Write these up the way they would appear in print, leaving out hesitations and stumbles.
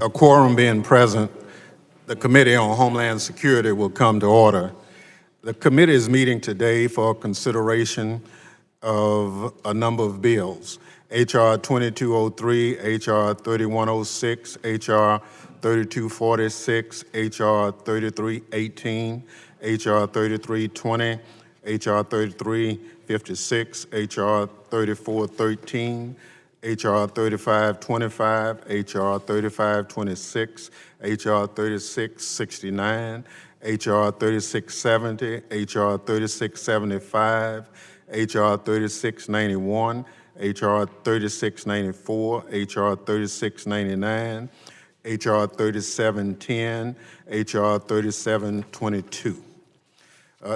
A quorum being present, the Committee on Homeland Security will come to order. The committee is meeting today for consideration of a number of bills. H.R. 2203, H.R. 3106, H.R. 3246, H.R. 3318, H.R. 3320, H.R. 3356, H.R. 3413, H.R. 3525, H.R. 3526, H.R. 3669, H.R. 3670, H.R. 3675, H.R. 3691, H.R. 3694, H.R. 3699, H.R. 3710, H.R. 3722.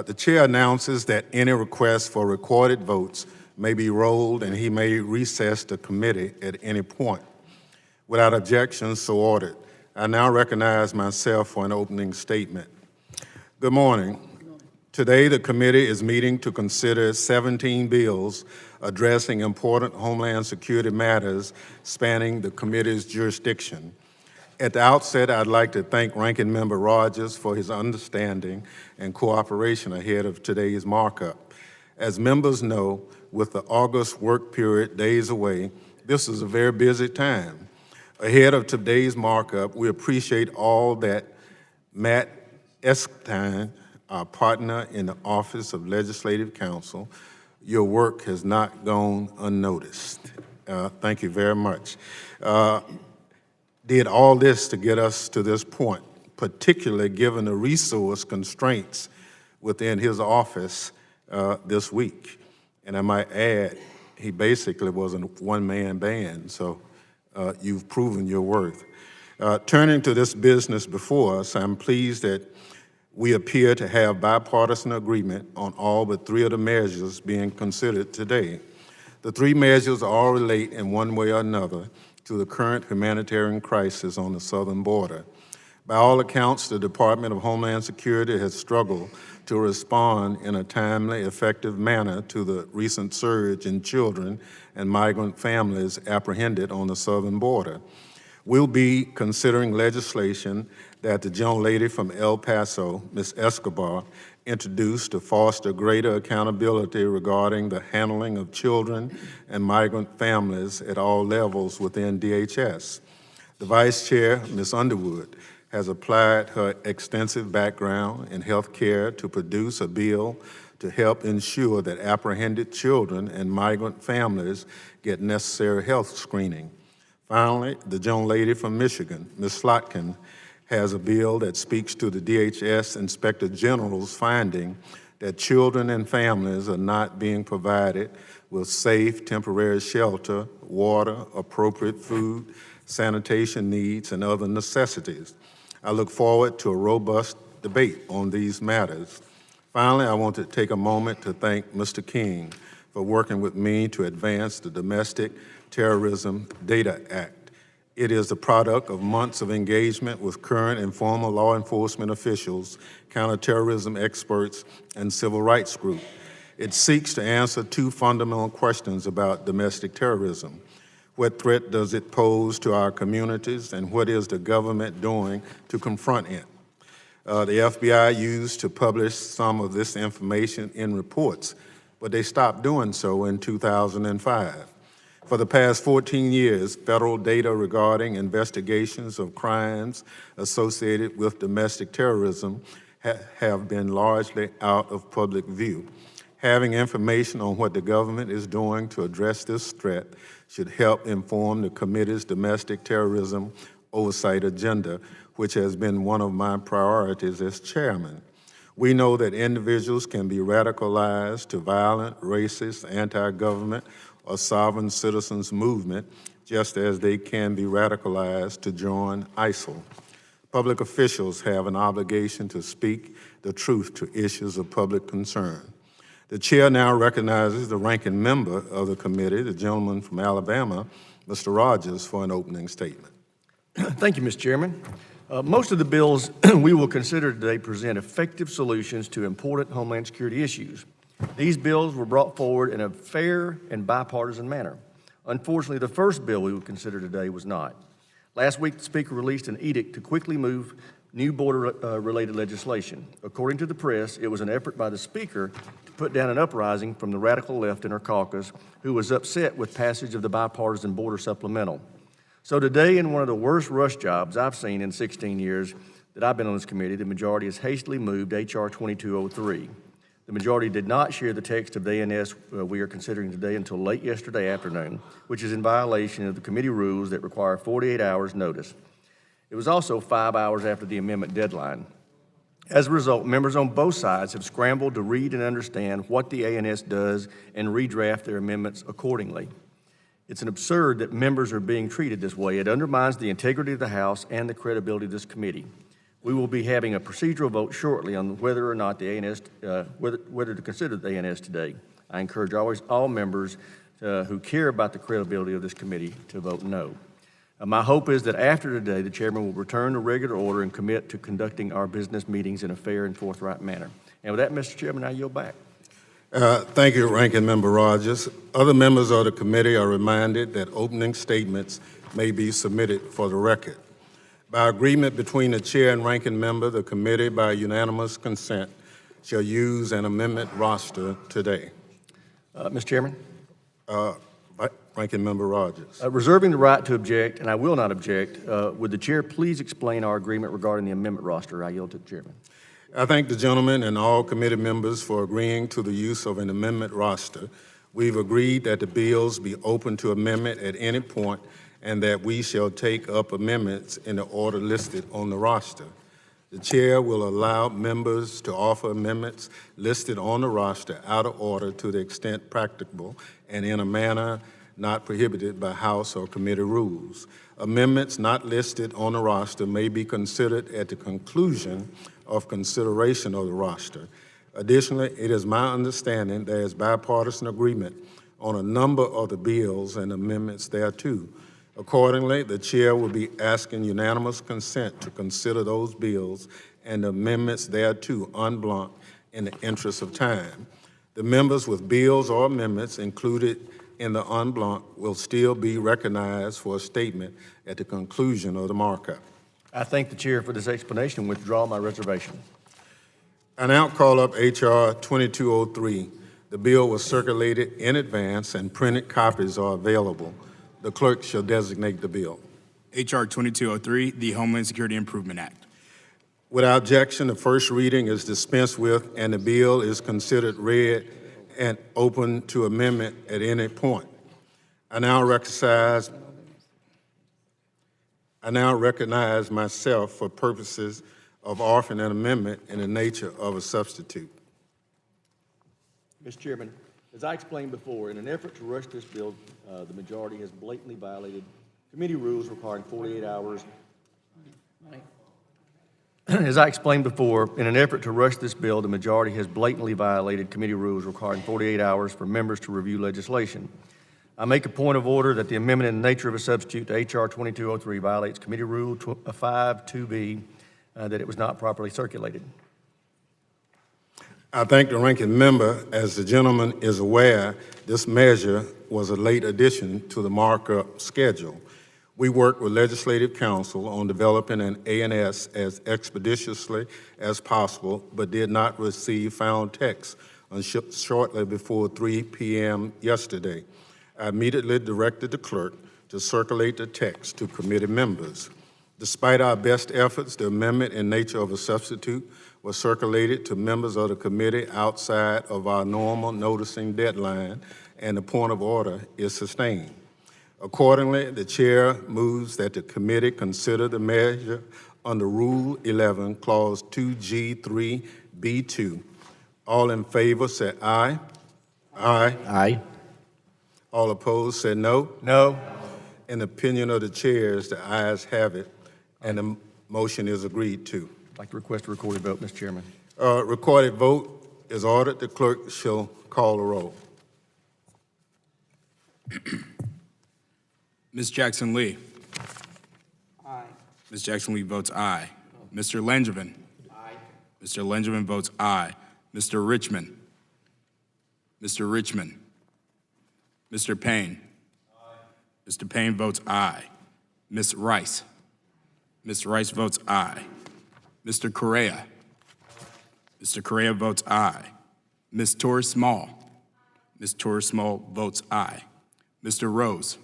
The chair announces that any request for recorded votes may be rolled and he may recess the committee at any point. Without objection, so ordered. I now recognize myself for an opening statement. Good morning. Today, the committee is meeting to consider 17 bills addressing important Homeland Security matters spanning the committee's jurisdiction. At the outset, I'd like to thank Ranking Member Rogers for his understanding and cooperation ahead of today's markup. As members know, with the August work period days away, this is a very busy time. Ahead of today's markup, we appreciate all that Matt Eskine, our partner in the Office of Legislative Counsel, your work has not gone unnoticed. Thank you very much. Did all this to get us to this point, particularly given the resource constraints within his office this week. And I might add, he basically was a one-man band, so you've proven your worth. Turning to this business before us, I'm pleased that we appear to have bipartisan agreement on all but three of the measures being considered today. The three measures all relate in one way or another to the current humanitarian crisis on the southern border. By all accounts, the Department of Homeland Security has struggled to respond in a timely, effective manner to the recent surge in children and migrant families apprehended on the southern border. We'll be considering legislation that the gentlelady from El Paso, Ms. Escobar, introduced to foster greater accountability regarding the handling of children and migrant families at all levels within DHS. The Vice Chair, Ms. Underwood, has applied her extensive background in health care to produce a bill to help ensure that apprehended children and migrant families get necessary health screening. Finally, the gentlelady from Michigan, Ms. Slotkin, has a bill that speaks to the DHS Inspector General's finding that children and families are not being provided with safe temporary shelter, water, appropriate food, sanitation needs, and other necessities. I look forward to a robust debate on these matters. Finally, I want to take a moment to thank Mr. King for working with me to advance the Domestic Terrorism Data Act. It is the product of months of engagement with current and former law enforcement officials, counterterrorism experts, and civil rights groups. It seeks to answer two fundamental questions about domestic terrorism. What threat does it pose to our communities, and what is the government doing to confront it? The FBI used to publish some of this information in reports, but they stopped doing so in 2005. For the past 14 years, federal data regarding investigations of crimes associated with domestic terrorism have been largely out of public view. Having information on what the government is doing to address this threat should help inform the committee's domestic terrorism oversight agenda, which has been one of my priorities as chairman. We know that individuals can be radicalized to violent, racist, anti-government, or sovereign citizens movement, just as they can be radicalized to join ISIL. Public officials have an obligation to speak the truth to issues of public concern. The chair now recognizes the ranking member of the committee, the gentleman from Alabama, Mr. Rogers, for an opening statement. Thank you, Mr. Chairman. Most of the bills we will consider today present effective solutions to important Homeland Security issues. These bills were brought forward in a fair and bipartisan manner. Unfortunately, the first bill we will consider today was not. Last week, the Speaker released an edict to quickly move new border-related legislation. According to the press, it was an effort by the Speaker to put down an uprising from the radical left in her caucus, who was upset with passage of the bipartisan border supplemental. So today, in one of the worst rush jobs I've seen in 16 years that I've been on this committee, the majority has hastily moved H.R. 2203. The majority did not share the text of the ANS we are considering today until late yesterday afternoon, which is in violation of the committee rules that require 48 hours notice. It was also 5 hours after the amendment deadline. As a result, members on both sides have scrambled to read and understand what the ANS does and redraft their amendments accordingly. It's an absurd that members are being treated this way. It undermines the integrity of the House and the credibility of this committee. We will be having a procedural vote shortly on whether or not the ANS, whether to consider the ANS today. I encourage all members who care about the credibility of this committee to vote no. My hope is that after today, the chairman will return to regular order and commit to conducting our business meetings in a fair and forthright manner. And with that, Mr. Chairman, I yield back. Thank you, Ranking Member Rogers. Other members of the committee are reminded that opening statements may be submitted for the record. By agreement between the chair and ranking member, the committee, by unanimous consent, shall use an amendment roster today. Mr. Chairman? Ranking Member Rogers. Reserving the right to object, and I will not object, would the chair please explain our agreement regarding the amendment roster? I yield to the chairman. I thank the gentleman and all committee members for agreeing to the use of an amendment roster. We've agreed that the bills be open to amendment at any point and that we shall take up amendments in the order listed on the roster. The chair will allow members to offer amendments listed on the roster out of order to the extent practicable and in a manner not prohibited by House or committee rules. Amendments not listed on the roster may be considered at the conclusion of consideration of the roster. Additionally, it is my understanding there is bipartisan agreement on a number of the bills and amendments thereto. Accordingly, the chair will be asking unanimous consent to consider those bills and amendments thereto en bloc in the interest of time. The members with bills or amendments included in the en bloc will still be recognized for a statement at the conclusion of the markup. I thank the chair for this explanation and withdraw my reservation. I now call up H.R. 2203. The bill was circulated in advance and printed copies are available. The clerk shall designate the bill. H.R. 2203, the Homeland Security Improvement Act. Without objection, the first reading is dispensed with and the bill is considered read and open to amendment at any point. I now recognize myself for purposes of offering an amendment in the nature of a substitute. Mr. Chairman, as I explained before, in an effort to rush this bill, the majority has blatantly violated committee rules requiring 48 hours. As I explained before, in an effort to rush this bill, the majority has blatantly violated committee rules requiring 48 hours for members to review legislation. I make a point of order that the amendment in the nature of a substitute to H.R. 2203 violates Committee Rule 5-2B, that it was not properly circulated. I thank the ranking member. As the gentleman is aware, this measure was a late addition to the markup schedule. We worked with Legislative Council on developing an ANS as expeditiously as possible, but did not receive found text shortly before 3 p.m. yesterday. I immediately directed the clerk to circulate the text to committee members. Despite our best efforts, the amendment in nature of a substitute was circulated to members of the committee outside of our normal noticing deadline, and the point of order is sustained. Accordingly, the chair moves that the committee consider the measure under Rule 11, Clause 2G3B2. All in favor say aye. Aye. Aye. All opposed say no. No. In the opinion of the chairs, the ayes have it, and the motion is agreed to. I'd like to request a recorded vote, Mr. Chairman. Recorded vote is ordered. The clerk shall call the roll. Ms. Jackson Lee. Aye. Ms. Jackson Lee votes aye. Mr. Langevin. Aye. Mr. Langevin votes aye. Mr. Richmond. Mr. Richmond. Mr. Payne. Aye. Mr. Payne votes aye. Ms. Rice. Ms. Rice votes aye. Mr. Correa. Mr. Correa votes aye. Ms. Torres Small. Ms. Torres Small votes aye. Mr. Rose.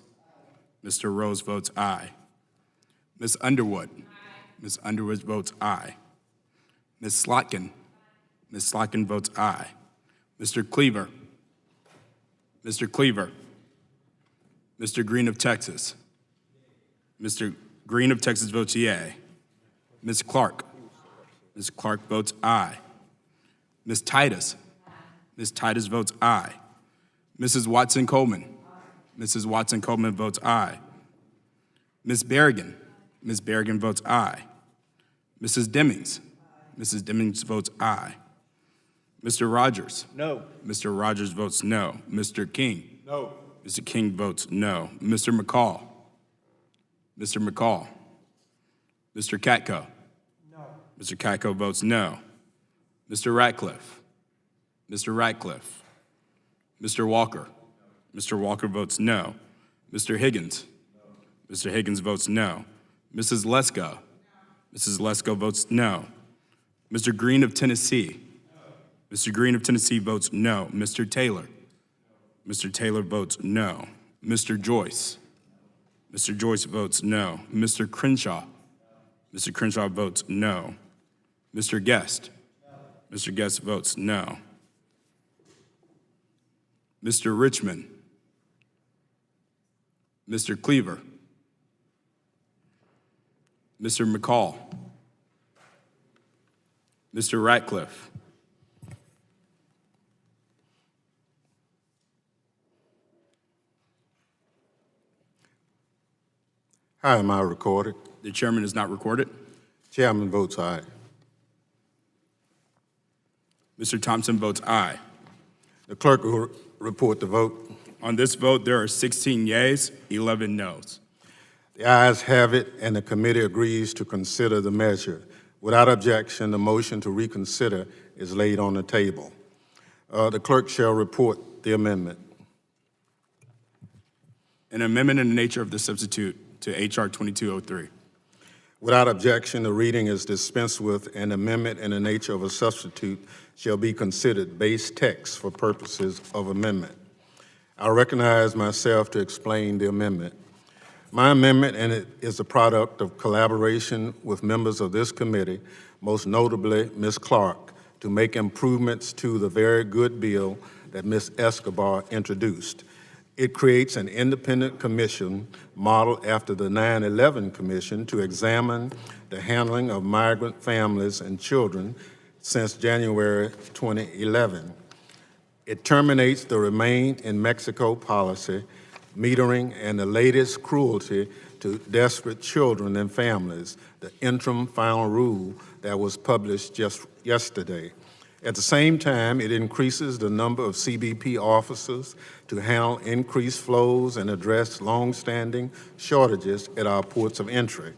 Mr. Rose votes aye. Ms. Underwood. Ms. Underwood votes aye. Ms. Slotkin. Ms. Slotkin votes aye. Mr. Cleaver. Mr. Cleaver. Mr. Green of Texas. Mr. Green of Texas votes yea. Ms. Clark. Ms. Clark votes aye. Ms. Titus. Ms. Titus votes aye. Mrs. Watson Coleman. Mrs. Watson Coleman votes aye. Ms. Berrigan. Ms. Berrigan votes aye. Mrs. Demings. Mrs. Demings votes aye. Mr. Rogers. No. Mr. Rogers votes no. Mr. King. No. Mr. King votes no. Mr. McCall. Mr. McCall. Mr. Katko. No. Mr. Katko votes no. Mr. Ratcliffe. Mr. Ratcliffe. Mr. Walker. Mr. Walker votes no. Mr. Higgins. Mr. Higgins votes no. Mrs. Lesko. Mrs. Lesko votes no. Mr. Green of Tennessee. Mr. Green of Tennessee votes no. Mr. Taylor. Mr. Taylor votes no. Mr. Joyce. Mr. Joyce votes no. Mr. Crenshaw. Mr. Crenshaw votes no. Mr. Guest. Mr. Guest votes no. Mr. Richmond. Mr. Cleaver. Mr. McCall. Mr. Ratcliffe. How am I recorded? The chairman is not recorded. Chairman votes aye. Mr. Thompson votes aye. The clerk will report the vote. On this vote, there are 16 yeas, 11 noes. The ayes have it, and the committee agrees to consider the measure. Without objection, the motion to reconsider is laid on the table. The clerk shall report the amendment. An amendment in the nature of the substitute to H.R. 2203. Without objection, the reading is dispensed with. An amendment in the nature of a substitute shall be considered base text for purposes of amendment. I recognize myself to explain the amendment. My amendment, and it is a product of collaboration with members of this committee, most notably Ms. Clark, to make improvements to the very good bill that Ms. Escobar introduced. It creates an independent commission modeled after the 9/11 Commission to examine the handling of migrant families and children since January 2011. It terminates the Remain in Mexico policy, metering, and the latest cruelty to desperate children and families, the interim final rule that was published just yesterday. At the same time, it increases the number of CBP officers to handle increased flows and address longstanding shortages at our ports of entry.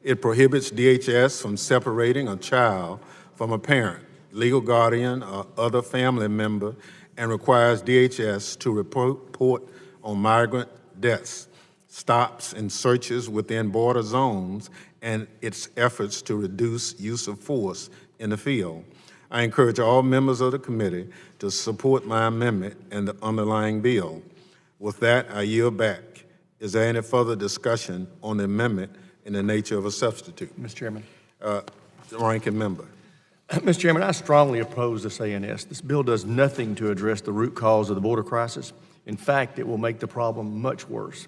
It prohibits DHS from separating a child from a parent, legal guardian, or other family member, and requires DHS to report on migrant deaths, stops and searches within border zones, and its efforts to reduce use of force in the field. I encourage all members of the committee to support my amendment and the underlying bill. With that, I yield back. Is there any further discussion on the amendment in the nature of a substitute? Mr. Chairman. The ranking member. Mr. Chairman, I strongly oppose this ANS. This bill does nothing to address the root cause of the border crisis. In fact, it will make the problem much worse.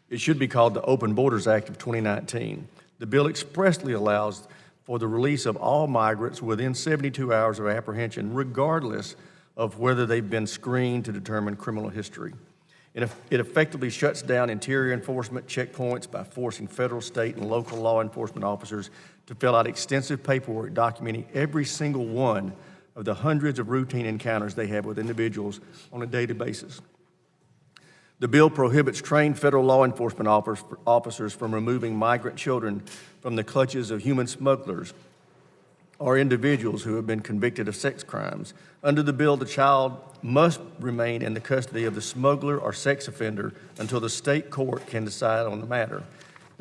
It should be called the Open Borders Act of 2019. The bill expressly allows for the release of all migrants within 72 hours of apprehension, regardless of whether they've been screened to determine criminal history. It effectively shuts down interior enforcement checkpoints by forcing federal, state, and local law enforcement officers to fill out extensive paperwork documenting every single one of the hundreds of routine encounters they have with individuals on a daily basis. The bill prohibits trained federal law enforcement officers from removing migrant children from the clutches of human smugglers or individuals who have been convicted of sex crimes. Under the bill, the child must remain in the custody of the smuggler or sex offender until the state court can decide on the matter.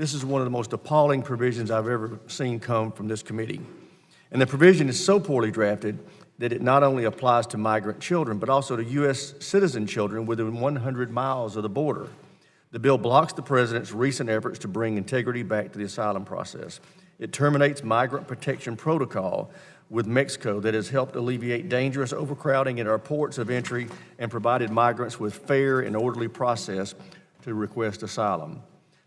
This is one of the most appalling provisions I've ever seen come from this committee. And the provision is so poorly drafted that it not only applies to migrant children, but also to U.S. citizen children within 100 miles of the border. The bill blocks the president's recent efforts to bring integrity back to the asylum process. It terminates migrant protection protocol with Mexico that has helped alleviate dangerous overcrowding at our ports of entry and provided migrants with fair and orderly process to request asylum.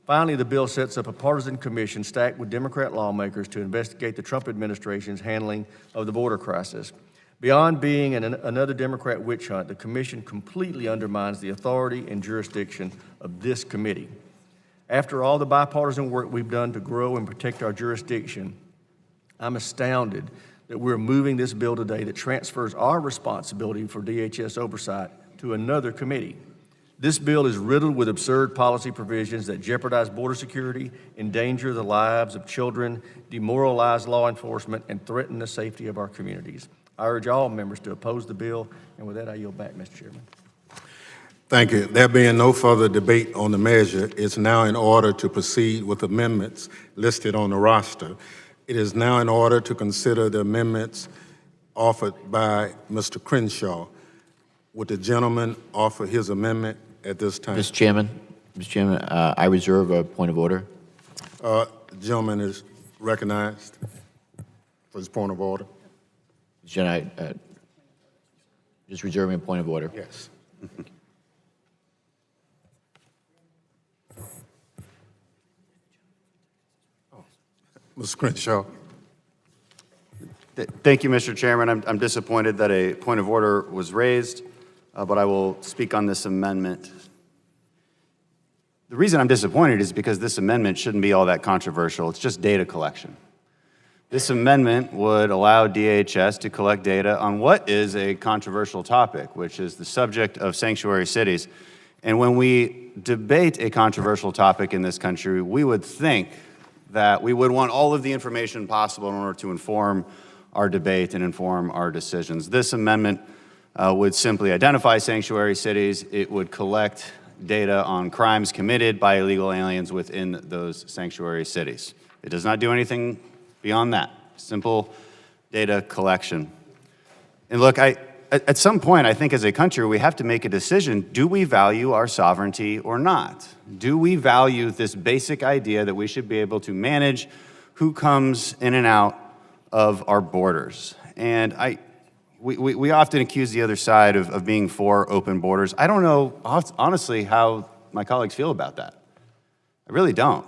Finally, the bill sets up a partisan commission stacked with Democrat lawmakers to investigate the Trump administration's handling of the border crisis. Beyond being another Democrat witch hunt, the commission completely undermines the authority and jurisdiction of this committee. After all the bipartisan work we've done to grow and protect our jurisdiction, I'm astounded that we're moving this bill today that transfers our responsibility for DHS oversight to another committee. This bill is riddled with absurd policy provisions that jeopardize border security, endanger the lives of children, demoralize law enforcement, and threaten the safety of our communities. I urge all members to oppose the bill, and with that, I yield back, Mr. Chairman. Thank you. There being no further debate on the measure, it's now in order to proceed with amendments listed on the roster. It is now in order to consider the amendments offered by Mr. Crenshaw. Would the gentleman offer his amendment at this time? Mr. Chairman, I reserve a point of order. The gentleman is recognized for his point of order. Mr. Chairman, just reserving a point of order. Yes. Mr. Crenshaw. Thank you, Mr. Chairman. I'm disappointed that a point of order was raised, but I will speak on this amendment. The reason I'm disappointed is because this amendment shouldn't be all that controversial. It's just data collection. This amendment would allow DHS to collect data on what is a controversial topic, which is the subject of sanctuary cities. And when we debate a controversial topic in this country, we would think that we would want all of the information possible in order to inform our debate and inform our decisions. This amendment would simply identify sanctuary cities. It would collect data on crimes committed by illegal aliens within those sanctuary cities. It does not do anything beyond that. Simple data collection. And look, at some point, I think as a country, we have to make a decision. Do we value our sovereignty or not? Do we value this basic idea that we should be able to manage who comes in and out of our borders? And we often accuse the other side of being for open borders. I don't know, honestly, how my colleagues feel about that. I really don't.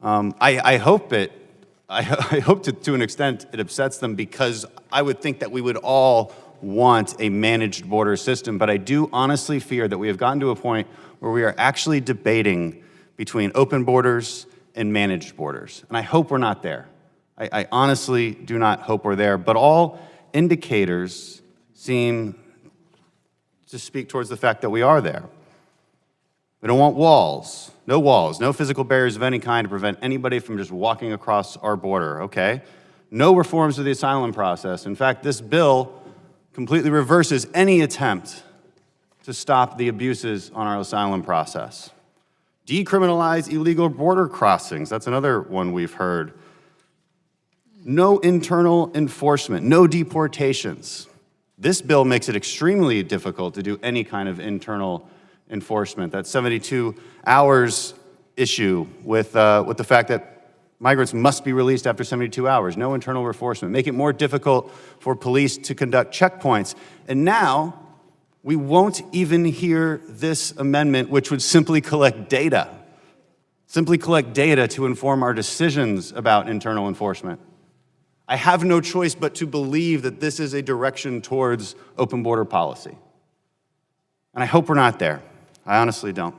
I hope to an extent it upsets them, because I would think that we would all want a managed border system, but I do honestly fear that we have gotten to a point where we are actually debating between open borders and managed borders. And I hope we're not there. I honestly do not hope we're there, but all indicators seem to speak towards the fact that we are there. We don't want walls, no physical barriers of any kind to prevent anybody from just walking across our border, okay? No reforms to the asylum process. In fact, this bill completely reverses any attempt to stop the abuses on our asylum process. Decriminalize illegal border crossings. That's another one we've heard. No internal enforcement, no deportations. This bill makes it extremely difficult to do any kind of internal enforcement. That 72 hours issue with the fact that migrants must be released after 72 hours, no internal enforcement, make it more difficult for police to conduct checkpoints. And now, we won't even hear this amendment, which would simply collect data to inform our decisions about internal enforcement. I have no choice but to believe that this is a direction towards open border policy. And I hope we're not there. I honestly don't.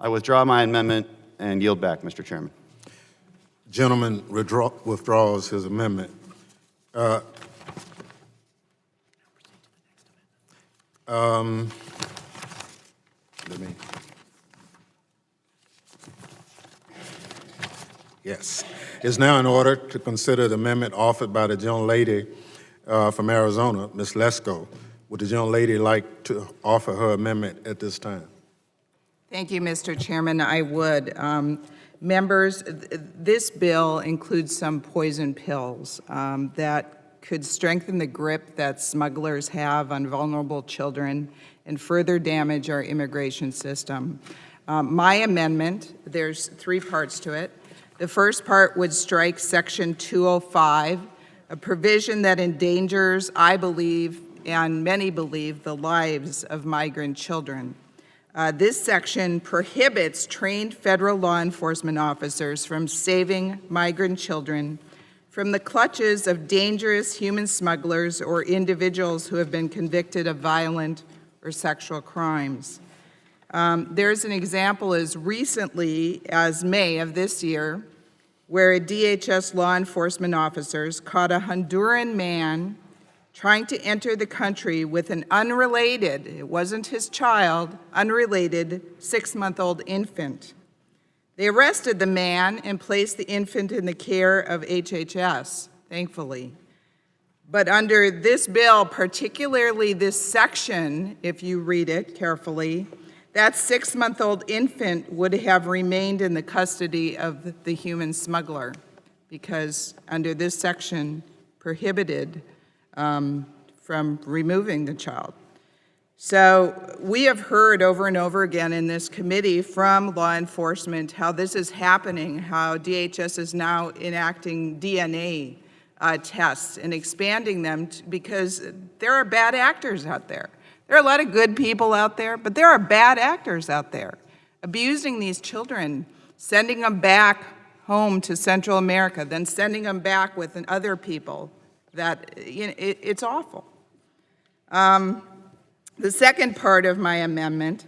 I withdraw my amendment and yield back, Mr. Chairman. Gentleman withdraws his amendment. Yes. It's now in order to consider the amendment offered by the gentlelady from Arizona, Ms. Lesko. Would the gentlelady like to offer her amendment at this time? Thank you, Mr. Chairman. I would. Members, this bill includes some poison pills that could strengthen the grip that smugglers have on vulnerable children and further damage our immigration system. My amendment, there's 3 parts to it. The first part would strike Section 205, a provision that endangers, I believe, and many believe, the lives of migrant children. This section prohibits trained federal law enforcement officers from saving migrant children from the clutches of dangerous human smugglers or individuals who have been convicted of violent or sexual crimes. There's an example as recently as May of this year where a DHS law enforcement officers caught a Honduran man trying to enter the country with an unrelated, it wasn't his child, unrelated 6-month-old infant. They arrested the man and placed the infant in the care of HHS, thankfully. But under this bill, particularly this section, if you read it carefully, that 6-month-old infant would have remained in the custody of the human smuggler because under this section prohibited from removing the child. So we have heard over and over again in this committee from law enforcement how this is happening, how DHS is now enacting DNA tests and expanding them because there are bad actors out there. There are a lot of good people out there, but there are bad actors out there abusing these children, sending them back home to Central America, then sending them back with other people. It's awful. The second part of my amendment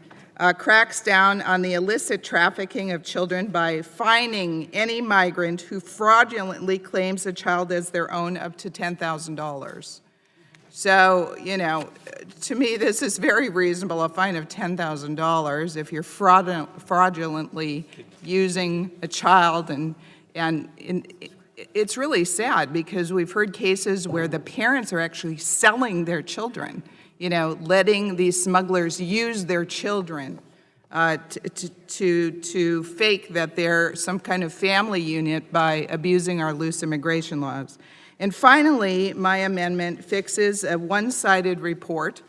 cracks down on the illicit trafficking of children by fining any migrant who fraudulently claims a child as their own up to $10,000. So, to me, this is very reasonable, a fine of $10,000 if you're fraudulently using a child. And it's really sad because we've heard cases where the parents are actually selling their children, letting these smugglers use their children to fake that they're some kind of family unit by abusing our loose immigration laws. And finally, my amendment fixes a one-sided report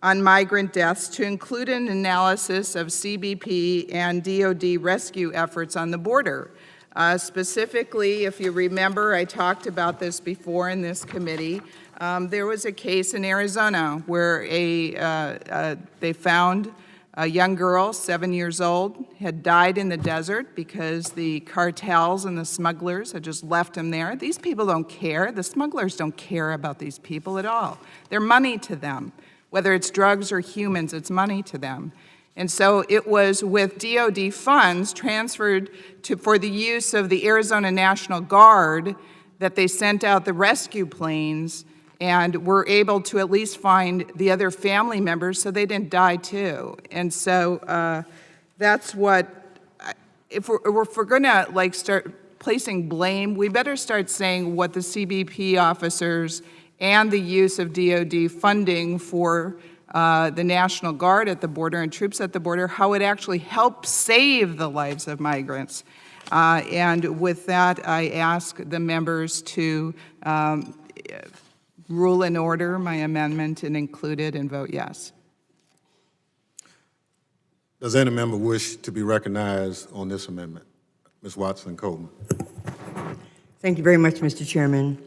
on migrant deaths to include an analysis of CBP and DOD rescue efforts on the border. Specifically, if you remember, I talked about this before in this committee. There was a case in Arizona where they found a young girl, 7 years old, had died in the desert because the cartels and the smugglers had just left them there. These people don't care. The smugglers don't care about these people at all. They're money to them. Whether it's drugs or humans, it's money to them. And so it was with DOD funds transferred for the use of the Arizona National Guard that they sent out the rescue planes and were able to at least find the other family members so they didn't die too. And so that's what, if we're gonna start placing blame, we better start saying what the CBP officers and the use of DOD funding for the National Guard at the border and troops at the border, how it actually helps save the lives of migrants. And with that, I ask the members to rule in order my amendment and include it and vote yes. Does any member wish to be recognized on this amendment? Ms. Watson-Coleman. Thank you very much, Mr. Chairman.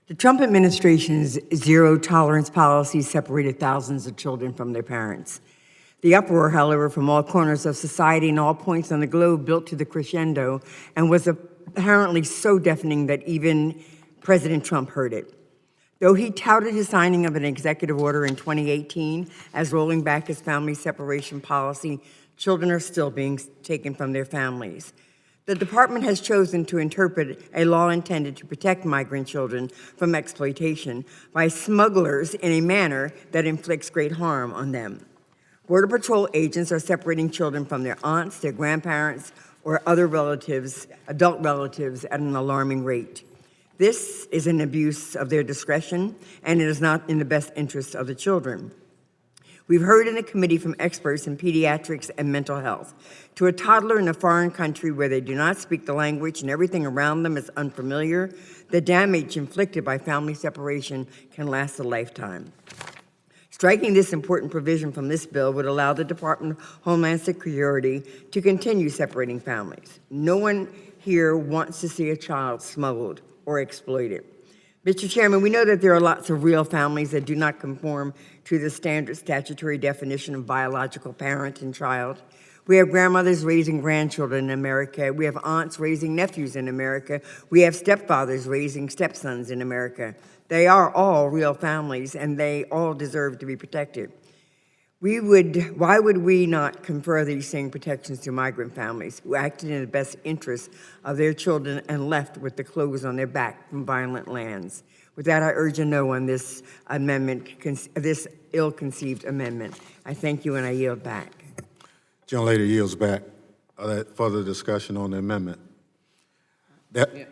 The Trump administration's zero-tolerance policy separated thousands of children from their parents. The uproar, however, from all corners of society and all points on the globe built to the crescendo and was apparently so deafening that even President Trump heard it. Though he touted his signing of an executive order in 2018 as rolling back his family separation policy, children are still being taken from their families. The department has chosen to interpret a law intended to protect migrant children from exploitation by smugglers in a manner that inflicts great harm on them. Border Patrol agents are separating children from their aunts, their grandparents, or other relatives, adult relatives, at an alarming rate. This is an abuse of their discretion, and it is not in the best interest of the children. We've heard in the committee from experts in pediatrics and mental health. To a toddler in a foreign country where they do not speak the language and everything around them is unfamiliar, the damage inflicted by family separation can last a lifetime. Striking this important provision from this bill would allow the Department of Homeland Security to continue separating families. No one here wants to see a child smuggled or exploited. Mr. Chairman, we know that there are lots of real families that do not conform to the standard statutory definition of biological parent and child. We have grandmothers raising grandchildren in America. We have aunts raising nephews in America. We have stepfathers raising stepsons in America. They are all real families, and they all deserve to be protected. Why would we not confer these same protections to migrant families who acted in the best interest of their children and left with the clothes on their back from violent lands? With that, I urge a no on this amendment, this ill-conceived amendment. I thank you and I yield back. Gentlelady yields back. Further discussion on the amendment? Yes,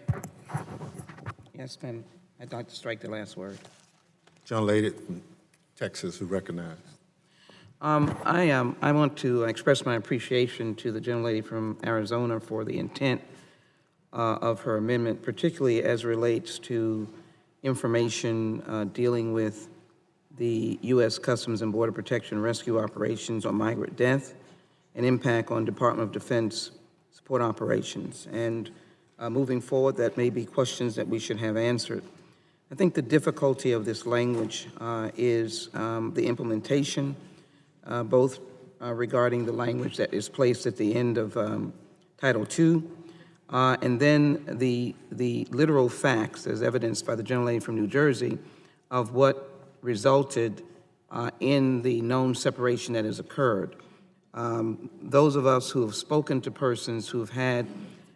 ma'am. I'd like to strike the last word. Gentlelady from Texas who recognized. I want to express my appreciation to the gentlelady from Arizona for the intent of her amendment, particularly as relates to information dealing with the U.S. Customs and Border Protection rescue operations on migrant death and impact on Department of Defense support operations. And moving forward, that may be questions that we should have answered. I think the difficulty of this language is the implementation, both regarding the language that is placed at the end of Title II, and then the literal facts, as evidenced by the gentlelady from New Jersey, of what resulted in the known separation that has occurred. Those of us who have spoken to persons who have had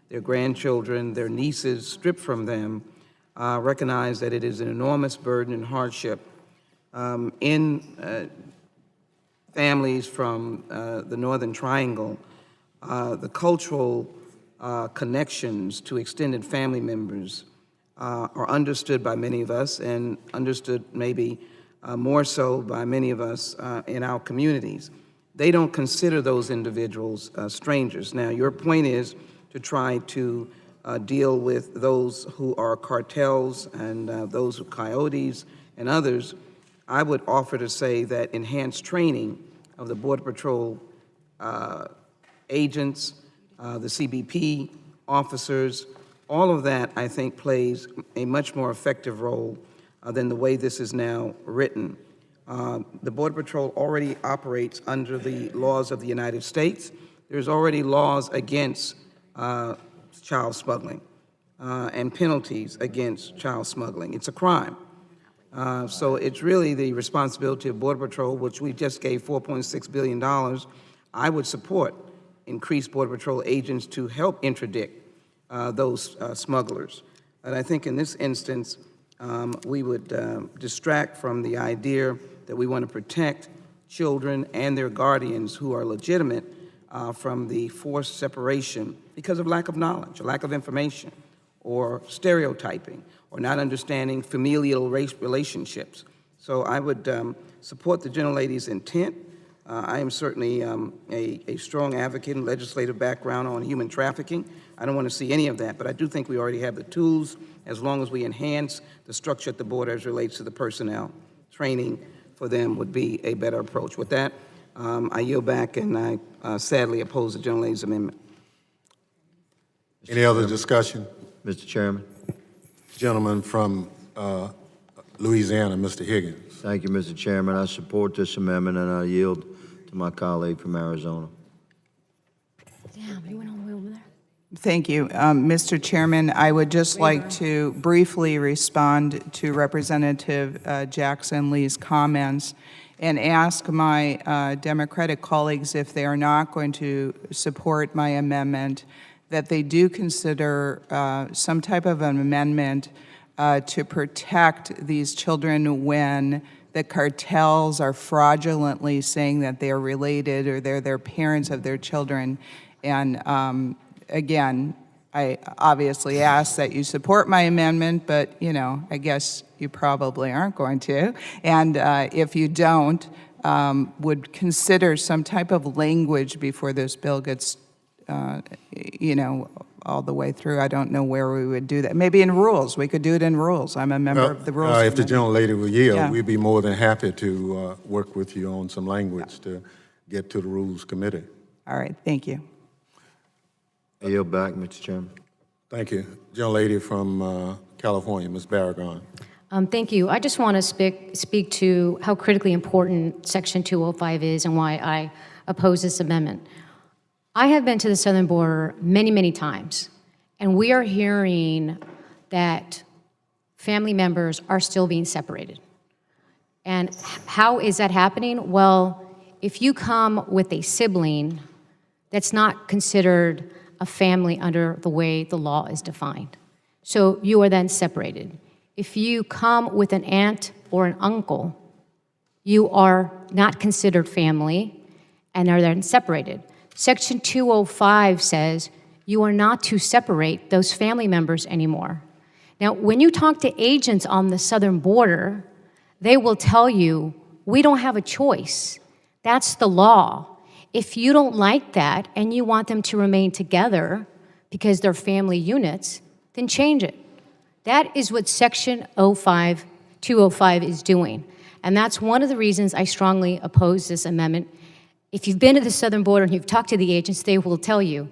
their grandchildren, their nieces stripped from them, recognize that it is an enormous burden and hardship in families from the Northern Triangle. The cultural connections to extended family members are understood by many of us, and understood maybe more so by many of us in our communities. They don't consider those individuals strangers. Now, your point is to try to deal with those who are cartels and those who are coyotes and others. I would offer to say that enhanced training of the Border Patrol agents, the CBP officers, all of that, I think, plays a much more effective role than the way this is now written. The Border Patrol already operates under the laws of the United States. There's already laws against child smuggling and penalties against child smuggling. It's a crime. So it's really the responsibility of Border Patrol, which we just gave $4.6 billion. I would support increased Border Patrol agents to help interdict those smugglers. And I think in this instance, we would distract from the idea that we want to protect children and their guardians who are legitimate from the forced separation because of lack of knowledge, lack of information, or stereotyping, or not understanding familial race relationships. So I would support the gentlelady's intent. I am certainly a strong advocate and legislative background on human trafficking. I don't want to see any of that, but I do think we already have the tools as long as we enhance the structure at the border as relates to the personnel. Training for them would be a better approach. With that, I yield back, and I sadly oppose the gentlelady's amendment. Any other discussion? Mr. Chairman. Gentleman from Louisiana, Mr. Higgins. Thank you, Mr. Chairman. I support this amendment, and I yield to my colleague from Arizona. Damn, you went all the way over there. Thank you. Mr. Chairman, I would just like to briefly respond to Representative Jackson Lee's comments and ask my Democratic colleagues, if they are not going to support my amendment, that they do consider some type of an amendment to protect these children when the cartels are fraudulently saying that they are related or they're their parents of their children. And again, I obviously ask that you support my amendment, but, you know, I guess you probably aren't going to. And if you don't, would consider some type of language before this bill gets, all the way through. I don't know where we would do that. Maybe in rules. We could do it in rules. I'm a member of the Rules If the Committee. gentlelady will yield, Yeah. we'd be more than happy to work with you on some language to get to the Rules Committee. All right, thank you. I yield back, Mr. Chairman. Thank you. Gentlelady from California, Ms. Barragon. Thank you. I just want to speak to how critically important Section 205 is and why I oppose this amendment. I have been to the southern border many, many times, and we are hearing that family members are still being separated. And how is that happening? Well, if you come with a sibling, that's not considered a family under the way the law is defined. So you are then separated. If you come with an aunt or an uncle, you are not considered family and are then separated. Section 205 says you are not to separate those family members anymore. Now, when you talk to agents on the southern border, they will tell you, we don't have a choice. That's the law. If you don't like that and you want them to remain together because they're family units, then change it. That is what Section 205 is doing. And that's one of the reasons I strongly oppose this amendment. If you've been to the southern border and you've talked to the agents, they will tell you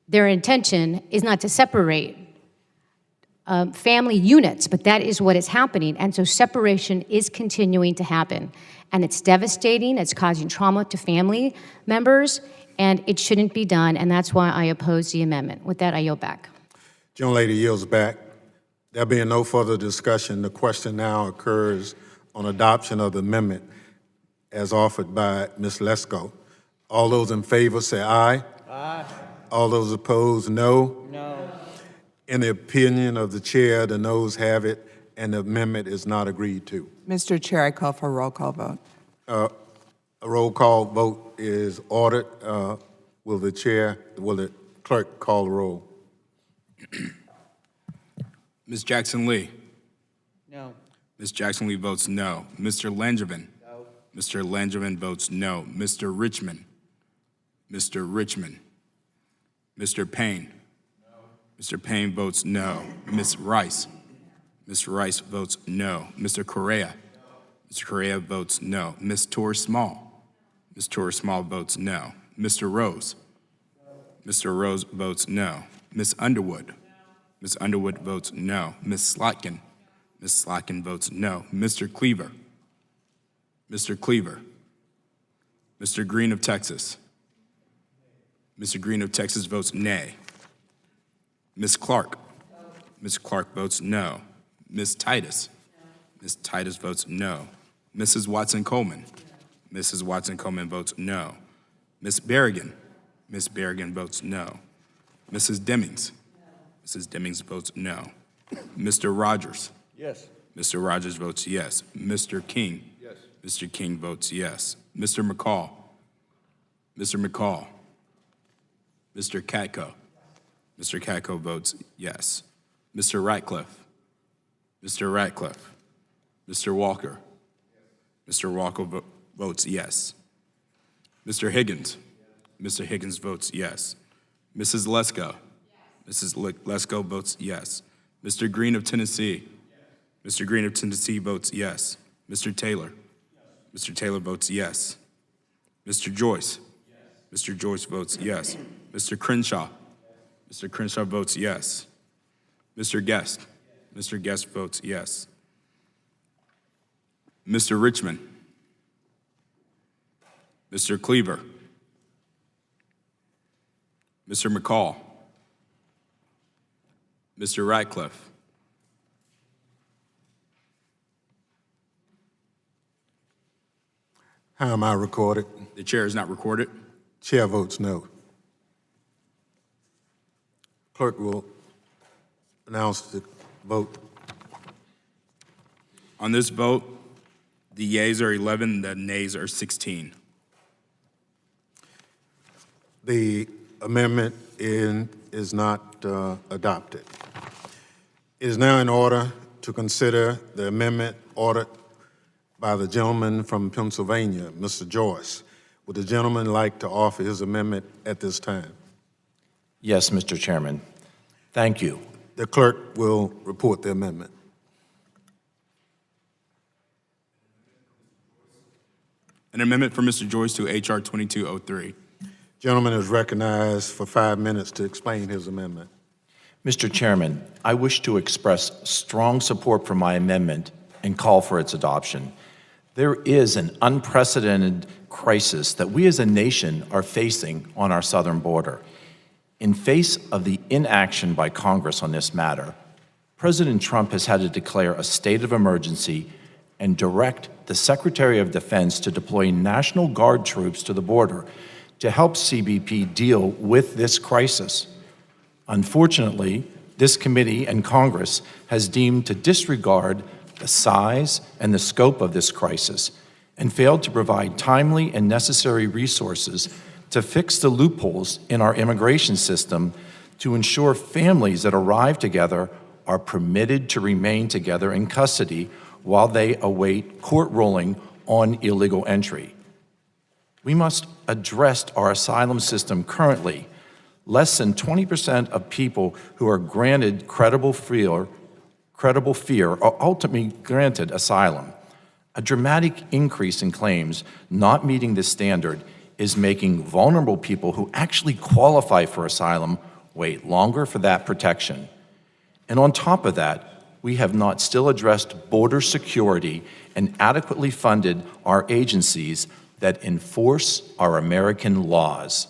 their intention is not to separate family units, but that is what is happening. And so separation is continuing to happen. And it's devastating, it's causing trauma to family members, and it shouldn't be done, and that's why I oppose the amendment. With that, I yield back. Gentlelady yields back. There being no further discussion, the question now occurs on adoption of the amendment as offered by Ms. Lesko. All those in favor say aye. Aye. All those opposed, no. No. In the opinion of the chair, the noes have it, and the amendment is not agreed to. Mr. Chair, I call for a roll call vote. A roll call vote is ordered. Will the clerk call the roll? Ms. Jackson Lee. No. Ms. Jackson Lee votes no. Mr. Langevin. No. Mr. Langevin votes no. Mr. Richmond. Mr. Richmond. Mr. Payne. No. Mr. Payne votes no. Ms. Rice. Ms. Rice votes no. Mr. Correa. No. Mr. Correa votes no. Ms. Torres Small. Ms. Torres Small votes no. Mr. Rose. No. Mr. Rose votes no. Ms. Underwood. No. Ms. Underwood votes no. Ms. Slotkin. Ms. Slotkin votes no. Mr. Cleaver. Mr. Cleaver. Mr. Green of Texas. Mr. Green of Texas votes nay. Ms. Clark. Ms. Clark votes no. Ms. Titus. Ms. Titus votes no. Mrs. Watson Coleman. Mrs. Watson Coleman votes no. Ms. Berrigan. Ms. Berrigan votes no. Mrs. Demings. Mrs. Demings votes no. Mr. Rogers. Yes. Mr. Rogers votes yes. Mr. King. Yes. Mr. King votes yes. Mr. McCall. Mr. McCall. Mr. Katko. Mr. Katko votes yes. Mr. Ratcliffe. Mr. Ratcliffe. Mr. Walker. Mr. Walker votes yes. Mr. Higgins. Mr. Higgins votes yes. Mrs. Lesko. Mrs. Lesko votes yes. Mr. Green of Tennessee. Mr. Green of Tennessee votes yes. Mr. Taylor. Mr. Taylor votes yes. Mr. Joyce. Mr. Joyce votes yes. Mr. Crenshaw. Mr. Crenshaw votes yes. Mr. Guest. Mr. Guest votes yes. Mr. Richmond. Mr. Cleaver. Mr. McCall. Mr. Ratcliffe. How am I recorded? The chair is not recorded. Chair votes no. Clerk will announce the vote. On this vote, the yeas are 11, the nays are 16. The amendment is not adopted. It is now in order to consider the amendment ordered by the gentleman from Pennsylvania, Mr. Joyce. Would the gentleman like to offer his amendment at this time? Yes, Mr. Chairman. Thank you. The clerk will report the amendment. An amendment for Mr. Joyce to H.R. 2203. Gentleman is recognized for 5 minutes to explain his amendment. Mr. Chairman, I wish to express strong support for my amendment and call for its adoption. There is an unprecedented crisis that we as a nation are facing on our southern border. In face of the inaction by Congress on this matter, President Trump has had to declare a state of emergency and direct the Secretary of Defense to deploy National Guard troops to the border to help CBP deal with this crisis. Unfortunately, this committee and Congress has deemed to disregard the size and the scope of this crisis and failed to provide timely and necessary resources to fix the loopholes in our immigration system to ensure families that arrive together are permitted to remain together in custody while they await court ruling on illegal entry. We must address our asylum system currently. Less than 20% of people who are granted credible fear are ultimately granted asylum. A dramatic increase in claims not meeting this standard is making vulnerable people who actually qualify for asylum wait longer for that protection. And on top of that, we have not still addressed border security and adequately funded our agencies that enforce our American laws.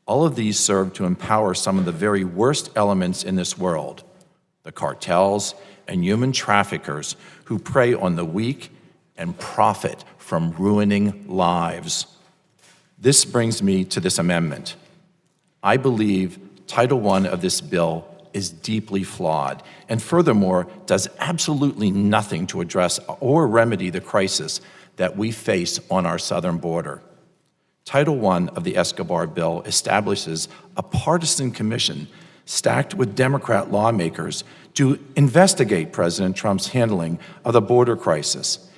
All of these serve to empower some of the very worst elements in this world, the cartels and human traffickers who prey on the weak and profit from ruining lives. This brings me to this amendment. I believe Title I of this bill is deeply flawed and furthermore does absolutely nothing to address or remedy the crisis that we face on our southern border. Title I of the Escobar bill establishes a partisan commission stacked with Democrat lawmakers to investigate President Trump's handling of the border crisis.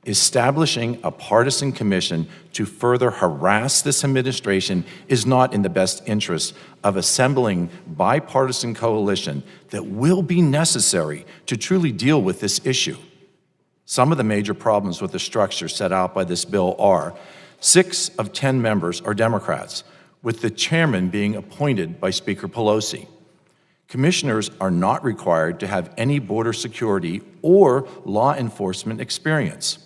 Establishing a partisan commission to further harass this administration is not in the best interest of assembling bipartisan coalition that will be necessary to truly deal with this issue. Some of the major problems with the structure set out by this bill are 6 of 10 members are Democrats, with the chairman being appointed by Speaker Pelosi. Commissioners are not required to have any border security or law enforcement experience.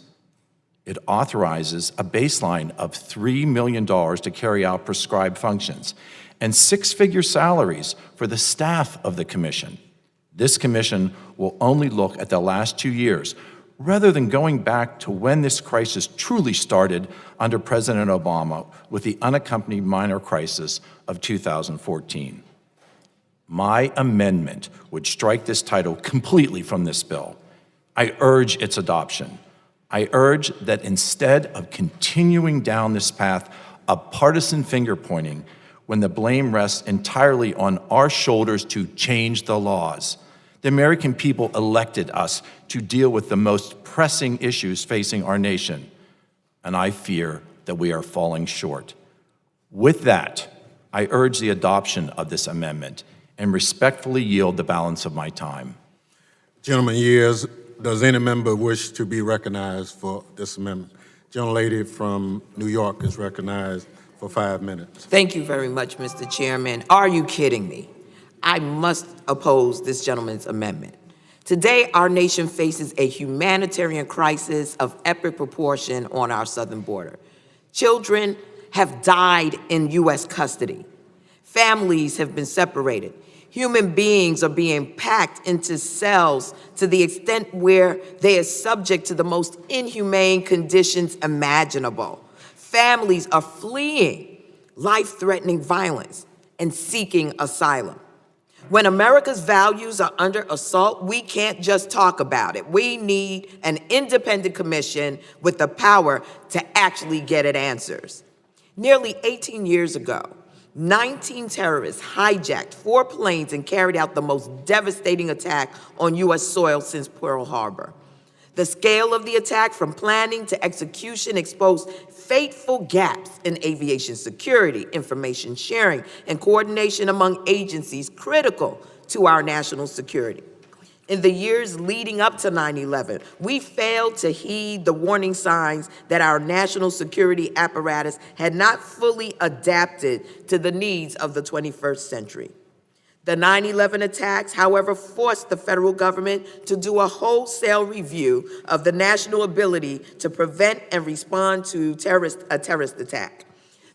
It authorizes a baseline of $3 million to carry out prescribed functions and 6-figure salaries for the staff of the commission. This commission will only look at the last 2 years, rather than going back to when this crisis truly started under President Obama with the unaccompanied minor crisis of 2014. My amendment would strike this title completely from this bill. I urge its adoption. I urge that instead of continuing down this path of partisan finger-pointing, when the blame rests entirely on our shoulders to change the laws, the American people elected us to deal with the most pressing issues facing our nation, and I fear that we are falling short. With that, I urge the adoption of this amendment and respectfully yield the balance of my time. Gentleman yields. Does any member wish to be recognized for this amendment? Gentlelady from New York is recognized for 5 minutes. Thank you very much, Mr. Chairman. Are you kidding me? I must oppose this gentleman's amendment. Today, our nation faces a humanitarian crisis of epic proportion on our southern border. Children have died in U.S. custody. Families have been separated. Human beings are being packed into cells to the extent where they are subject to the most inhumane conditions imaginable. Families are fleeing life-threatening violence and seeking asylum. When America's values are under assault, we can't just talk about it. We need an independent commission with the power to actually get at answers. Nearly 18 years ago, 19 terrorists hijacked 4 planes and carried out the most devastating attack on U.S. soil since Pearl Harbor. The scale of the attack, from planning to execution, exposed fateful gaps in aviation security, information sharing, and coordination among agencies critical to our national security. In the years leading up to 9/11, we failed to heed the warning signs that our national security apparatus had not fully adapted to the needs of the 21st century. The 9/11 attacks, however, forced the federal government to do a wholesale review of the national ability to prevent and respond to a terrorist attack.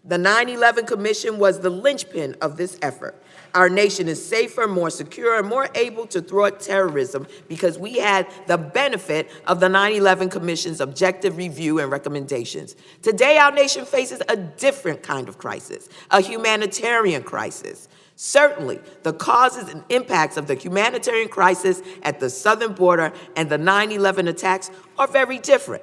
The 9/11 Commission was the linchpin of this effort. Our nation is safer, more secure, and more able to thwart terrorism because we had the benefit of the 9/11 Commission's objective review and recommendations. Today, our nation faces a different kind of crisis, a humanitarian crisis. Certainly, the causes and impacts of the humanitarian crisis at the southern border and the 9/11 attacks are very different,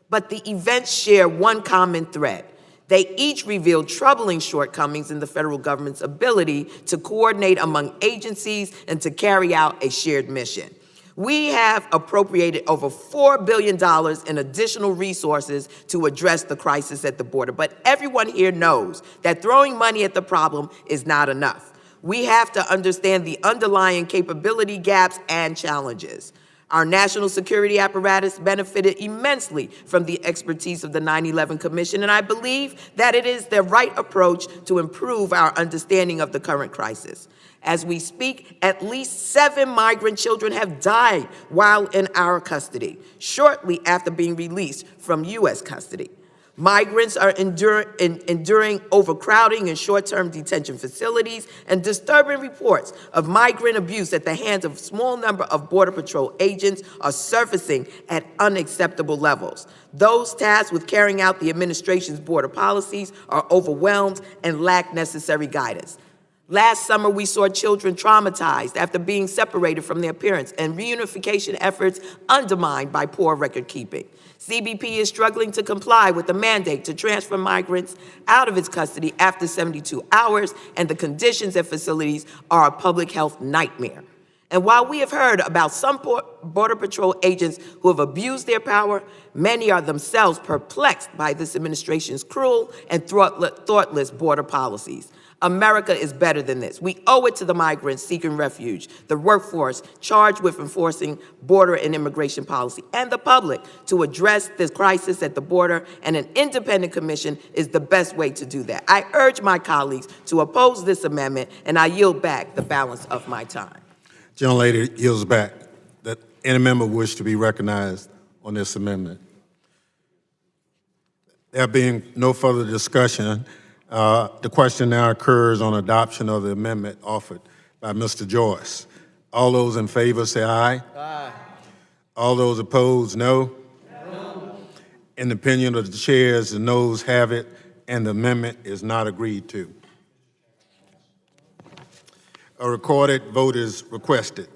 but the events share one common thread. They each reveal troubling shortcomings in the federal government's ability to coordinate among agencies and to carry out a shared mission. We have appropriated over $4 billion in additional resources to address the crisis at the border, but everyone here knows that throwing money at the problem is not enough. We have to understand the underlying capability gaps and challenges. Our national security apparatus benefited immensely from the expertise of the 9/11 Commission, and I believe that it is the right approach to improve our understanding of the current crisis. As we speak, at least 7 migrant children have died while in our custody, shortly after being released from U.S. custody. Migrants are enduring overcrowding in short-term detention facilities, and disturbing reports of migrant abuse at the hands of a small number of Border Patrol agents are surfacing at unacceptable levels. Those tasked with carrying out the administration's border policies are overwhelmed and lack necessary guidance. Last summer, we saw children traumatized after being separated from their parents and reunification efforts undermined by poor record keeping. CBP is struggling to comply with the mandate to transfer migrants out of its custody after 72 hours, and the conditions at facilities are a public health nightmare. And while we have heard about some Border Patrol agents who have abused their power, many are themselves perplexed by this administration's cruel and thoughtless border policies. America is better than this. We owe it to the migrants seeking refuge, the workforce charged with enforcing border and immigration policy, and the public to address this crisis at the border, and an independent commission is the best way to do that. I urge my colleagues to oppose this amendment, and I yield back the balance of my time. Gentlelady yields back. That any member wish to be recognized on this amendment? There being no further discussion, the question now occurs on adoption of the amendment offered by Mr. Joyce. All those in favor say aye. Aye. All those opposed, no. No. In the opinion of the chairs, the noes have it, and the amendment is not agreed to. A recorded vote is requested.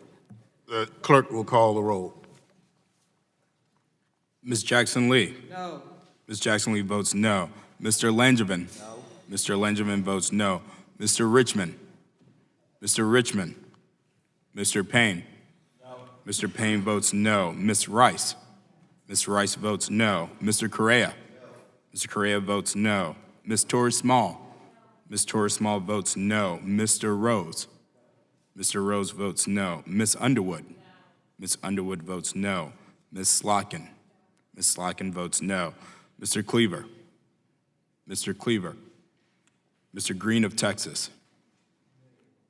The clerk will call the roll. Ms. Jackson-Lee? No. Ms. Jackson-Lee votes no. Mr. Langevin? No. Mr. Langevin votes no. Mr. Richmond? Mr. Richmond? Mr. Payne? No. Mr. Payne votes no. Ms. Rice? Ms. Rice votes no. Mr. Correa? No. Mr. Correa votes no. Ms. Torres Small? Ms. Torres Small votes no. Mr. Rose? Mr. Rose votes no. Ms. Underwood? Ms. Underwood votes no. Ms. Slotkin? Ms. Slotkin votes no. Mr. Cleaver? Mr. Cleaver? Mr. Green of Texas?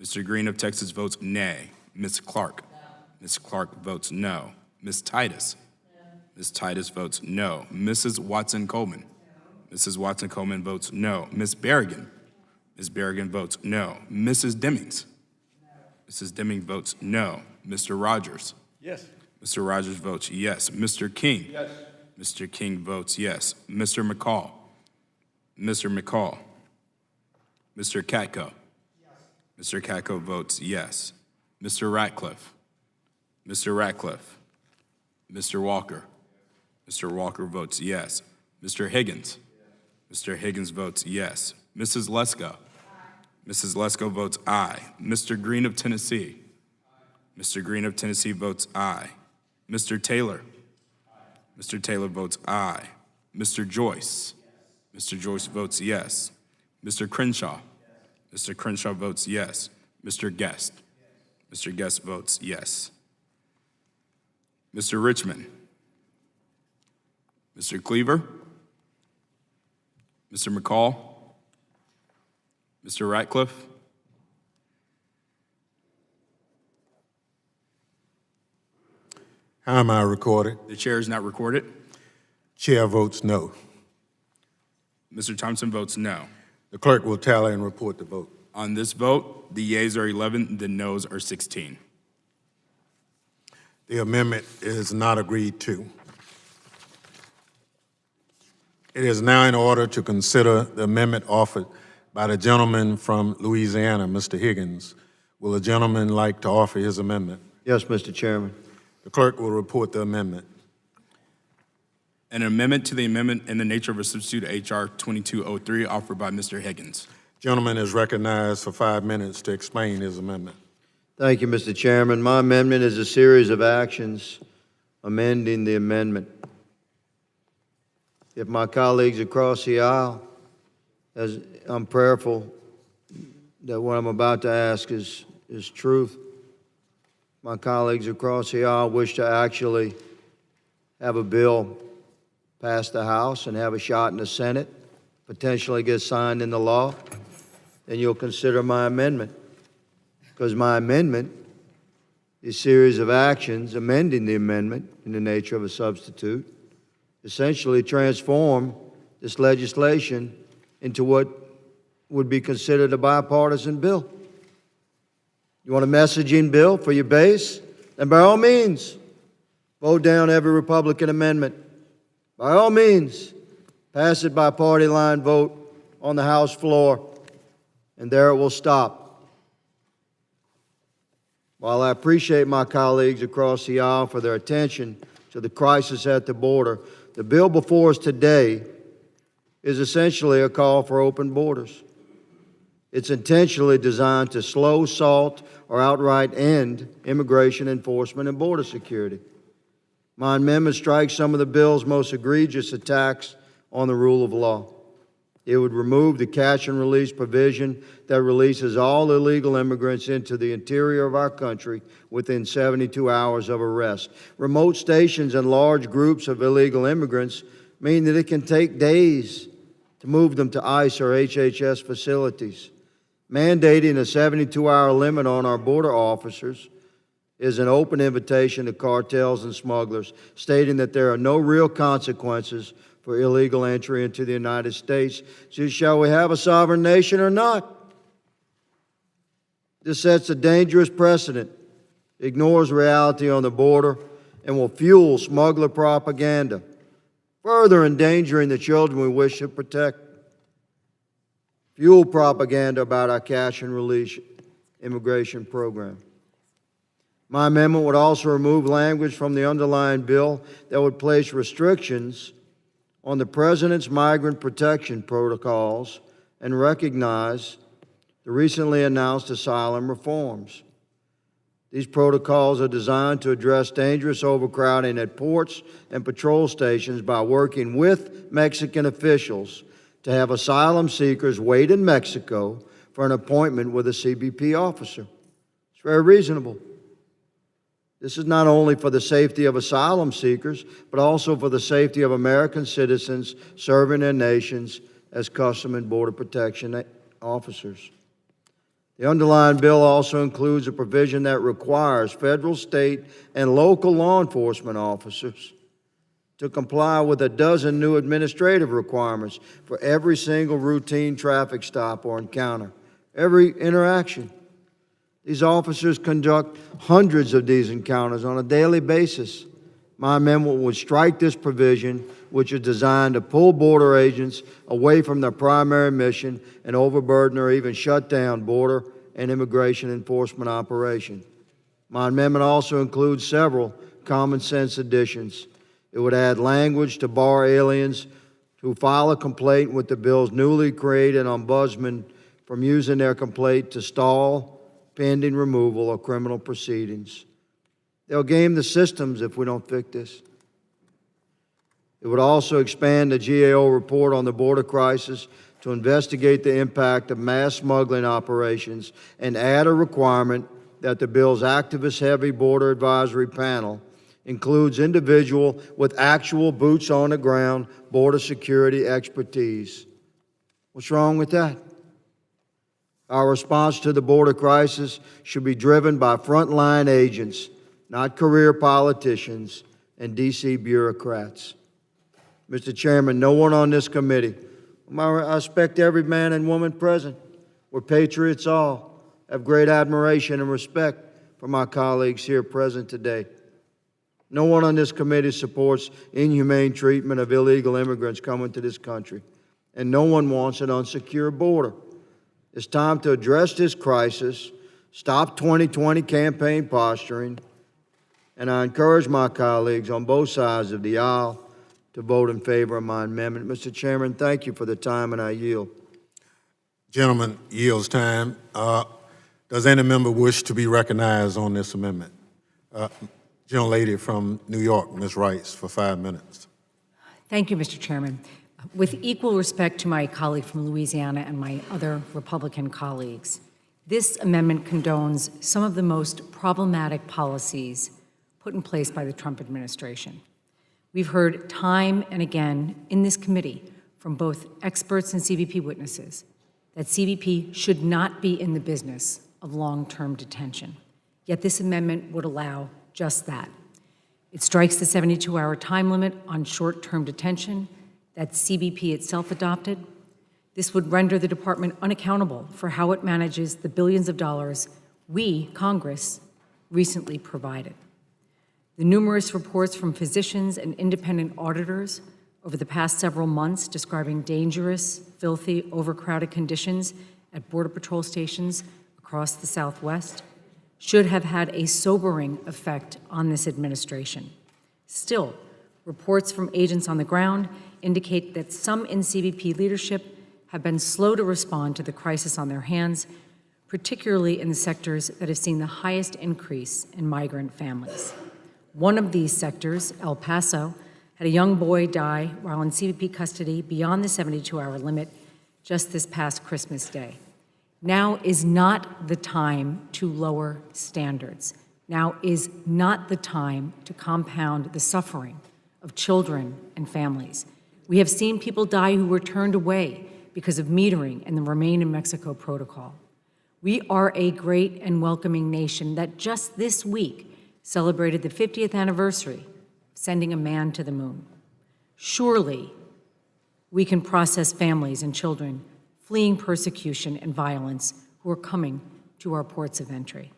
Mr. Green of Texas votes nay. Ms. Clark? Ms. Clark votes no. Ms. Titus? Ms. Titus votes no. Mrs. Watson-Coleman? Mrs. Watson-Coleman votes no. Ms. Berrigan? Ms. Berrigan votes no. Mrs. Demings? Mrs. Deming votes no. Mr. Rogers? Yes. Mr. Rogers votes yes. Mr. King? Yes. Mr. King votes yes. Mr. McCall? Mr. McCall? Mr. Katko? Yes. Mr. Katko votes yes. Mr. Ratcliffe? Mr. Ratcliffe? Mr. Walker? Mr. Walker votes yes. Mr. Higgins? Mr. Higgins votes yes. Mrs. Lesko? Mrs. Lesko votes aye. Mr. Green of Tennessee? Mr. Green of Tennessee votes aye. Mr. Taylor? Mr. Taylor votes aye. Mr. Joyce? Mr. Joyce votes yes. Mr. Crenshaw? Mr. Crenshaw votes yes. Mr. Guest? Mr. Guest votes yes. Mr. Richmond? Mr. Cleaver? Mr. McCall? Mr. Ratcliffe? How am I recorded? The chair is not recorded. Chair votes no. Mr. Thompson votes no. The clerk will tally and report the vote. On this vote, the yeas are 11, the noes are 16. The amendment is not agreed to. It is now in order to consider the amendment offered by the gentleman from Louisiana, Mr. Higgins. Will the gentleman like to offer his amendment? Yes, Mr. Chairman. The clerk will report the amendment. An amendment to the amendment in the nature of a substitute H.R. 2203 offered by Mr. Higgins. Gentleman is recognized for 5 minutes to explain his amendment. Thank you, Mr. Chairman. My amendment is a series of actions amending the amendment. If my colleagues across the aisle, as I'm prayerful that what I'm about to ask is truth, my colleagues across the aisle wish to actually have a bill pass the House and have a shot in the Senate, potentially get signed into law, then you'll consider my amendment. Because my amendment is a series of actions amending the amendment in the nature of a substitute, essentially transform this legislation into what would be considered a bipartisan bill. You want a messaging bill for your base? Then by all means, vote down every Republican amendment. By all means, pass it by party line vote on the House floor, and there it will stop. While I appreciate my colleagues across the aisle for their attention to the crisis at the border, the bill before us today is essentially a call for open borders. It's intentionally designed to slow, halt, or outright end immigration enforcement and border security. My amendment strikes some of the bill's most egregious attacks on the rule of law. It would remove the catch and release provision that releases all illegal immigrants into the interior of our country within 72 hours of arrest. Remote stations and large groups of illegal immigrants mean that it can take days to move them to ICE or HHS facilities. Mandating a 72-hour limit on our border officers is an open invitation to cartels and smugglers, stating that there are no real consequences for illegal entry into the United States. So shall we have a sovereign nation or not? This sets a dangerous precedent, ignores reality on the border, and will fuel smuggler propaganda, further endangering the children we wish to protect. Fuel propaganda about our catch and release immigration program. My amendment would also remove language from the underlying bill that would place restrictions on the President's migrant protection protocols and recognize the recently announced asylum reforms. These protocols are designed to address dangerous overcrowding at ports and patrol stations by working with Mexican officials to have asylum seekers wait in Mexico for an appointment with a CBP officer. It's very reasonable. This is not only for the safety of asylum seekers, but also for the safety of American citizens serving their nations as Customs and Border Protection officers. The underlying bill also includes a provision that requires federal, state, and local law enforcement officers to comply with a dozen new administrative requirements for every single routine traffic stop or encounter, every interaction. These officers conduct hundreds of these encounters on a daily basis. My amendment would strike this provision, which is designed to pull border agents away from their primary mission and overburden or even shut down border and immigration enforcement operations. My amendment also includes several common sense additions. It would add language to bar aliens who file a complaint with the bill's newly created ombudsman from using their complaint to stall pending removal of criminal proceedings. They'll game the systems if we don't fix this. It would also expand the GAO report on the border crisis to investigate the impact of mass smuggling operations and add a requirement that the bill's activist-heavy border advisory panel includes individual with actual boots-on-the-ground border security expertise. What's wrong with that? Our response to the border crisis should be driven by frontline agents, not career politicians and D.C. bureaucrats. Mr. Chairman, no one on this committee, I respect every man and woman present. We're patriots all, have great admiration and respect for my colleagues here present today. No one on this committee supports inhumane treatment of illegal immigrants coming to this country, and no one wants an unsecure border. It's time to address this crisis, stop 2020 campaign posturing, and I encourage my colleagues on both sides of the aisle to vote in favor of my amendment. Mr. Chairman, thank you for the time, and I yield. Gentleman yields time. Does any member wish to be recognized on this amendment? Gentlelady from New York, Ms. Rice, for 5 minutes. Thank you, Mr. Chairman. With equal respect to my colleague from Louisiana and my other Republican colleagues, this amendment condones some of the most problematic policies put in place by the Trump administration. We've heard time and again in this committee from both experts and CBP witnesses that CBP should not be in the business of long-term detention. Yet this amendment would allow just that. It strikes the 72-hour time limit on short-term detention that CBP itself adopted. This would render the department unaccountable for how it manages the billions of dollars we, Congress, recently provided. The numerous reports from physicians and independent auditors over the past several months describing dangerous, filthy, overcrowded conditions at Border Patrol stations across the Southwest should have had a sobering effect on this administration. Still, reports from agents on the ground indicate that some in CBP leadership have been slow to respond to the crisis on their hands, particularly in the sectors that have seen the highest increase in migrant families. One of these sectors, El Paso, had a young boy die while in CBP custody beyond the 72-hour limit just this past Christmas Day. Now is not the time to lower standards. Now is not the time to compound the suffering of children and families. We have seen people die who were turned away because of metering and the Remain in Mexico protocol. We are a great and welcoming nation that just this week celebrated the 50th anniversary of sending a man to the moon. Surely, we can process families and children fleeing persecution and violence who are coming to our ports of entry.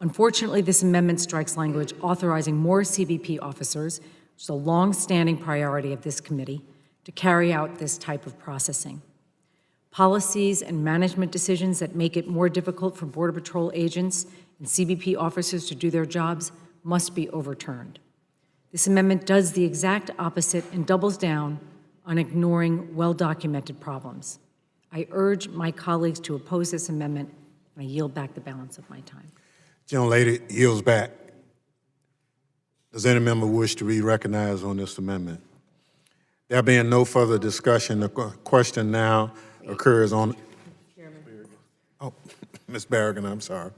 Unfortunately, this amendment strikes language authorizing more CBP officers, which is a long-standing priority of this committee, to carry out this type of processing. Policies and management decisions that make it more difficult for Border Patrol agents and CBP officers to do their jobs must be overturned. This amendment does the exact opposite and doubles down on ignoring well-documented problems. I urge my colleagues to oppose this amendment, and I yield back the balance of my time. Gentlelady yields back. Does any member wish to be recognized on this amendment? There being no further discussion, the question now occurs on... Oh, Ms. Berrigan, I'm sorry.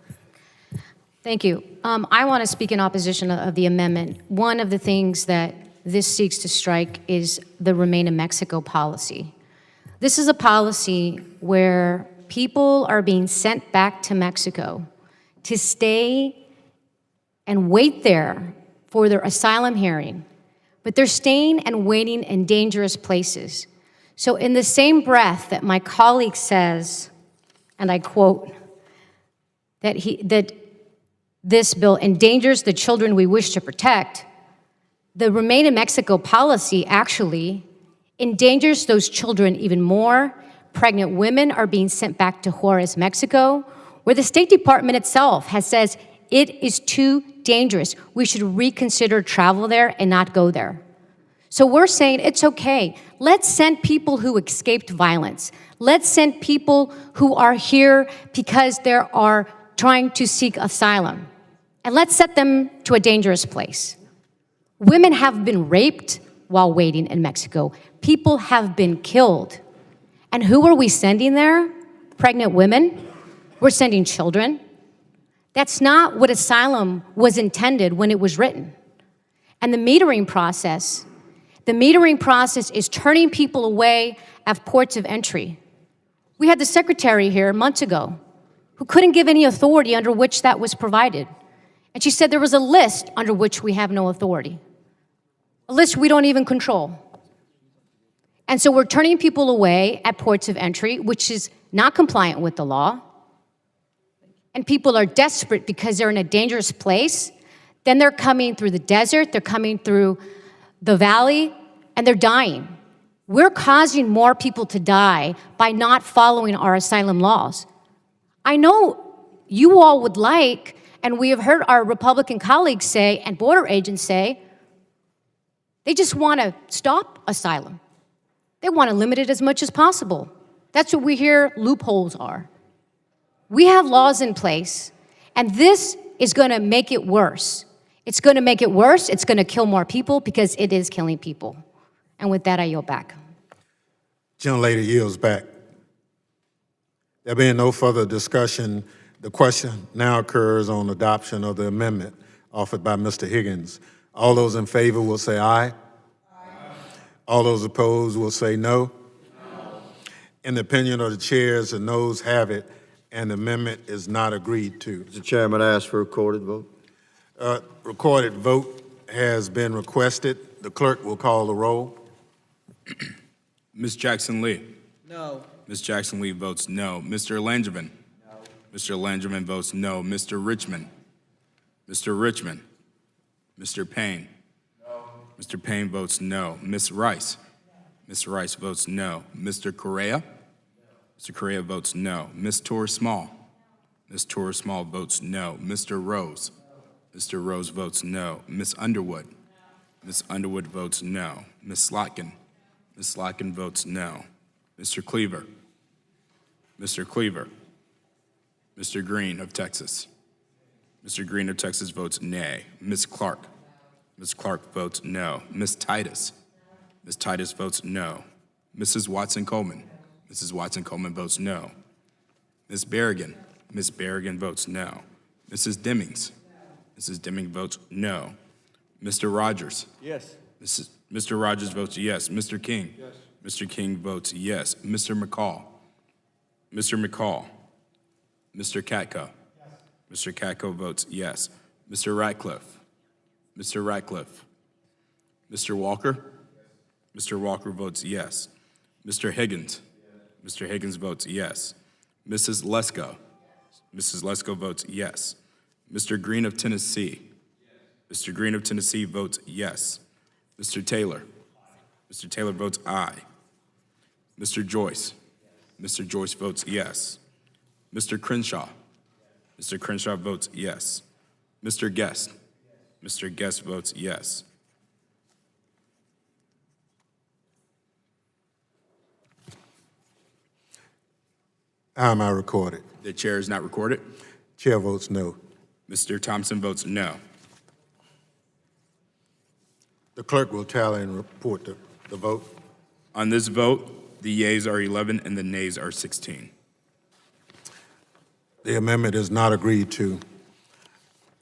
Thank you. I want to speak in opposition of the amendment. One of the things that this seeks to strike is the Remain in Mexico policy. This is a policy where people are being sent back to Mexico to stay and wait there for their asylum hearing, but they're staying and waiting in dangerous places. So in the same breath that my colleague says, and I quote, that this bill endangers the children we wish to protect, the Remain in Mexico policy actually endangers those children even more. Pregnant women are being sent back to Juarez, Mexico, where the State Department itself has said it is too dangerous. We should reconsider travel there and not go there. So we're saying it's okay. Let's send people who escaped violence. Let's send people who are here because they are trying to seek asylum. And let's set them to a dangerous place. Women have been raped. while waiting in Mexico. People have been killed. And who are we sending there? Pregnant women? We're sending children. That's not what asylum was intended when it was written. And the metering process is turning people away at ports of entry. We had the secretary here months ago who couldn't give any authority under which that was provided. And she said there was a list under which we have no authority, a list we don't even control. And so we're turning people away at ports of entry, which is not compliant with the law. And people are desperate because they're in a dangerous place. Then they're coming through the desert, they're coming through the valley, and they're dying. We're causing more people to die by not following our asylum laws. I know you all would like, and we have heard our Republican colleagues say, and border agents say, they just want to stop asylum. They want to limit it as much as possible. That's what we hear loopholes are. We have laws in place, and this is going to make it worse. It's going to make it worse. It's going to kill more people because it is killing people. And with that, I yield back. Gentlelady yields back. There being no further discussion, the question now occurs on adoption of the amendment offered by Mr. Higgins. All those in favor will say aye. Aye. All those opposed will say no. No. In the opinion of the chairs, the noes have it, and the amendment is not agreed to. Mr. Chairman, I ask for a recorded vote. Recorded vote has been requested. The clerk will call the roll. Ms. Jackson-Lee. No. Ms. Jackson-Lee votes no. Mr. Langevin. No. Mr. Langevin votes no. Mr. Richmond. Mr. Richmond. Mr. Payne. No. Mr. Payne votes no. Ms. Rice. Ms. Rice votes no. Mr. Correa. No. Mr. Correa votes no. Ms. Torres-Small. Ms. Torres-Small votes no. Mr. Rose. Mr. Rose votes no. Ms. Underwood. Ms. Underwood votes no. Ms. Slotkin. Ms. Slotkin votes no. Mr. Cleaver. Mr. Cleaver. Mr. Green of Texas. Mr. Green of Texas votes nay. Ms. Clark. Ms. Clark votes no. Ms. Titus. Ms. Titus votes no. Mrs. Watson-Coleman. Mrs. Watson-Coleman votes no. Ms. Berrigan. Ms. Berrigan votes no. Mrs. Demings. Mrs. Deming votes no. Mr. Rogers. Yes. Mr. Rogers votes yes. Mr. King. Yes. Mr. King votes yes. Mr. McCall. Mr. McCall. Mr. Katko. Yes. Mr. Katko votes yes. Mr. Ratcliffe. Mr. Ratcliffe. Mr. Walker. Yes. Mr. Walker votes yes. Mr. Higgins. Yes. Mr. Higgins votes yes. Mrs. Lesko. Yes. Mrs. Lesko votes yes. Mr. Green of Tennessee. Yes. Mr. Green of Tennessee votes yes. Mr. Taylor. Mr. Taylor votes aye. Mr. Joyce. Mr. Joyce votes yes. Mr. Crenshaw. Mr. Crenshaw votes yes. Mr. Guest. Mr. Guest votes yes. How am I recorded? The chair is not recorded. Chair votes no. Mr. Thompson votes no. The clerk will tally and report the vote. On this vote, the yeas are 11 and the nays are 16. The amendment is not agreed to.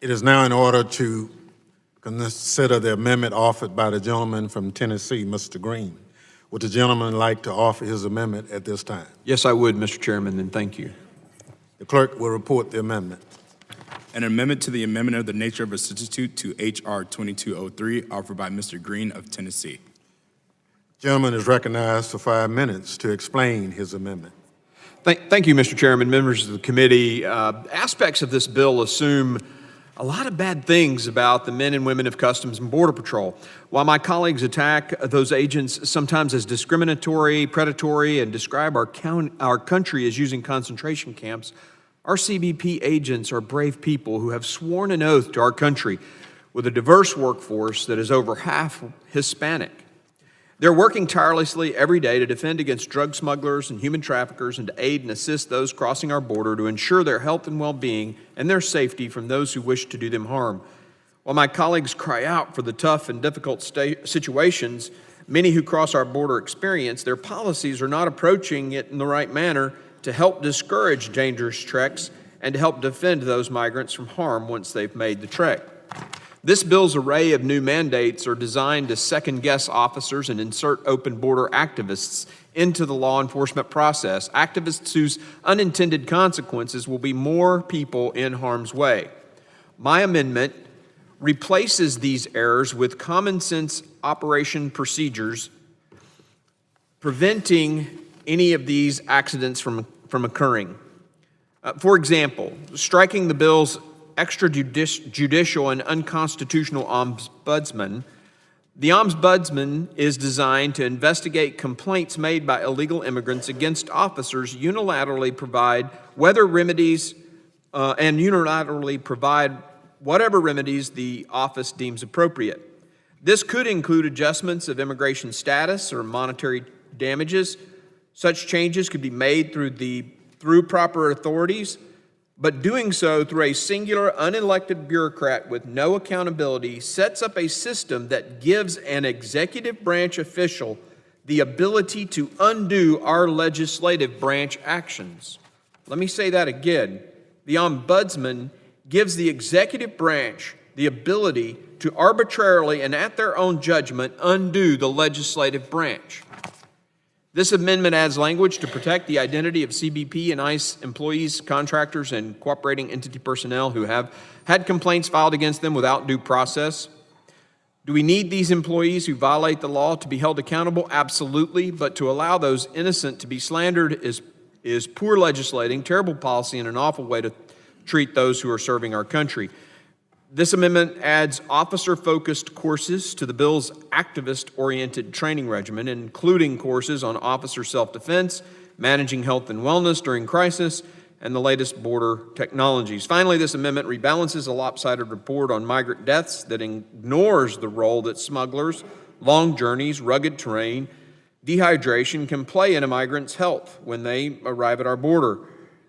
It is now in order to consider the amendment offered by the gentleman from Tennessee, Mr. Green. Would the gentleman like to offer his amendment at this time? Yes, I would, Mr. Chairman, and thank you. The clerk will report the amendment. An amendment to the amendment of the nature of a substitute to H.R. 2203 offered by Mr. Green of Tennessee. Gentleman is recognized for 5 minutes to explain his amendment. Thank you, Mr. Chairman, members of the committee. Aspects of this bill assume a lot of bad things about the men and women of Customs and Border Patrol. While my colleagues attack those agents sometimes as discriminatory, predatory, and describe our country as using concentration camps, our CBP agents are brave people who have sworn an oath to our country with a diverse workforce that is over half Hispanic. They're working tirelessly every day to defend against drug smugglers and human traffickers and to aid and assist those crossing our border to ensure their health and well-being and their safety from those who wish to do them harm. While my colleagues cry out for the tough and difficult situations many who cross our border experience, their policies are not approaching it in the right manner to help discourage dangerous treks and to help defend those migrants from harm once they've made the trek. This bill's array of new mandates are designed to second-guess officers and insert open border activists into the law enforcement process, activists whose unintended consequences will be more people in harm's way. My amendment replaces these errors with common-sense operation procedures preventing any of these accidents from occurring. For example, striking the bill's extrajudicial and unconstitutional ombudsman. The ombudsman is designed to investigate complaints made by illegal immigrants against officers, unilaterally provide whatever remedies the office deems appropriate. This could include adjustments of immigration status or monetary damages. Such changes could be made through proper authorities, but doing so through a singular, unelected bureaucrat with no accountability sets up a system that gives an executive branch official the ability to undo our legislative branch actions. Let me say that again. The ombudsman gives the executive branch the ability to arbitrarily and at their own judgment undo the legislative branch. This amendment adds language to protect the identity of CBP and ICE employees, contractors, and cooperating entity personnel who have had complaints filed against them without due process. Do we need these employees who violate the law to be held accountable? Absolutely, but to allow those innocent to be slandered is poor legislating, terrible policy, and an awful way to treat those who are serving our country. This amendment adds officer-focused courses to the bill's activist-oriented training regimen, including courses on officer self-defense, managing health and wellness during crisis, and the latest border technologies. Finally, this amendment rebalances a lopsided report on migrant deaths that ignores the role that smugglers, long journeys, rugged terrain, dehydration can play in a migrant's health when they arrive at our border.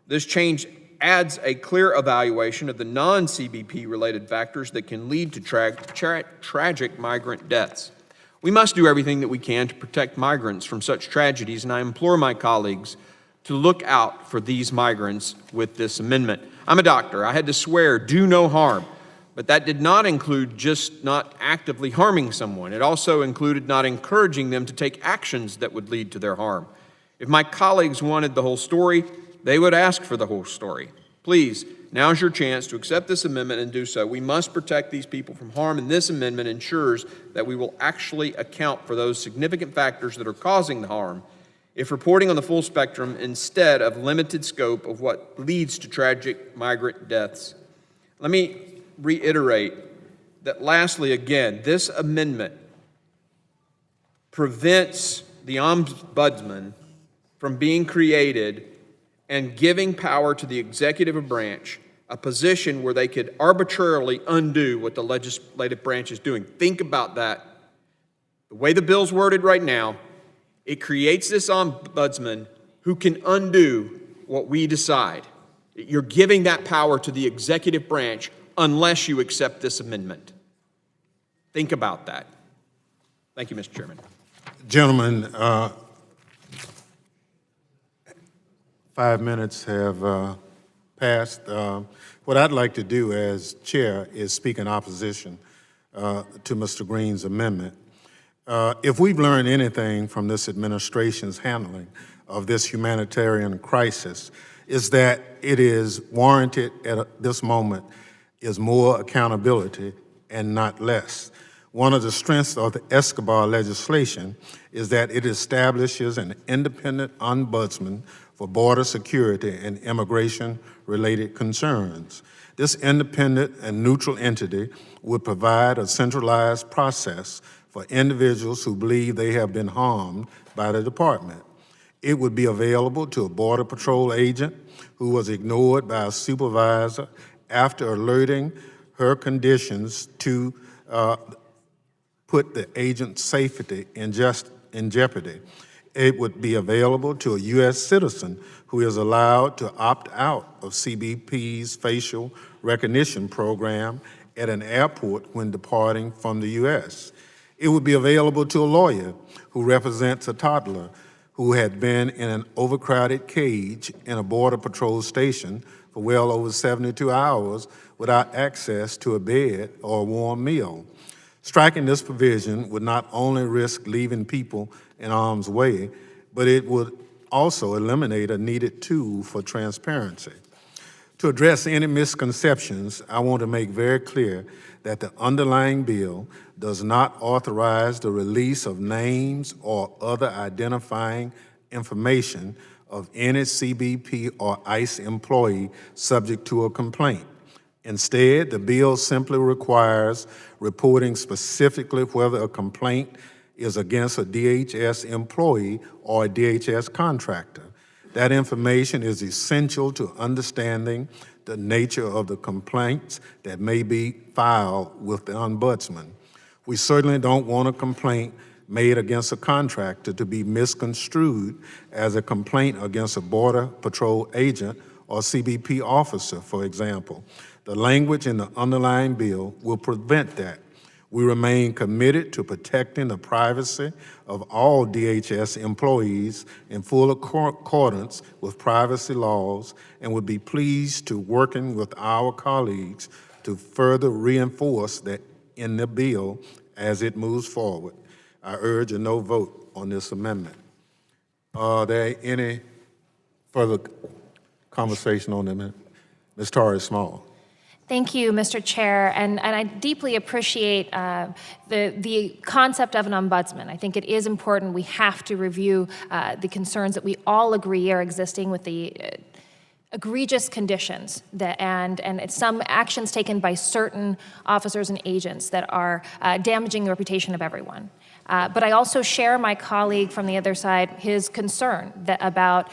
This change adds a clear evaluation of the non-CBP related factors that can lead to tragic migrant deaths. We must do everything that we can to protect migrants from such tragedies, and I implore my colleagues to look out for these migrants with this amendment. I'm a doctor. I had to swear, do no harm, but that did not include just not actively harming someone. It also included not encouraging them to take actions that would lead to their harm. If my colleagues wanted the whole story, they would ask for the whole story. Please, now's your chance to accept this amendment and do so. We must protect these people from harm, and this amendment ensures that we will actually account for those significant factors that are causing the harm if reporting on the full spectrum instead of limited scope of what leads to tragic migrant deaths. Let me reiterate that lastly, again, this amendment prevents the ombudsman from being created and giving power to the executive branch, a position where they could arbitrarily undo what the legislative branch is doing. Think about that. The way the bill's worded right now, it creates this ombudsman who can undo what we decide. You're giving that power to the executive branch unless you accept this amendment. Think about that. Thank you, Mr. Chairman. Gentlemen, 5 minutes have passed. What I'd like to do as chair is speak in opposition to Mr. Green's amendment. If we've learned anything from this administration's handling of this humanitarian crisis, is that it is warranted at this moment is more accountability and not less. One of the strengths of the Escobar legislation is that it establishes an independent ombudsman for border security and immigration-related concerns. This independent and neutral entity would provide a centralized process for individuals who believe they have been harmed by the department. It would be available to a Border Patrol agent who was ignored by a supervisor after alerting her conditions to put the agent's safety in jeopardy. It would be available to a U.S. citizen who is allowed to opt out of CBP's facial recognition program at an airport when departing from the U.S. It would be available to a lawyer who represents a toddler who had been in an overcrowded cage in a Border Patrol station for well over 72 hours without access to a bed or a warm meal. Striking this provision would not only risk leaving people in harm's way, but it would also eliminate a needed tool for transparency. To address any misconceptions, I want to make very clear that the underlying bill does not authorize the release of names or other identifying information of any CBP or ICE employee subject to a complaint. Instead, the bill simply requires reporting specifically whether a complaint is against a DHS employee or a DHS contractor. That information is essential to understanding the nature of the complaints that may be filed with the Ombudsman. We certainly don't want a complaint made against a contractor to be misconstrued as a complaint against a Border Patrol agent or CBP officer, for example. The language in the underlying bill will prevent that. We remain committed to protecting the privacy of all DHS employees in full accordance with privacy laws and would be pleased to working with our colleagues to further reinforce that in the bill as it moves forward. I urge a no vote on this amendment. Are there any further conversation on the amendment? Ms. Torrey Small. Thank you, Mr. Chair, and I deeply appreciate the concept of an ombudsman. I think it is important. We have to review the concerns that we all agree are existing with the egregious conditions and some actions taken by certain officers and agents that are damaging the reputation of everyone. But I also share my colleague from the other side, his concern about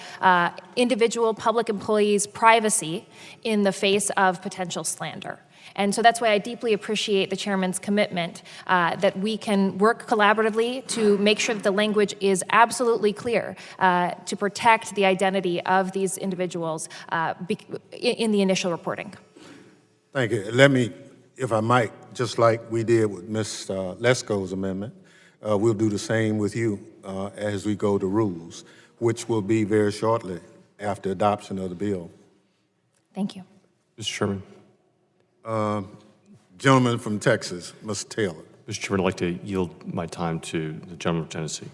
individual public employees' privacy in the face of potential slander. And so that's why I deeply appreciate the chairman's commitment that we can work collaboratively to make sure that the language is absolutely clear to protect the identity of these individuals in the initial reporting. Thank you. Let me, if I might, just like we did with Ms. Lesko's amendment, we'll do the same with you as we go to rules, which will be very shortly after adoption of the bill. Thank you. Mr. Chairman. Gentleman from Texas, Mr. Taylor. Mr. Chairman, I'd like to yield my time to the gentleman from Tennessee.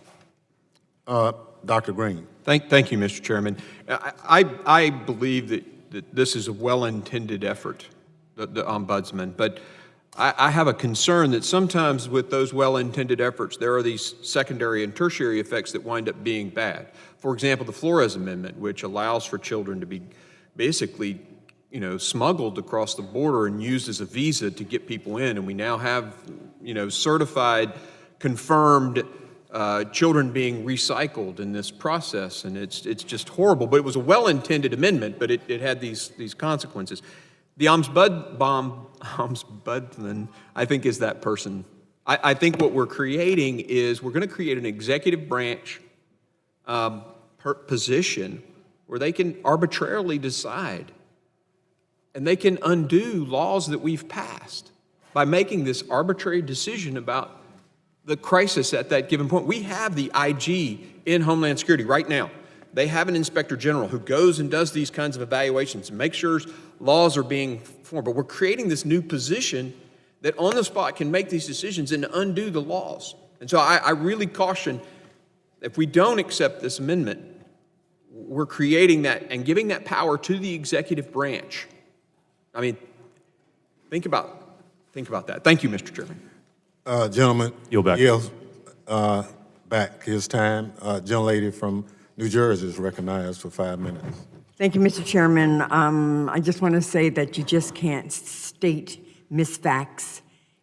Dr. Green. Thank you, Mr. Chairman. I believe that this is a well-intended effort, the ombudsman, but I have a concern that sometimes with those well-intended efforts, there are these secondary and tertiary effects that wind up being bad. For example, the Flores Amendment, which allows for children to be basically smuggled across the border and used as a visa to get people in, and we now have certified, confirmed children being recycled in this process, and it's just horrible. But it was a well-intended amendment, but it had these consequences. The ombudsman, I think, is that person. I think what we're creating is we're going to create an executive branch position where they can arbitrarily decide and they can undo laws that we've passed by making this arbitrary decision about the crisis at that given point. We have the IG in Homeland Security right now. They have an inspector general who goes and does these kinds of evaluations and makes sure laws are being formed. But we're creating this new position that on the spot can make these decisions and undo the laws. And so I really caution, if we don't accept this amendment, we're creating that and giving that power to the executive branch. I mean, think about that. Thank you, Mr. Chairman. Gentleman, Yield back. yields back his time. Gentlelady from New Jersey is recognized for 5 minutes. Thank you, Mr. Chairman. I just want to say that you just can't state misfacts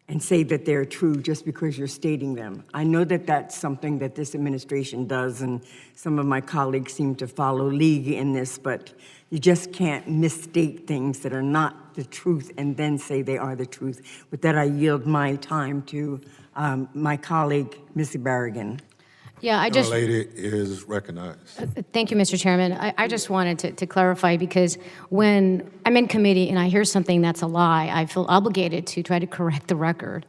and say that they're true just because you're stating them. I know that that's something that this administration does, and some of my colleagues seem to follow league in this, but you just can't misstate things that are not the truth and then say they are the truth. With that, I yield my time to my colleague, Ms. Barragan. Yeah, I The just, lady is recognized. thank you, Mr. Chairman. I just wanted to clarify, because when I'm in committee and I hear something that's a lie, I feel obligated to try to correct the record.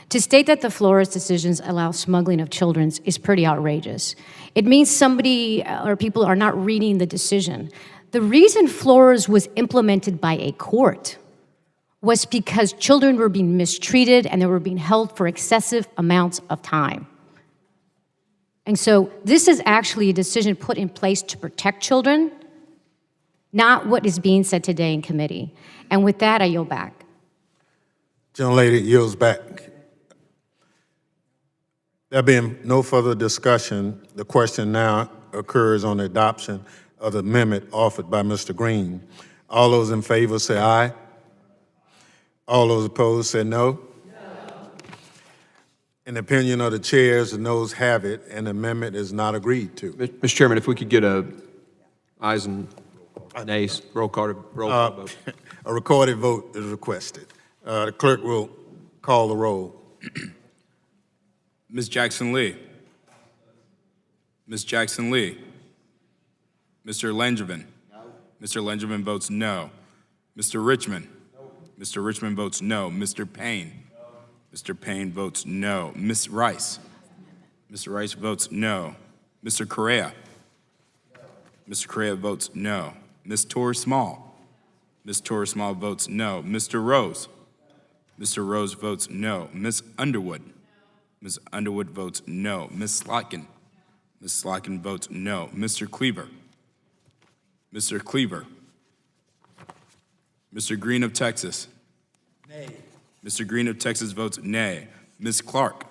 To state that the Flores decisions allow smuggling of children is pretty outrageous. It means somebody or people are not reading the decision. The reason Flores was implemented by a court was because children were being mistreated and they were being held for excessive amounts of time. And so this is actually a decision put in place to protect children, not what is being said today in committee. And with that, I yield back. Gentlelady yields back. There being no further discussion, the question now occurs on the adoption of the amendment offered by Mr. Green. All those in favor say aye. All those opposed say no. In the opinion of the chairs, the noes have it, and the amendment is not agreed to. Mr. Chairman, if we could get a ayes and nays, roll call vote. A recorded vote is requested. The clerk will call the roll. Ms. Jackson Lee. Ms. Jackson Lee. Mr. Langevin. Mr. Langevin votes no. Mr. Richmond. Mr. Richmond votes no. Mr. Payne. Mr. Payne votes no. Ms. Rice. Mr. Rice votes no. Mr. Correa. Mr. Correa votes no. Ms. Torres Small. Ms. Torres Small votes no. Mr. Rose. Mr. Rose votes no. Ms. Underwood. Ms. Underwood votes no. Ms. Slotkin. Ms. Slotkin votes no. Mr. Cleaver. Mr. Cleaver. Mr. Green of Texas. Nay. Mr. Green of Texas votes nay. Ms. Clark.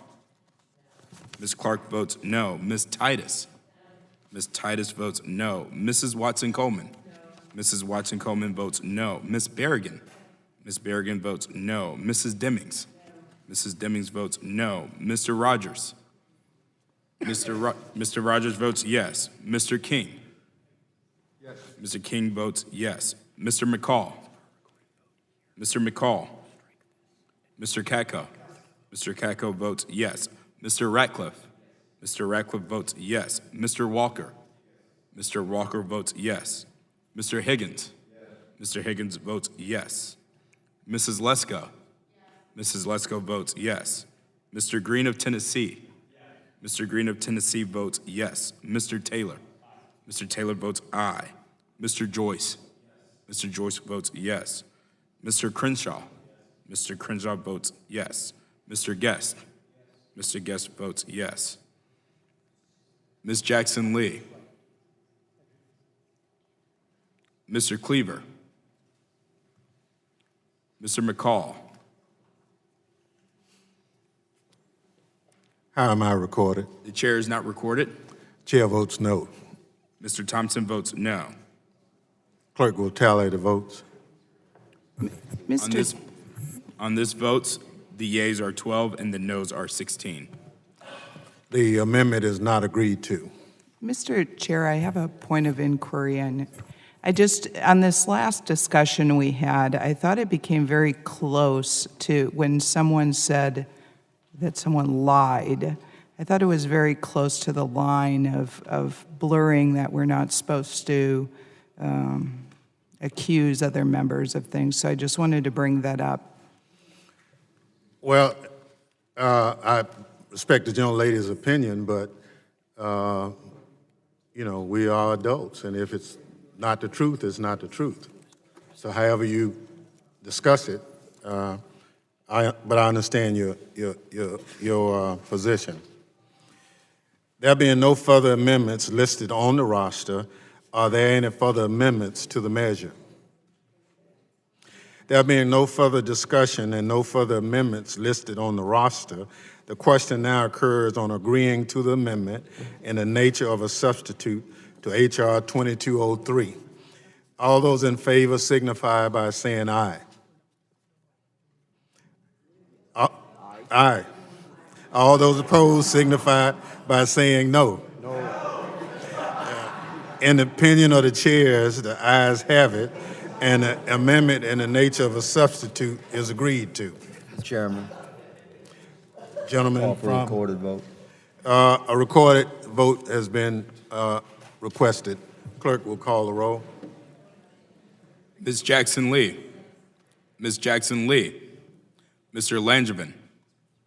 Ms. Clark votes no. Ms. Titus. Ms. Titus votes no. Mrs. Watson Coleman. No. Mrs. Watson Coleman votes no. Ms. Berrigan. Ms. Berrigan votes no. Mrs. Demings. Mrs. Demings votes no. Mr. Rogers. Mr. Rogers votes yes. Mr. King. Yes. Mr. King votes yes. Mr. McCall. Mr. McCall. Mr. Katko. Mr. Katko votes yes. Mr. Ratcliffe. Mr. Ratcliffe votes yes. Mr. Walker. Mr. Walker votes yes. Mr. Higgins. Mr. Higgins votes yes. Mrs. Lesko. Mrs. Lesko votes yes. Mr. Green of Tennessee. Mr. Green of Tennessee votes yes. Mr. Taylor. Mr. Taylor votes aye. Mr. Joyce. Mr. Joyce votes yes. Mr. Crenshaw. Mr. Crenshaw votes yes. Mr. Guest. Mr. Guest votes yes. Ms. Jackson Lee. Mr. Cleaver. Mr. McCall. How am I recorded? The chair is not recorded. Chair votes no. Mr. Thompson votes no. Clerk will tally the votes. On this votes, the yeas are 12 and the noes are 16. The amendment is not agreed to. Mr. Chair, I have a point of inquiry, and on this last discussion we had, I thought it became very close to when someone said that someone lied. I thought it was very close to the line of blurring that we're not supposed to accuse other members of things. So I just wanted to bring that up. Well, I respect the gentlelady's opinion, but, we are adults, and if it's not the truth, it's not the truth. So however you discuss it, but I understand your position. There being no further amendments listed on the roster, are there any further amendments to the measure? There being no further discussion and no further amendments listed on the roster, the question now occurs on agreeing to the amendment in the nature of a substitute to H.R. 2203. All those in favor signify by saying aye. Aye. All those opposed signify by saying no. In the opinion of the chairs, the ayes have it, and the amendment in the nature of a substitute is agreed to. Chairman. Gentlemen Call for a recorded vote. A recorded vote has been requested. Clerk will call the roll. Ms. Jackson Lee. Ms. Jackson Lee. Mr. Langevin.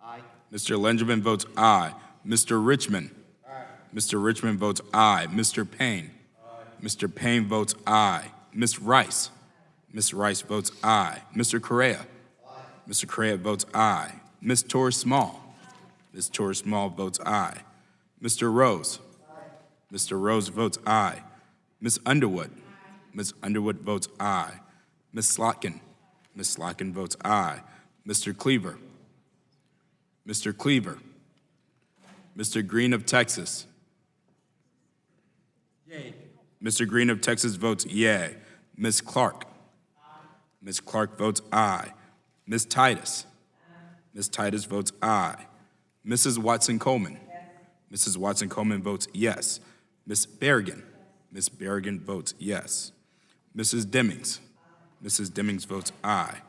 Aye. Mr. Langevin votes aye. Mr. Richmond. Aye. Mr. Richmond votes aye. Mr. Payne. Aye. Mr. Payne votes aye. Ms. Rice. Ms. Rice votes aye. Mr. Correa. Aye. Mr. Correa votes aye. Ms. Torres Small. Ms. Torres Small votes aye. Mr. Rose. Aye. Mr. Rose votes aye. Ms. Underwood. Ms. Underwood votes aye. Ms. Slotkin. Ms. Slotkin votes aye. Mr. Cleaver. Mr. Cleaver. Mr. Green of Texas. Yay. Mr. Green of Texas votes yay. Ms. Clark. Ms. Clark votes aye. Ms. Titus. Ms. Titus votes aye. Mrs. Watson Coleman. Mrs. Watson Coleman votes yes. Ms. Berrigan. Ms. Berrigan votes yes. Mrs. Demings. Mrs. Demings votes aye.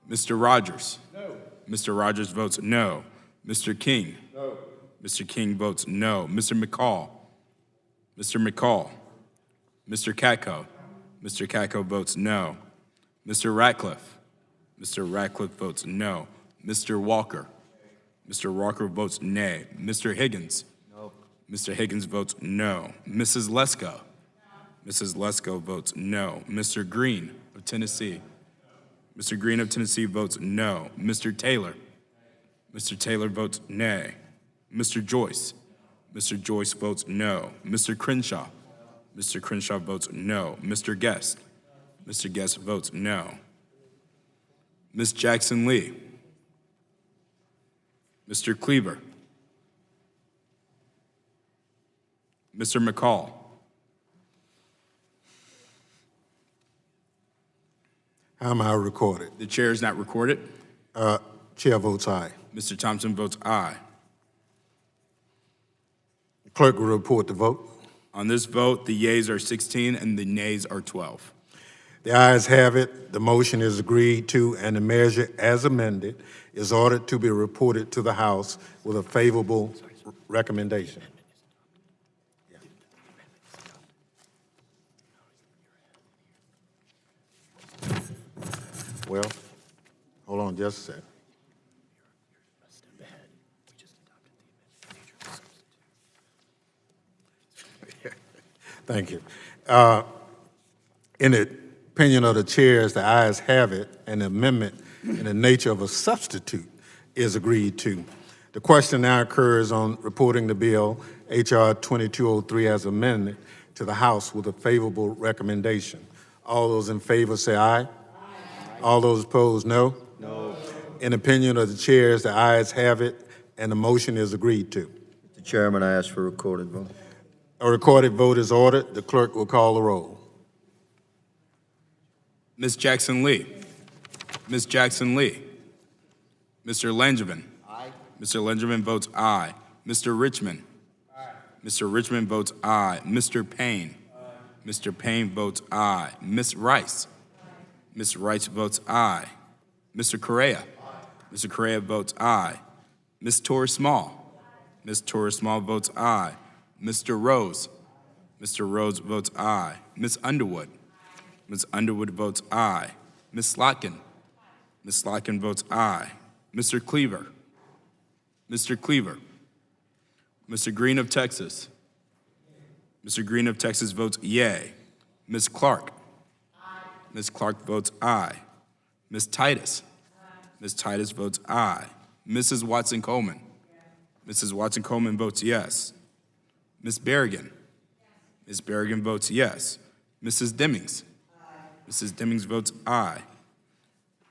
Mr. Rogers. No. Mr. Rogers votes no. Mr. King. No. Mr. King votes no. Mr. McCall. Mr. McCall. Mr. Katko. Mr. Katko votes no. Mr. Ratcliffe. Mr. Ratcliffe votes no. Mr. Walker. Mr. Walker votes nay. Mr. Higgins. No. Mr. Higgins votes no. Mrs. Lesko. Mrs. Lesko votes no. Mr. Green of Tennessee. Mr. Green of Tennessee votes no. Mr. Taylor. Mr. Taylor votes nay. Mr. Joyce. Mr. Joyce votes no. Mr. Crenshaw. Mr. Crenshaw votes no. Mr. Guest. Mr. Guest votes no. Ms. Jackson Lee. Mr. Cleaver. Mr. McCall. How am I recorded? The chair is not recorded. Chair votes aye. Mr. Thompson votes aye. The clerk will report the vote. On this vote, the yeas are 16 and the nays are 12. The ayes have it. The motion is agreed to, and the measure as amended is ordered to be reported to the House with a favorable recommendation. Well, hold on just a second. Thank you. In the opinion of the chairs, the ayes have it, and the amendment in the nature of a substitute is agreed to. The question now occurs on reporting the bill, H.R. 2203, as amended to the House with a favorable recommendation. All those in favor say aye. Aye. All those opposed, no? No. In opinion of the chairs, the ayes have it, and the motion is agreed to. Mr. Chairman, I ask for a recorded vote. A recorded vote is ordered. The clerk will call the roll. Ms. Jackson Lee. Ms. Jackson Lee. Mr. Langevin. Aye. Mr. Langevin votes aye. Mr. Richmond. Aye. Mr. Richmond votes aye. Mr. Payne. Aye. Mr. Payne votes aye. Ms. Rice. Aye. Ms. Rice votes aye. Mr. Correa. Aye. Mr. Correa votes aye. Ms. Torres Small. Aye. Ms. Torres Small votes aye. Mr. Rose. Mr. Rose votes aye. Ms. Underwood. Ms. Underwood votes aye. Ms. Slotkin. Ms. Slotkin votes aye. Mr. Cleaver. Mr. Cleaver. Mr. Green of Texas. Mr. Green of Texas votes yay. Ms. Clark. Ms. Clark votes aye. Ms. Titus. Ms. Titus votes aye. Mrs. Watson Coleman. Mrs. Watson Coleman votes yes. Ms. Berrigan. Ms. Berrigan votes yes. Mrs. Demings. Mrs. Demings votes aye.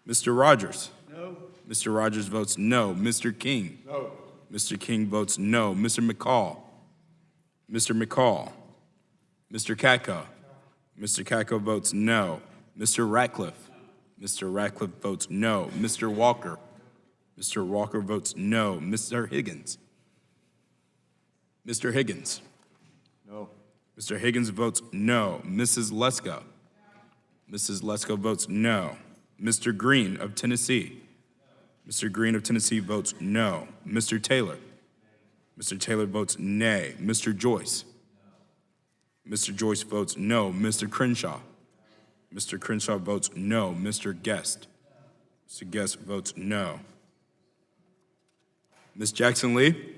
Mr. Rogers. No. Mr. Rogers votes no. Mr. King. No. Mr. King votes no. Mr. McCall. Mr. McCall. Mr. Katko. Mr. Katko votes no. Mr. Ratcliffe. Mr. Ratcliffe votes no. Mr. Walker. Mr. Walker votes no. Mr. Higgins. Mr. Higgins. No. Mr. Higgins votes no. Mrs. Lesko. Mrs. Lesko votes no. Mr. Green of Tennessee. Mr. Green of Tennessee votes no. Mr. Taylor. Mr. Taylor votes nay. Mr. Joyce? Mr. Joyce votes no. Mr. Crenshaw? Mr. Crenshaw votes no. Mr. Guest? Mr. Guest votes no. Ms. Jackson-Lee?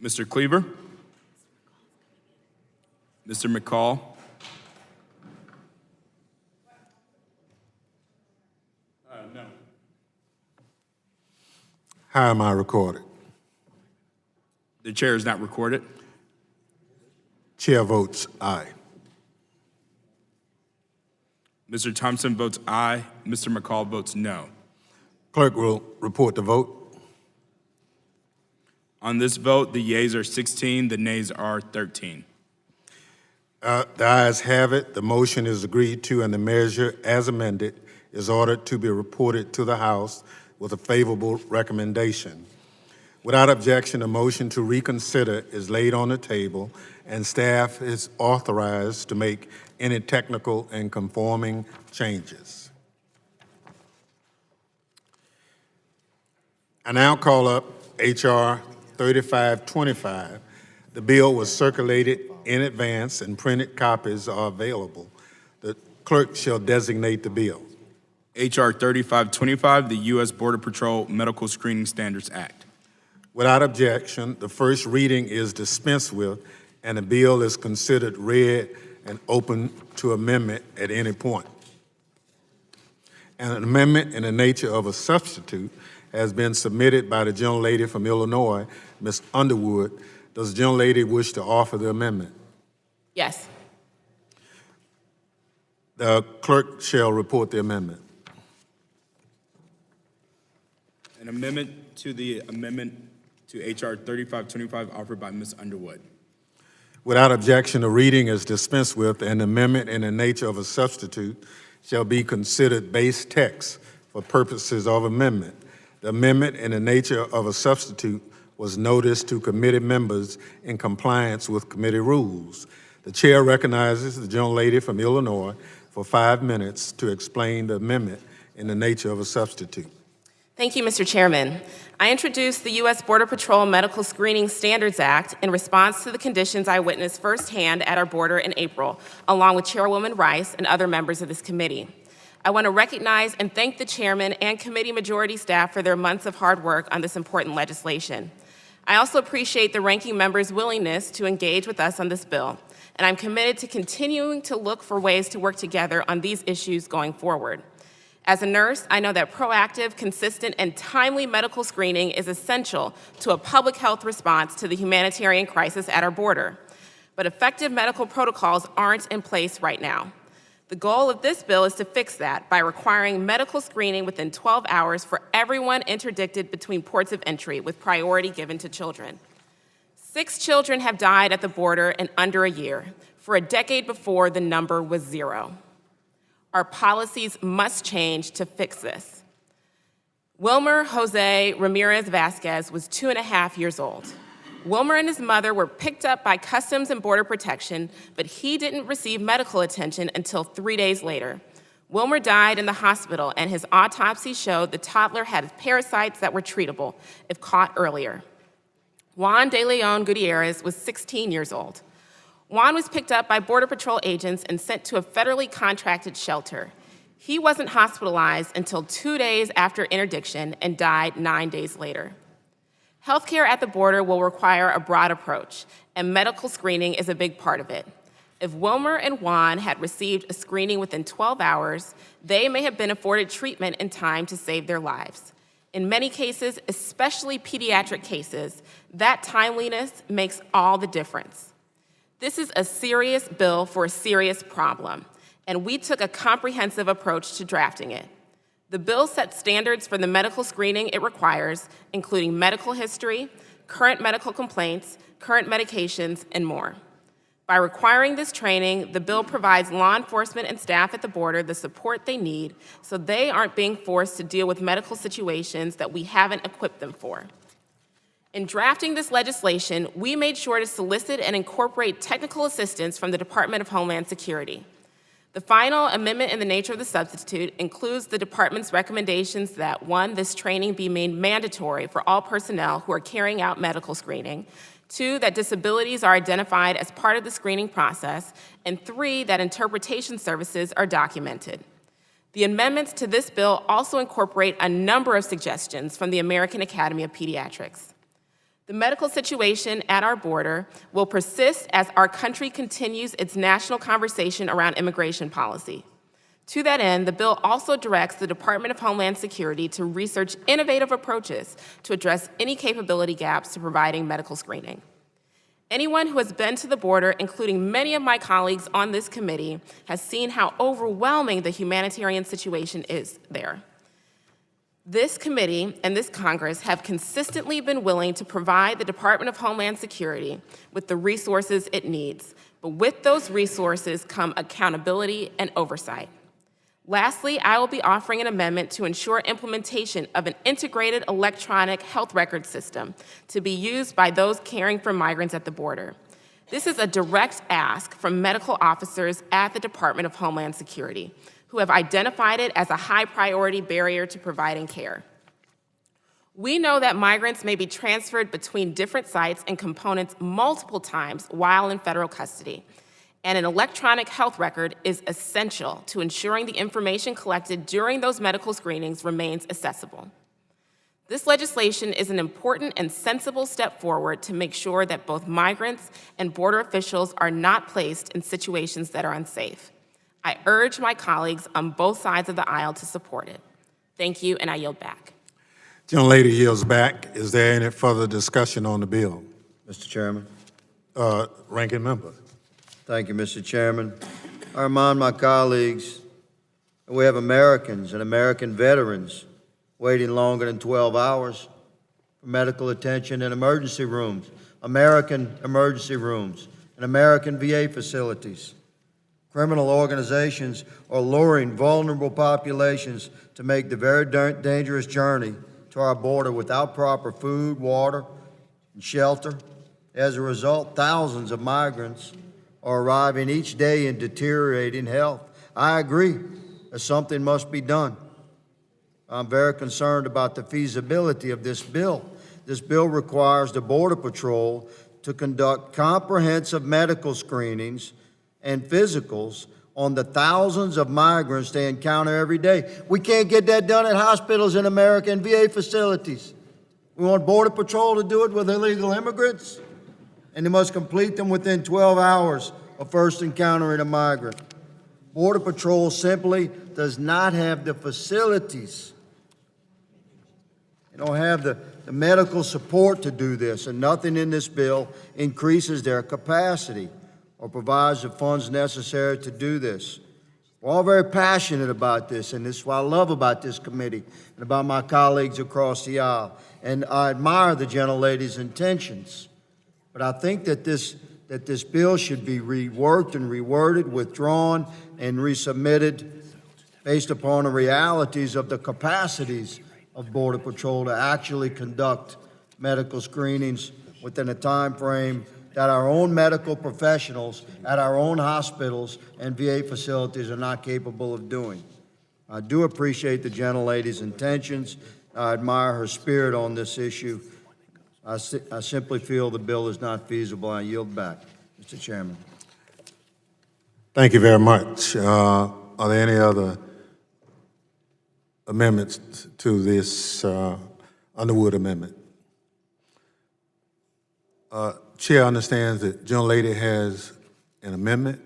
Mr. Cleaver? Mr. McCall? No. How am I recorded? The chair is not recorded. Chair votes aye. Mr. Thompson votes aye. Mr. McCall votes no. Clerk will report the vote. On this vote, the yeas are 16, the nays are 13. The ayes have it. The motion is agreed to, and the measure, as amended, is ordered to be reported to the House with a favorable recommendation. Without objection, a motion to reconsider is laid on the table, and staff is authorized to make any technical and conforming changes. I now call up H.R. 3525. The bill was circulated in advance and printed copies are available. The clerk shall designate the bill. H.R. 3525, the U.S. Border Patrol Medical Screening Standards Act. Without objection, the first reading is dispensed with, and the bill is considered read and open to amendment at any point. An amendment in the nature of a substitute has been submitted by the gentlelady from Illinois, Ms. Underwood. Does the gentlelady wish to offer the amendment? Yes. The clerk shall report the amendment. An amendment to the amendment to H.R. 3525 offered by Ms. Underwood. Without objection, the reading is dispensed with, and the amendment in the nature of a substitute shall be considered base text for purposes of amendment. The amendment in the nature of a substitute was noticed to committee members in compliance with committee rules. The chair recognizes the gentlelady from Illinois for 5 minutes to explain the amendment in the nature of a substitute. Thank you, Mr. Chairman. I introduced the U.S. Border Patrol Medical Screening Standards Act in response to the conditions I witnessed firsthand at our border in April, along with Chairwoman Rice and other members of this committee. I want to recognize and thank the chairman and committee majority staff for their months of hard work on this important legislation. I also appreciate the ranking member's willingness to engage with us on this bill, and I'm committed to continuing to look for ways to work together on these issues going forward. As a nurse, I know that proactive, consistent, and timely medical screening is essential to a public health response to the humanitarian crisis at our border. But effective medical protocols aren't in place right now. The goal of this bill is to fix that by requiring medical screening within 12 hours for everyone interdicted between ports of entry, with priority given to children. 6 children have died at the border in under a year. For a decade before, the number was 0. Our policies must change to fix this. Wilmer Jose Ramirez Vasquez was 2.5 years old. Wilmer and his mother were picked up by Customs and Border Protection, but he didn't receive medical attention until 3 days later. Wilmer died in the hospital, and his autopsy showed the toddler had parasites that were treatable if caught earlier. Juan de Leon Gutierrez was 16 years old. Juan was picked up by Border Patrol agents and sent to a federally contracted shelter. He wasn't hospitalized until 2 days after interdiction and died 9 days later. Healthcare at the border will require a broad approach, and medical screening is a big part of it. If Wilmer and Juan had received a screening within 12 hours, they may have been afforded treatment in time to save their lives. In many cases, especially pediatric cases, that timeliness makes all the difference. This is a serious bill for a serious problem, and we took a comprehensive approach to drafting it. The bill sets standards for the medical screening it requires, including medical history, current medical complaints, current medications, and more. By requiring this training, the bill provides law enforcement and staff at the border the support they need so they aren't being forced to deal with medical situations that we haven't equipped them for. In drafting this legislation, we made sure to solicit and incorporate technical assistance from the Department of Homeland Security. The final amendment in the nature of the substitute includes the department's recommendations that, 1, this training be made mandatory for all personnel who are carrying out medical screening, 2, that disabilities are identified as part of the screening process, and 3, that interpretation services are documented. The amendments to this bill also incorporate a number of suggestions from the American Academy of Pediatrics. The medical situation at our border will persist as our country continues its national conversation around immigration policy. To that end, the bill also directs the Department of Homeland Security to research innovative approaches to address any capability gaps to providing medical screening. Anyone who has been to the border, including many of my colleagues on this committee, has seen how overwhelming the humanitarian situation is there. This committee and this Congress have consistently been willing to provide the Department of Homeland Security with the resources it needs, but with those resources come accountability and oversight. Lastly, I will be offering an amendment to ensure implementation of an integrated electronic health record system to be used by those caring for migrants at the border. This is a direct ask from medical officers at the Department of Homeland Security, who have identified it as a high priority barrier to providing care. We know that migrants may be transferred between different sites and components multiple times while in federal custody, and an electronic health record is essential to ensuring the information collected during those medical screenings remains accessible. This legislation is an important and sensible step forward to make sure that both migrants and border officials are not placed in situations that are unsafe. I urge my colleagues on both sides of the aisle to support it. Thank you, and I yield back. Gentlelady yields back. Is there any further discussion on the bill? Mr. Chairman. Ranking member. Thank you, Mr. Chairman. I remind my colleagues that we have Americans and American veterans waiting longer than 12 hours for medical attention in emergency rooms, American emergency rooms, and American VA facilities. Criminal organizations are luring vulnerable populations to make the very dangerous journey to our border without proper food, water, and shelter. As a result, thousands of migrants are arriving each day in deteriorating health. I agree that something must be done. I'm very concerned about the feasibility of this bill. This bill requires the Border Patrol to conduct comprehensive medical screenings and physicals on the thousands of migrants they encounter every day. We can't get that done at hospitals in America and VA facilities. We want Border Patrol to do it with illegal immigrants, and they must complete them within 12 hours of first encountering a migrant. Border Patrol simply does not have the facilities. They don't have the medical support to do this, and nothing in this bill increases their capacity or provides the funds necessary to do this. We're all very passionate about this, and this is what I love about this committee and about my colleagues across the aisle. And I admire the gentlelady's intentions. But I think that this bill should be reworked and reworded, withdrawn, and resubmitted based upon the realities of the capacities of Border Patrol to actually conduct medical screenings within a time frame that our own medical professionals at our own hospitals and VA facilities are not capable of doing. I do appreciate the gentlelady's intentions. I admire her spirit on this issue. I simply feel the bill is not feasible. I yield back, Mr. Chairman. Thank you very much. Are there any other amendments to this Underwood amendment? Chair understands that gentlelady has an amendment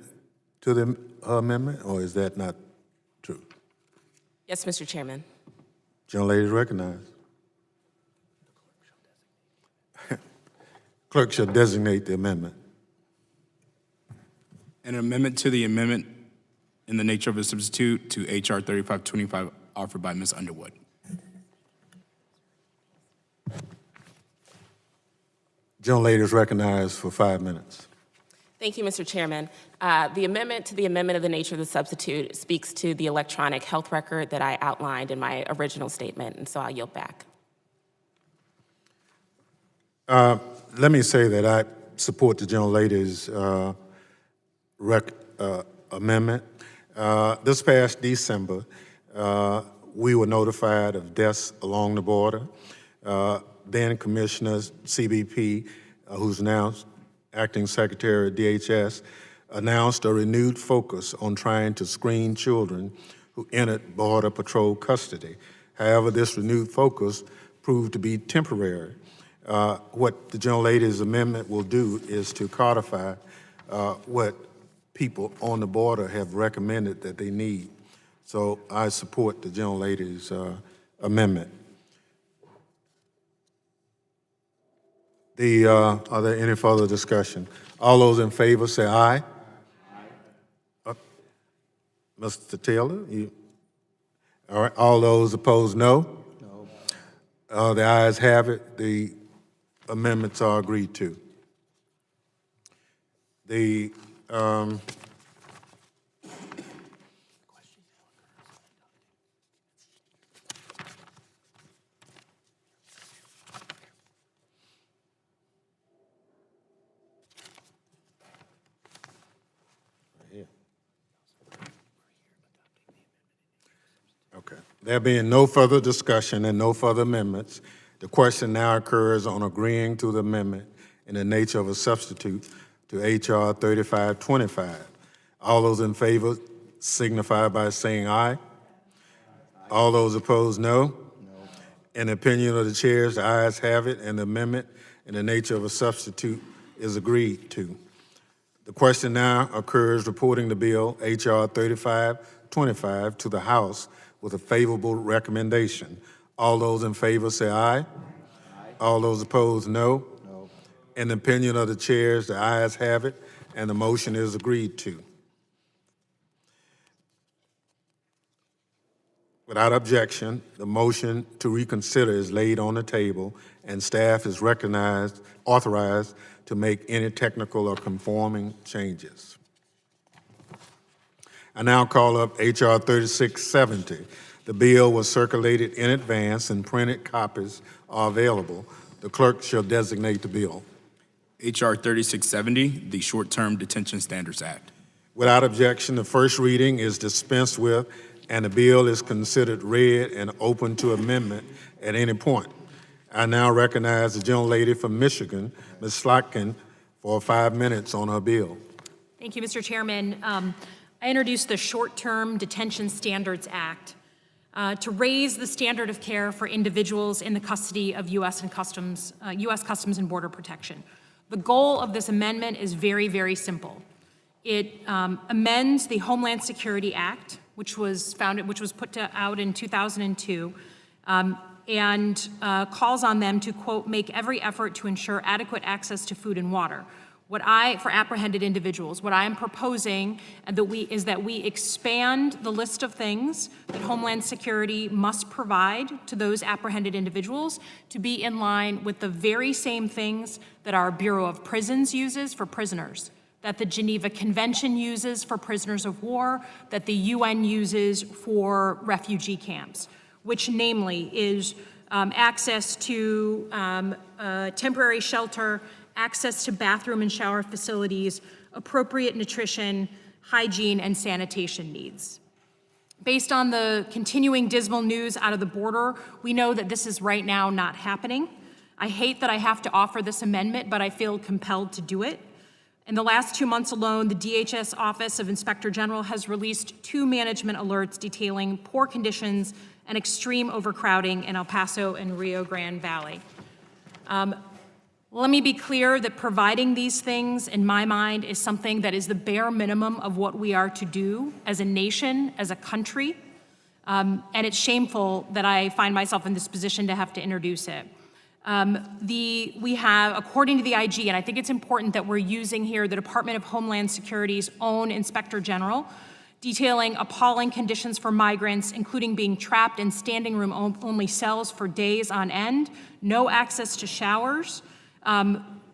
to her amendment, or is that not true? Yes, Mr. Chairman. Gentlelady is recognized. Clerk shall designate the amendment. An amendment to the amendment in the nature of a substitute to H.R. 3525 offered by Ms. Underwood. Gentlelady is recognized for 5 minutes. Thank you, Mr. Chairman. The amendment to the amendment of the nature of the substitute speaks to the electronic health record that I outlined in my original statement, and so I'll yield back. Let me say that I support the gentlelady's amendment. This past December, we were notified of deaths along the border. Then Commissioner CBP, who's now Acting Secretary of DHS, announced a renewed focus on trying to screen children who entered Border Patrol custody. However, this renewed focus proved to be temporary. What the gentlelady's amendment will do is to codify what people on the border have recommended that they need. So I support the gentlelady's amendment. Are there any further discussion? All those in favor say aye. Mr. Taylor, you? All right. All those opposed, no? No. The ayes have it. The amendments are agreed to. The Okay. There being no further discussion and no further amendments, the question now occurs on agreeing to the amendment in the nature of a substitute to H.R. 3525. All those in favor signify by saying aye. All those opposed, no. In the opinion of the chairs, the ayes have it, and the amendment in the nature of a substitute is agreed to. The question now occurs reporting the bill H.R. 3525 to the House with a favorable recommendation. All those in favor say aye. Aye. All those opposed, no. No. In the opinion of the chairs, the ayes have it, and the motion is agreed to. Without objection, the motion to reconsider is laid on the table, and staff is authorized to make any technical or conforming changes. I now call up H.R. 3670. The bill was circulated in advance and printed copies are available. The clerk shall designate the bill. H.R. 3670, the Short-Term Detention Standards Act. Without objection, the first reading is dispensed with, and the bill is considered read and open to amendment at any point. I now recognize the gentlelady from Michigan, Ms. Slotkin, for 5 minutes on her bill. Thank you, Mr. Chairman. I introduced the Short-Term Detention Standards Act to raise the standard of care for individuals in the custody of U.S. Customs and Border Protection. The goal of this amendment is very, very simple. It amends the Homeland Security Act, which was put out in 2002, and calls on them to, quote, make every effort to ensure adequate access to food and water. For apprehended individuals, what I am proposing is that we expand the list of things that Homeland Security must provide to those apprehended individuals to be in line with the very same things that our Bureau of Prisons uses for prisoners, that the Geneva Convention uses for prisoners of war, that the UN uses for refugee camps, which namely is access to temporary shelter, access to bathroom and shower facilities, appropriate nutrition, hygiene, and sanitation needs. Based on the continuing dismal news out of the border, we know that this is right now not happening. I hate that I have to offer this amendment, but I feel compelled to do it. In the last 2 months alone, the DHS Office of Inspector General has released 2 management alerts detailing poor conditions and extreme overcrowding in El Paso and Rio Grande Valley. Let me be clear that providing these things, in my mind, is something that is the bare minimum of what we are to do as a nation, as a country, and it's shameful that I find myself in this position to have to introduce it. We have, according to the IG, and I think it's important that we're using here the Department of Homeland Security's own Inspector General, detailing appalling conditions for migrants, including being trapped in standing room only cells for days on end, no access to showers,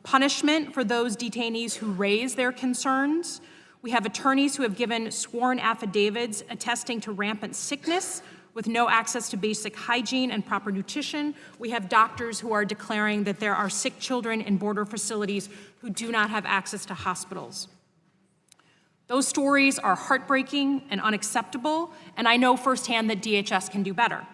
punishment for those detainees who raise their concerns. We have attorneys who have given sworn affidavits attesting to rampant sickness with no access to basic hygiene and proper nutrition. We have doctors who are declaring that there are sick children in border facilities who do not have access to hospitals. Those stories are heartbreaking and unacceptable, and I know firsthand that DHS can do better.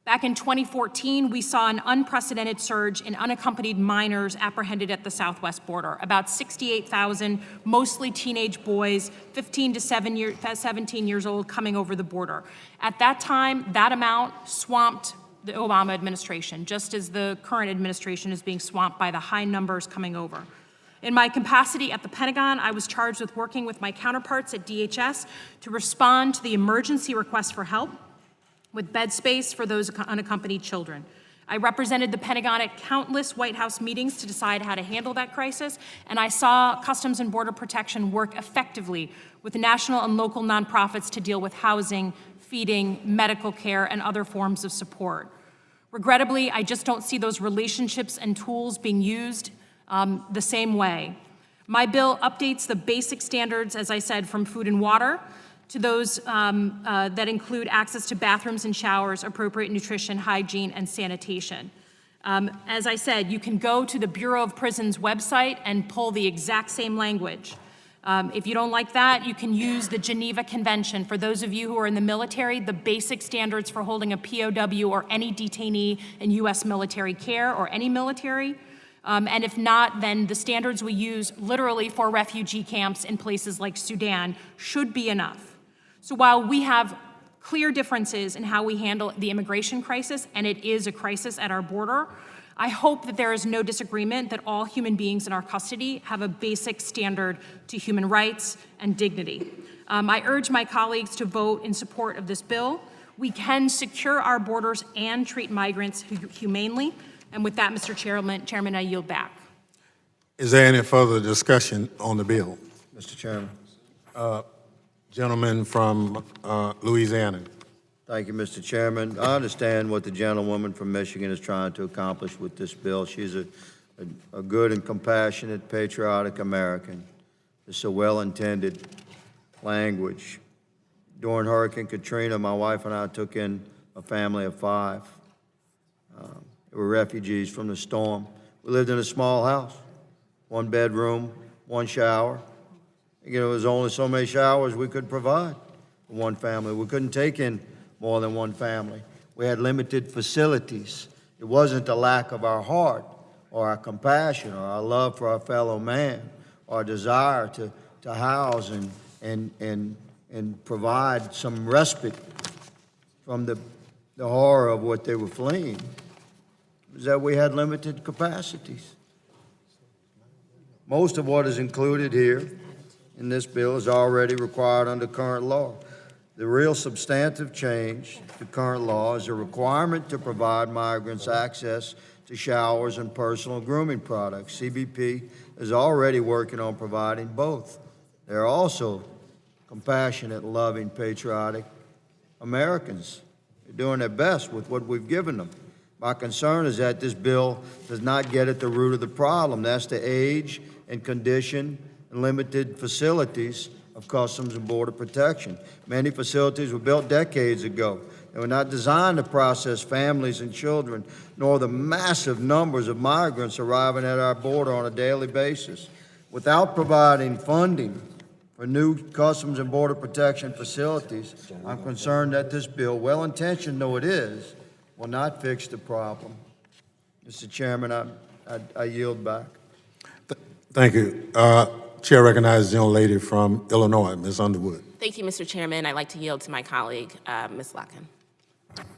Back in 2014, we saw an unprecedented surge in unaccompanied minors apprehended at the southwest border, about 68,000, mostly teenage boys, 15 to 17 years old, coming over the border. At that time, that amount swamped the Obama administration, just as the current administration is being swamped by the high numbers coming over. In my capacity at the Pentagon, I was charged with working with my counterparts at DHS to respond to the emergency request for help with bed space for those unaccompanied children. I represented the Pentagon at countless White House meetings to decide how to handle that crisis, and I saw Customs and Border Protection work effectively with national and local nonprofits to deal with housing, feeding, medical care, and other forms of support. Regrettably, I just don't see those relationships and tools being used the same way. My bill updates the basic standards, as I said, from food and water to those that include access to bathrooms and showers, appropriate nutrition, hygiene, and sanitation. As I said, you can go to the Bureau of Prisons website and pull the exact same language. If you don't like that, you can use the Geneva Convention. For those of you who are in the military, the basic standards for holding a POW or any detainee in U.S. military care or any military. And if not, then the standards we use literally for refugee camps in places like Sudan should be enough. So while we have clear differences in how we handle the immigration crisis, and it is a crisis at our border, I hope that there is no disagreement that all human beings in our custody have a basic standard to human rights and dignity. I urge my colleagues to vote in support of this bill. We can secure our borders and treat migrants humanely. And with that, Mr. Chairman, I yield back. Is there any further discussion on the bill? Mr. Chairman. Gentleman from Louisiana. Thank you, Mr. Chairman. I understand what the gentlewoman from Michigan is trying to accomplish with this bill. She's a good and compassionate, patriotic American. It's a well-intended language. During Hurricane Katrina, my wife and I took in a family of 5. They were refugees from the storm. We lived in a small house, 1 bedroom, 1 shower. You know, there was only so many showers we could provide for 1 family. We couldn't take in more than 1 family. We had limited facilities. It wasn't the lack of our heart or our compassion or our love for our fellow man, or our desire to house and provide some respite from the horror of what they were fleeing. It was that we had limited capacities. Most of what is included here in this bill is already required under current law. The real substantive change to current law is a requirement to provide migrants access to showers and personal grooming products. CBP is already working on providing both. They're also compassionate, loving, patriotic Americans. They're doing their best with what we've given them. My concern is that this bill does not get at the root of the problem. That's the age and condition and limited facilities of Customs and Border Protection. Many facilities were built decades ago. They were not designed to process families and children, nor the massive numbers of migrants arriving at our border on a daily basis. Without providing funding for new Customs and Border Protection facilities, I'm concerned that this bill, well-intentioned though it is, will not fix the problem. Mr. Chairman, I yield back. Thank you. Chair recognizes the young lady from Illinois, Ms. Underwood. Thank you, Mr. Chairman. I'd like to yield to my colleague, Ms. Larkin.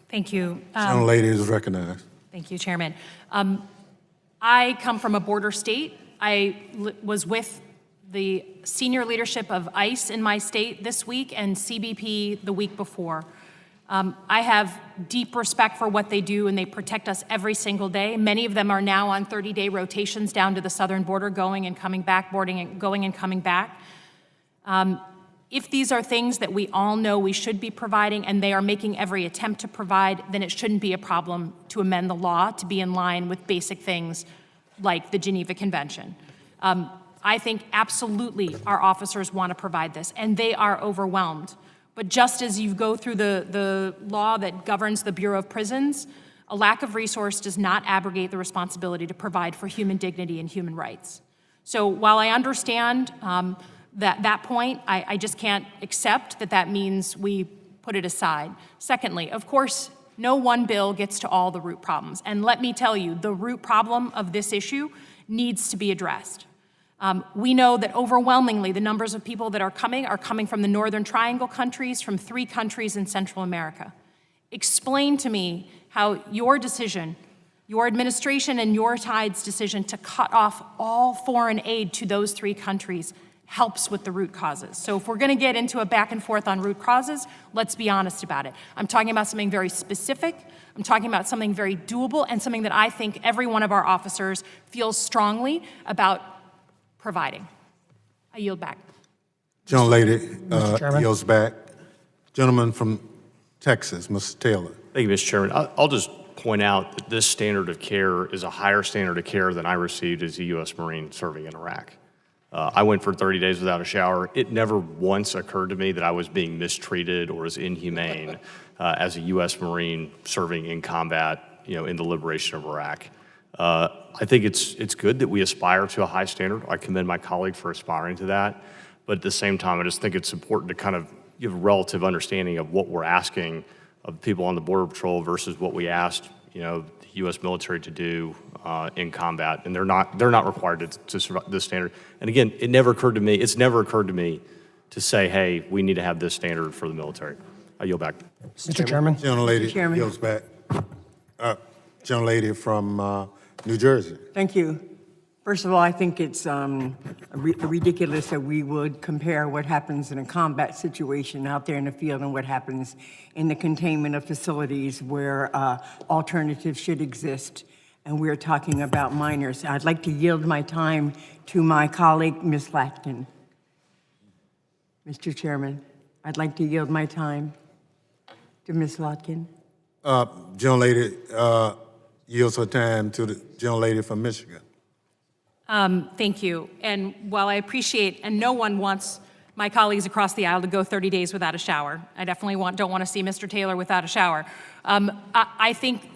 Thank you. The young lady is recognized. Thank you, Chairman. I come from a border state. I was with the senior leadership of ICE in my state this week and CBP the week before. I have deep respect for what they do, and they protect us every single day. Many of them are now on 30-day rotations down to the southern border, going and coming back, going and coming back. If these are things that we all know we should be providing, and they are making every attempt to provide, then it shouldn't be a problem to amend the law to be in line with basic things like the Geneva Convention. I think absolutely our officers want to provide this, and they are overwhelmed. But just as you go through the law that governs the Bureau of Prisons, a lack of resource does not abrogate the responsibility to provide for human dignity and human rights. So while I understand That point, I just can't accept that that means we put it aside. Secondly, of course, no one bill gets to all the root problems. And let me tell you, the root problem of this issue needs to be addressed. We know that overwhelmingly the numbers of people that are coming from the Northern Triangle countries, from 3 countries in Central America. Explain to me how your decision, your administration and your side's decision to cut off all foreign aid to those 3 countries helps with the root causes. So if we're going to get into a back and forth on root causes, let's be honest about it. I'm talking about something very specific. I'm talking about something very doable and something that I think every one of our officers feels strongly about providing. I yield back. Gentlelady yields back. Gentleman from Texas, Mr. Taylor. Thank you, Mr. Chairman. I'll just point out that this standard of care is a higher standard of care than I received as a U.S. Marine serving in Iraq. I went for 30 days without a shower. It never once occurred to me that I was being mistreated or was inhumane as a U.S. Marine serving in combat, in the liberation of Iraq. I think it's good that we aspire to a high standard. I commend my colleague for aspiring to that. But at the same time, I just think it's important to kind of give a relative understanding of what we're asking of people on the Border Patrol versus what we asked, the U.S. military to do in combat, and they're not required to survive this standard. And again, it's never occurred to me to say, hey, we need to have this standard for the military. I yield back. Mr. Chairman. Gentlelady yields back. Gentlelady from New Jersey. Thank you. First of all, I think it's ridiculous that we would compare what happens in a combat situation out there in the field and what happens in the containment of facilities where alternatives should exist. And we're talking about minors. I'd like to yield my time to my colleague, Ms. Latkin. Mr. Chairman, I'd like to yield my time to Ms. Latkin. Gentlelady yields her time to the gentlelady from Michigan. Thank you. And while I appreciate, and no one wants my colleagues across the aisle to go 30 days without a shower. I definitely don't want to see Mr. Taylor without a shower. I think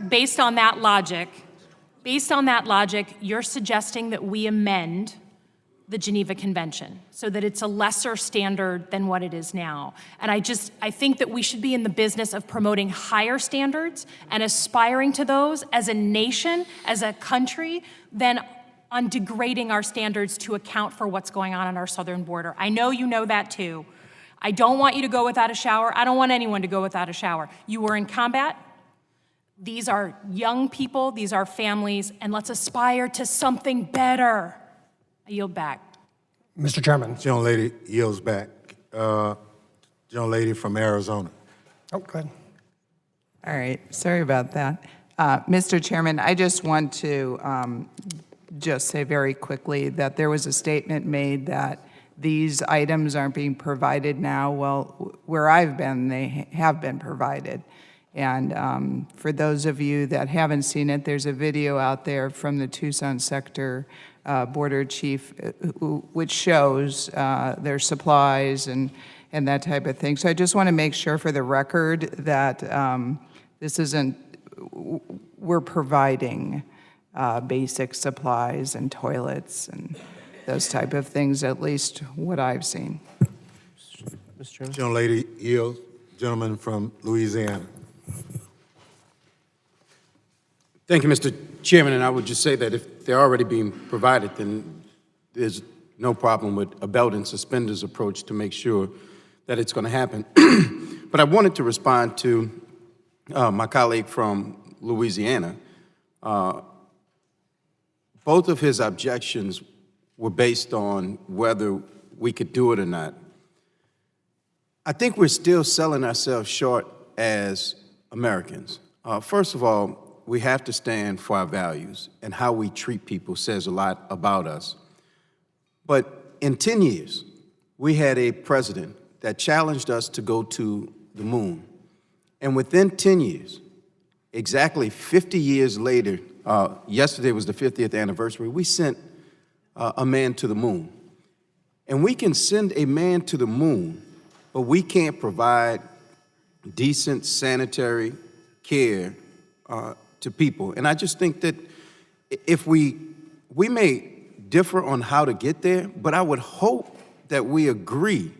based on that logic, you're suggesting that we amend the Geneva Convention so that it's a lesser standard than what it is now. And I think that we should be in the business of promoting higher standards and aspiring to those as a nation, as a country, than on degrading our standards to account for what's going on our southern border. I know you know that too. I don't want you to go without a shower. I don't want anyone to go without a shower. You were in combat. These are young people, these are families, and let's aspire to something better. I yield back. Mr. Chairman. Gentlelady yields back. Gentlelady from Arizona. Oh, go ahead. All right, sorry about that. Mr. Chairman, I just want to just say very quickly that there was a statement made that these items aren't being provided now. Well, where I've been, they have been provided. And for those of you that haven't seen it, there's a video out there from the Tucson sector border chief which shows their supplies and that type of thing. So I just want to make sure for the record that this isn't, we're providing basic supplies and toilets and those type of things, at least what I've seen. Mr. Chairman. Gentlelady yields. Gentleman from Louisiana. Thank you, Mr. Chairman, and I would just say that if they're already being provided, then there's no problem with a belt and suspenders approach to make sure that it's going to happen. But I wanted to respond to my colleague from Louisiana. Both of his objections were based on whether we could do it or not. I think we're still selling ourselves short as Americans. First of all, we have to stand for our values, and how we treat people says a lot about us. But in 10 years, we had a president that challenged us to go to the moon. And within 10 years, exactly 50 years later, yesterday was the 50th anniversary, we sent a man to the moon. And we can send a man to the moon, but we can't provide decent sanitary care to people. And I just think that if we may differ on how to get there, but I would hope that we agree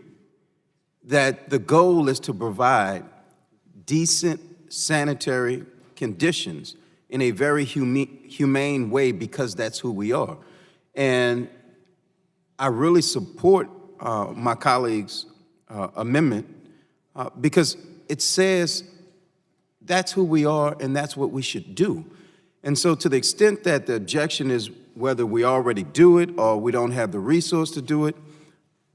that the goal is to provide decent sanitary conditions in a very humane way because that's who we are. And I really support my colleague's amendment because it says that's who we are and that's what we should do. And so to the extent that the objection is whether we already do it or we don't have the resource to do it,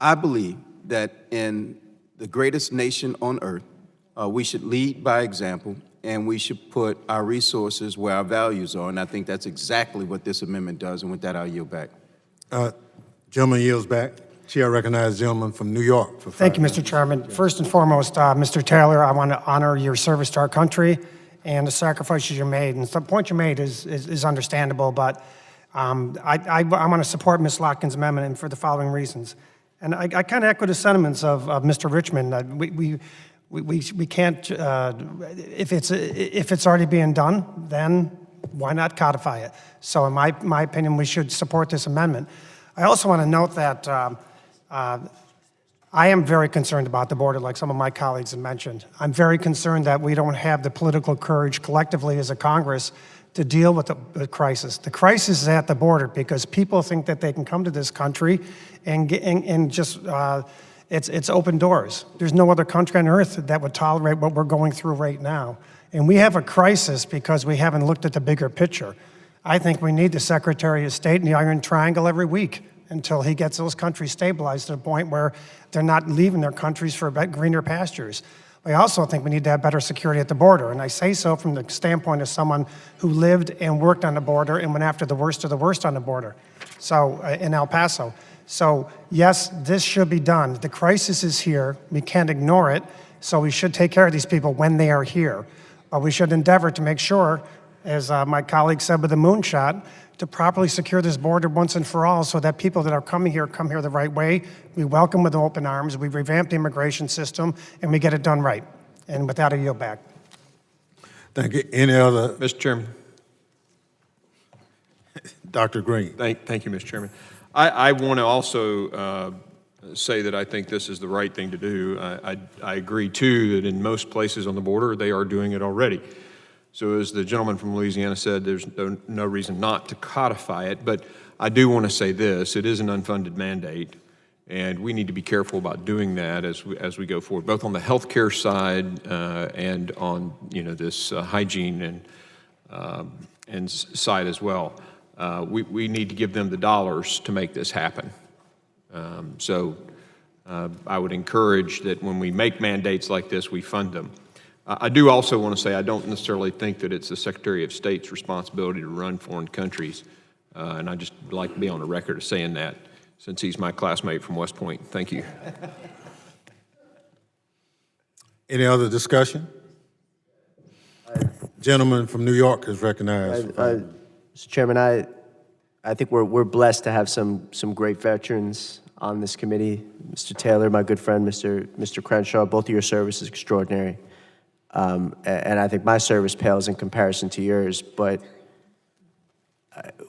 I believe that in the greatest nation on earth, we should lead by example and we should put our resources where our values are. And I think that's exactly what this amendment does. And with that, I'll yield back. Gentleman yields back. Chair recognizes the gentleman from New York for 5 Thank you, minutes. Mr. Chairman. First and foremost, Mr. Taylor, I want to honor your service to our country and the sacrifices you made. And the point you made is understandable, but I want to support Ms. Lotkin's amendment and for the following reasons. And I kind of echo the sentiments of Mr. Richmond. We can't, if it's already being done, then why not codify it? So in my opinion, we should support this amendment. I also want to note that I am very concerned about the border, like some of my colleagues have mentioned. I'm very concerned that we don't have the political courage collectively as a Congress to deal with the crisis. The crisis is at the border because people think that they can come to this country and just, it's open doors. There's no other country on earth that would tolerate what we're going through right now. And we have a crisis because we haven't looked at the bigger picture. I think we need the Secretary of State in the Iron Triangle every week until he gets those countries stabilized to the point where they're not leaving their countries for greener pastures. I also think we need to have better security at the border, and I say so from the standpoint of someone who lived and worked on the border and went after the worst of the worst on the border, so in El Paso. So yes, this should be done. The crisis is here. We can't ignore it, so we should take care of these people when they are here. But we should endeavor to make sure, as my colleague said with the moonshot, to properly secure this border once and for all so that people that are coming here come here the right way. We welcome with open arms, we revamp the immigration system, and we get it done right. And with that, I yield back. Thank you. Any other? Mr. Chairman. Dr. Green. Thank you, Mr. Chairman. I want to also say that I think this is the right thing to do. I agree, too, that in most places on the border, they are doing it already. So as the gentleman from Louisiana said, there's no reason not to codify it, but I do want to say this, it is an unfunded mandate, and we need to be careful about doing that as we go forward, both on the healthcare side and on this hygiene and side as well. We need to give them the dollars to make this happen. So I would encourage that when we make mandates like this, we fund them. I do also want to say I don't necessarily think that it's the Secretary of State's responsibility to run foreign countries, and I just like to be on the record of saying that since he's my classmate from West Point. Thank you. Any other discussion? Gentleman from New York is recognized. Mr. Chairman, I think we're blessed to have some great veterans on this committee. Mr. Taylor, my good friend, Mr. Crenshaw, both of your service is extraordinary. And I think my service pales in comparison to yours, but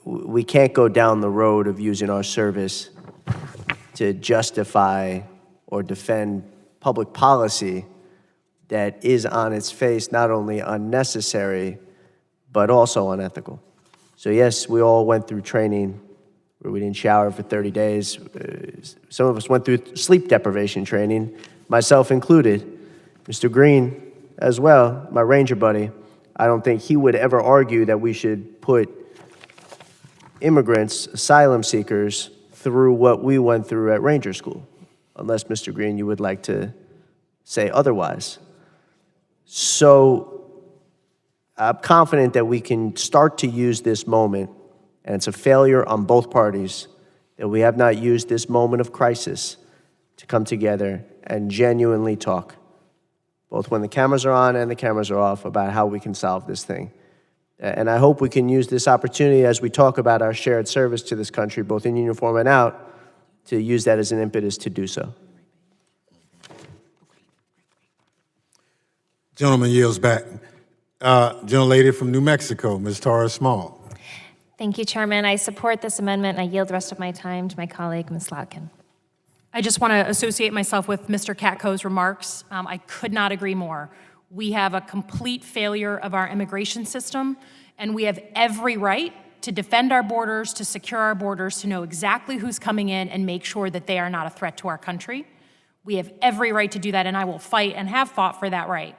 we can't go down the road of using our service to justify or defend public policy that is on its face not only unnecessary, but also unethical. So yes, we all went through training where we didn't shower for 30 days. Some of us went through sleep deprivation training, myself included. Mr. Green as well, my Ranger buddy, I don't think he would ever argue that we should put immigrants, asylum seekers, through what we went through at Ranger School, unless, Mr. Green, you would like to say otherwise. So I'm confident that we can start to use this moment, and it's a failure on both parties, that we have not used this moment of crisis to come together and genuinely talk, both when the cameras are on and the cameras are off, about how we can solve this thing. And I hope we can use this opportunity as we talk about our shared service to this country, both in uniform and out, to use that as an impetus to do so. Gentleman yields back. Gentlelady from New Mexico, Ms. Torres Small. Thank you, Chairman. I support this amendment, and I yield the rest of my time to my colleague, Ms. Lotkin. I just want to associate myself with Mr. Katko's remarks. I could not agree more. We have a complete failure of our immigration system, and we have every right to defend our borders, to secure our borders, to know exactly who's coming in and make sure that they are not a threat to our country. We have every right to do that, and I will fight and have fought for that right.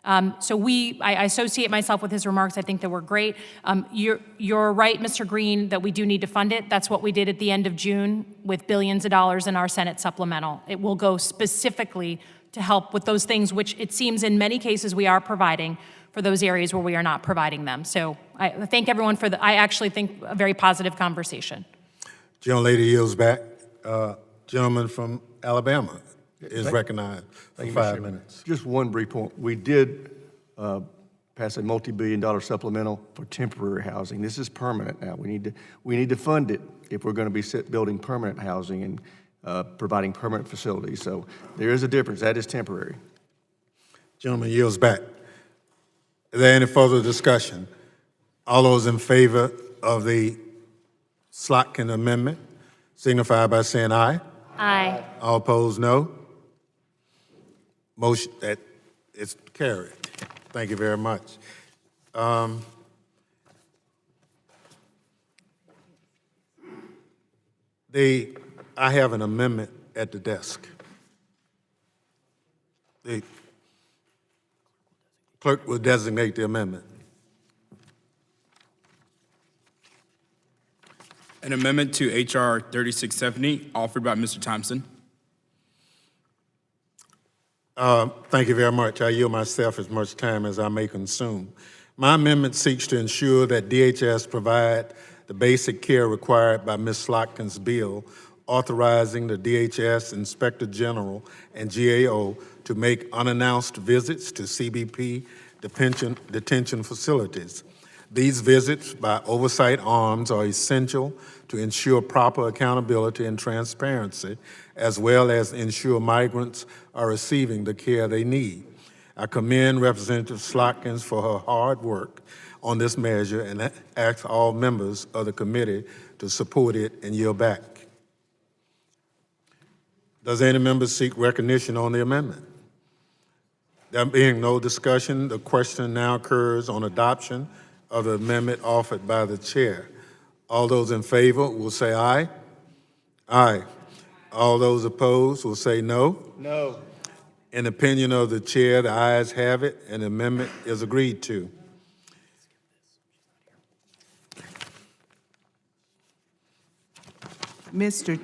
I associate myself with his remarks. I think that were great. You're right, Mr. Green, that we do need to fund it. That's what we did at the end of June with billions of dollars in our Senate supplemental. It will go specifically to help with those things, which it seems in many cases we are providing for those areas where we are not providing them. So I thank everyone for I actually think a very positive conversation. Gentlelady yields back. Gentleman from Alabama is recognized for 5 minutes. Just one brief point. We did pass a multi-billion-dollar supplemental for temporary housing. This is permanent now. We need to fund it if we're going to be building permanent housing and providing permanent facilities. So there is a difference. That is temporary. Gentleman yields back. Is there any further discussion? All those in favor of the Slotkin amendment signify by saying aye. Aye. All opposed, no. Motion that is carried. Thank you very much. I have an amendment at the desk. The clerk will designate the amendment. An amendment to H.R. 3670, offered by Mr. Thompson. Thank you very much. I yield myself as much time as I may consume. My amendment seeks to ensure that DHS provide the basic care required by Ms. Slotkin's bill, authorizing the DHS Inspector General and GAO to make unannounced visits to CBP detention facilities. These visits by oversight arms are essential to ensure proper accountability and transparency, as well as ensure migrants are receiving the care they need. I commend Representative Slotkins for her hard work on this measure and ask all members of the committee to support it and yield back. Does any member seek recognition on the amendment? There being no discussion, the question now occurs on adoption of the amendment offered by the chair. All those in favor will say aye. Aye. All those opposed will say no. No. In opinion of the chair, the ayes have it, and the amendment is agreed to. Mr.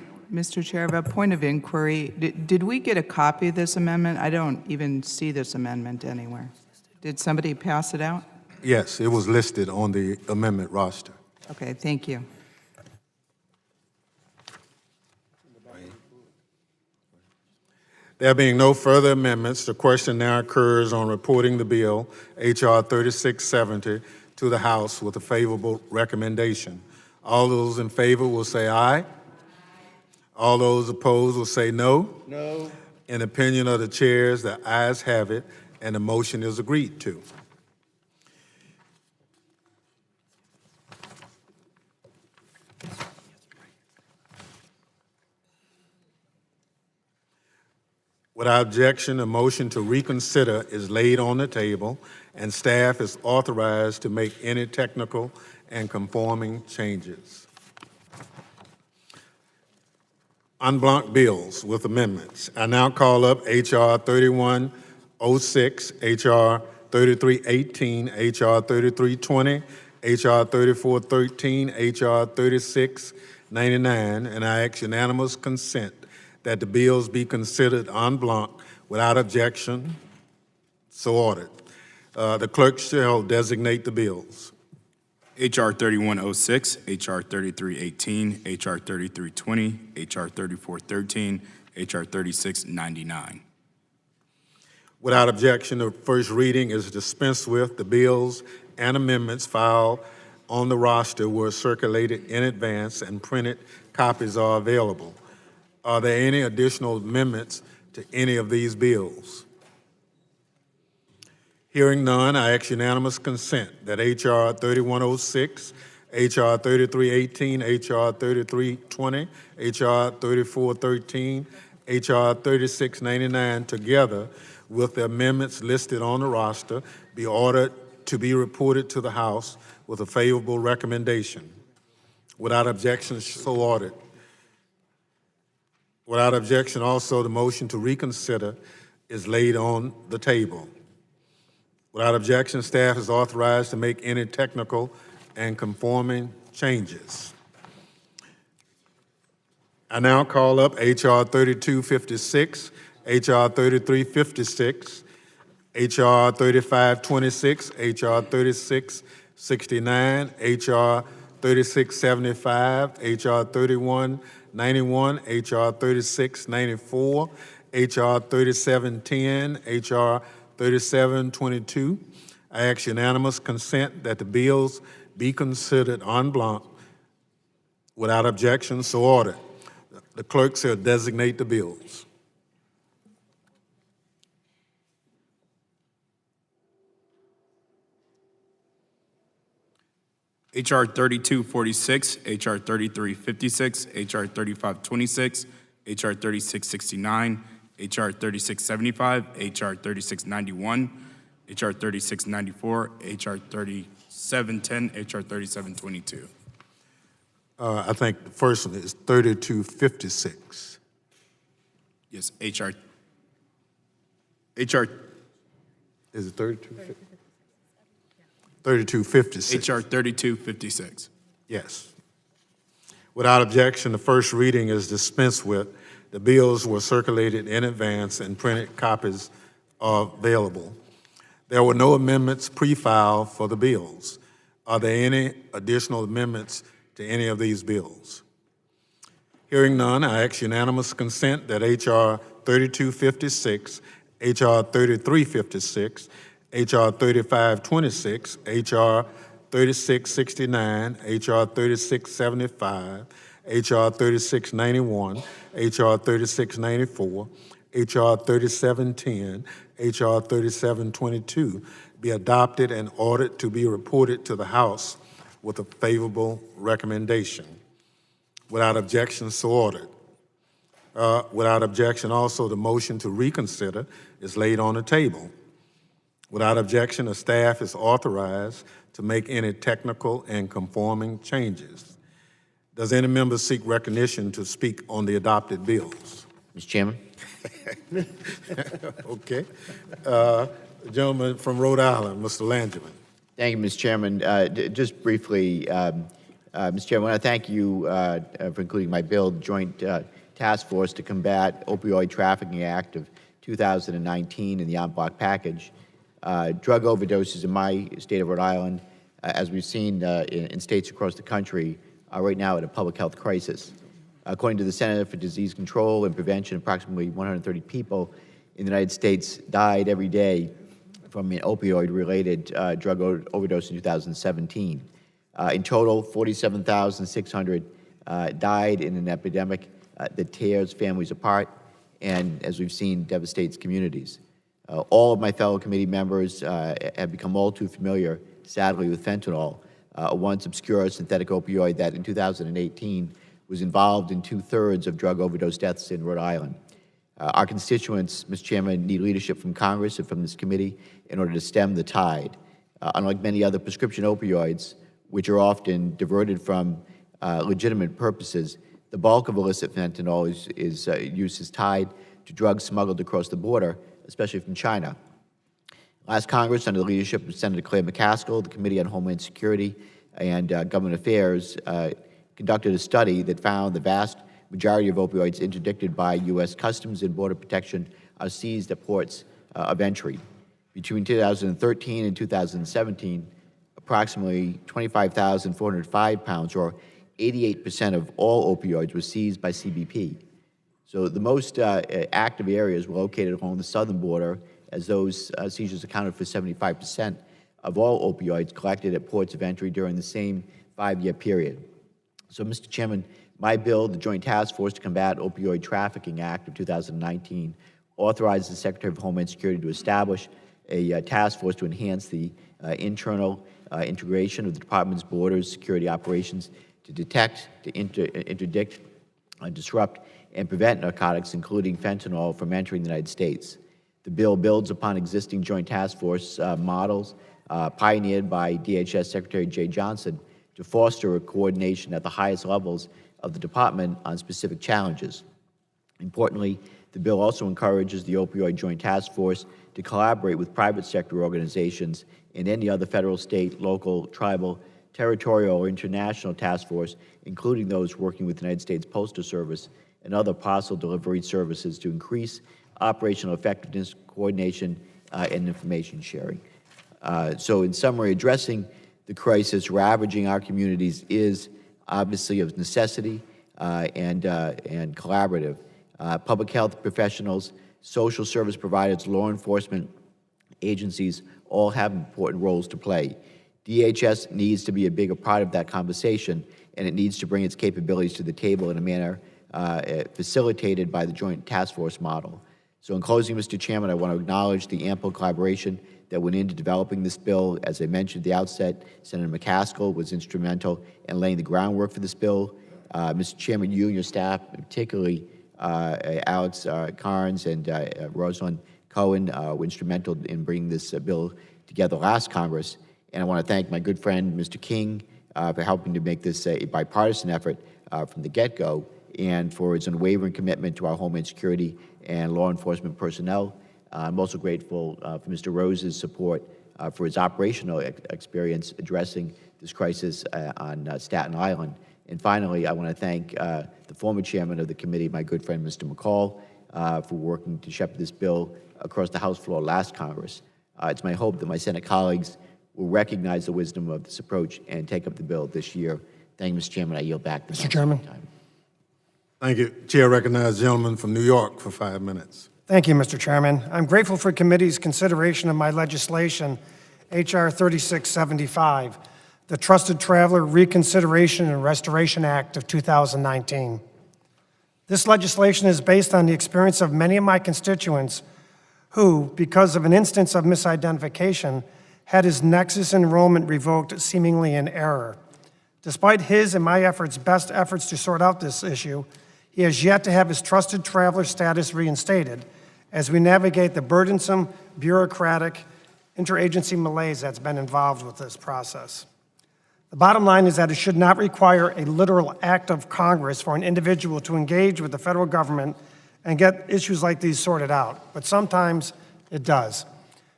Chair, I have a point of inquiry. Did we get a copy of this amendment? I don't even see this amendment anywhere. Did somebody pass it out? Yes, it was listed on the amendment roster. Okay, thank you. There being no further amendments, the question now occurs on reporting the bill, H.R. 3670, to the House with a favorable recommendation. All those in favor will say aye. All those opposed will say no. No. In opinion of the chairs, the ayes have it, and the motion is agreed to. Without objection, a motion to reconsider is laid on the table, and staff is authorized to make any technical and conforming changes. En bloc bills with amendments. I now call up H.R. 3106, H.R. 3318, H.R. 3320, H.R. 3413, H.R. 3699, and I ask unanimous consent that the bills be considered en bloc without objection. So ordered. The clerk shall designate the bills. H.R. 3106, H.R. 3318, H.R. 3320, H.R. 3413, H.R. 3699. Without objection, the first reading is dispensed with. The bills and amendments filed on the roster were circulated in advance, and printed copies are available. Are there any additional amendments to any of these bills? Hearing none, I ask unanimous consent that H.R. 3106, H.R. 3318, H.R. 3320, H.R. 3413, H.R. 3699 together with the amendments listed on the roster be ordered to be reported to the House with a favorable recommendation. Without objection, so ordered. Without objection, also, the motion to reconsider is laid on the table. Without objection, staff is authorized to make any technical and conforming changes. I now call up H.R. 3256, H.R. 3356, H.R. 3526, H.R. 3669, H.R. 3675, H.R. 3191, H.R. 3694, H.R. 3710, H.R. 3722. I ask unanimous consent that the bills be considered en bloc without objection, so ordered. The clerk shall designate the bills. H.R. 3246, H.R. 3356, H.R. 3526, H.R. 3669, H.R. 3675, H.R. 3691, H.R. 3694, H.R. 3710, H.R. 3722. I think the first one is 3256. Yes, H.R. Is it 3256? 3256. H.R. 3256. Yes. Without objection, the first reading is dispensed with. The bills were circulated in advance and printed copies are available. There were no amendments pre-filed for the bills. Are there any additional amendments to any of these bills? Hearing none, I ask unanimous consent that H.R. 3256, H.R. 3356, H.R. 3526, H.R. 3669, H.R. 3675, H.R. 3691, H.R. 3694, H.R. 3710, H.R. 3722 be adopted and ordered to be reported to the House with a favorable recommendation. Without objection, so ordered. Without objection, also, the motion to reconsider is laid on the table. Without objection, the staff is authorized to make any technical and conforming changes. Does any member seek recognition to speak on the adopted bills? Mr. Chairman. Okay. The gentleman from Rhode Island, Mr. Langevin. Thank you, Mr. Chairman. Just briefly, Mr. Chairman, I want to thank you for including my bill, the Joint Task Force to Combat Opioid Trafficking Act of 2019 in the en bloc package. Drug overdoses in my state of Rhode Island, as we've seen in states across the country, are right now at a public health crisis. According to the Center for Disease Control and Prevention, approximately 130 people in the United States died every day from an opioid-related drug overdose in 2017. In total, 47,600 died in an epidemic that tears families apart and, as we've seen, devastates communities. All of my fellow committee members have become all too familiar, sadly, with fentanyl, a once obscure synthetic opioid that in 2018 was involved in 2/3 of drug overdose deaths in Rhode Island. Our constituents, Mr. Chairman, need leadership from Congress and from this committee in order to stem the tide. Unlike many other prescription opioids, which are often diverted from legitimate purposes, the bulk of illicit fentanyl use is tied to drugs smuggled across the border, especially from China. Last Congress, under the leadership of Senator Claire McCaskill, the Committee on Homeland Security and Government Affairs conducted a study that found the vast majority of opioids interdicted by U.S. Customs and Border Protection are seized at ports of entry. Between 2013 and 2017, approximately 25,405 pounds, or 88% of all opioids, were seized by CBP. So the most active areas were located along the southern border, as those seizures accounted for 75% of all opioids collected at ports of entry during the same 5-year period. So, Mr. Chairman, my bill, the Joint Task Force to Combat Opioid Trafficking Act of 2019, authorizes the Secretary of Homeland Security to establish a task force to enhance the internal integration of the Department's borders security operations to detect, to interdict, disrupt, and prevent narcotics, including fentanyl, from entering the United States. The bill builds upon existing Joint Task Force models pioneered by DHS Secretary Jay Johnson to foster a coordination at the highest levels of the department on specific challenges. Importantly, the bill also encourages the Opioid Joint Task Force to collaborate with private sector organizations and any other federal, state, local, tribal, territorial, or international task force, including those working with the United States Postal Service and other parcel delivery services, to increase operational effectiveness, coordination, and information sharing. So in summary, addressing the crisis ravaging our communities is obviously of necessity and collaborative. Public health professionals, social service providers, law enforcement agencies all have important roles to play. DHS needs to be a bigger part of that conversation, and it needs to bring its capabilities to the table in a manner facilitated by the Joint Task Force model. So in closing, Mr. Chairman, I want to acknowledge the ample collaboration that went into developing this bill. As I mentioned at the outset, Senator McCaskill was instrumental in laying the groundwork for this bill. Mr. Chairman, you and your staff, particularly Alex Carnes and Rosalind Cohen, were instrumental in bringing this bill together last Congress. And I want to thank my good friend, Mr. King, for helping to make this a bipartisan effort from the get-go, and for his unwavering commitment to our Homeland Security and law enforcement personnel. I'm also grateful for Mr. Rose's support for his operational experience addressing this crisis on Staten Island. And finally, I want to thank the former chairman of the committee, my good friend, Mr. McCall, for working to shepherd this bill across the House floor last Congress. It's my hope that my Senate colleagues will recognize the wisdom of this approach and take up the bill this year. Thank you, Mr. Chairman. I yield back. Mr. Chairman. Thank you. Chair recognizes the gentleman from New York for 5 minutes. Thank you, Mr. Chairman. I'm grateful for committee's consideration of my legislation, H.R. 3675, the Trusted Traveler Reconsideration and Restoration Act of 2019. This legislation is based on the experience of many of my constituents who, because of an instance of misidentification, had his Nexus enrollment revoked seemingly in error. Despite his and my best efforts to sort out this issue, he has yet to have his trusted traveler status reinstated as we navigate the burdensome, bureaucratic, interagency malaise that's been involved with this process. The bottom line is that it should not require a literal act of Congress for an individual to engage with the federal government and get issues like these sorted out, but sometimes it does.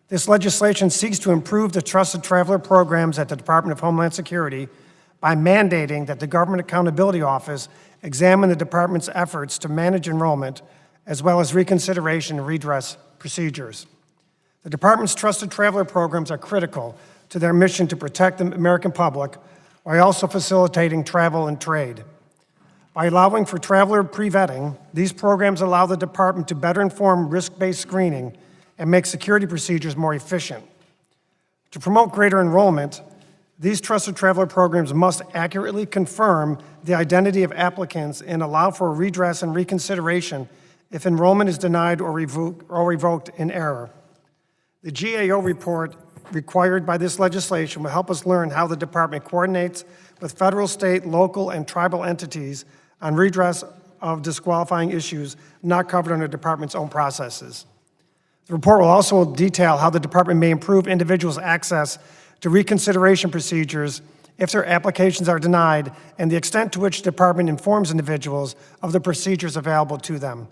This legislation seeks to improve the trusted traveler programs at the Department of Homeland Security by mandating that the Government Accountability Office examine the department's efforts to manage enrollment, as well as reconsideration and redress procedures. The department's trusted traveler programs are critical to their mission to protect the American public while also facilitating travel and trade. By allowing for traveler pre-vetting, these programs allow the department to better inform risk-based screening and make security procedures more efficient. To promote greater enrollment, these trusted traveler programs must accurately confirm the identity of applicants and allow for redress and reconsideration if enrollment is denied or revoked in error. The GAO report required by this legislation will help us learn how the department coordinates with federal, state, local, and tribal entities on redress of disqualifying issues not covered under the department's own processes. The report will also detail how the department may improve individuals' access to reconsideration procedures if their applications are denied, and the extent to which the department informs individuals of the procedures available to them.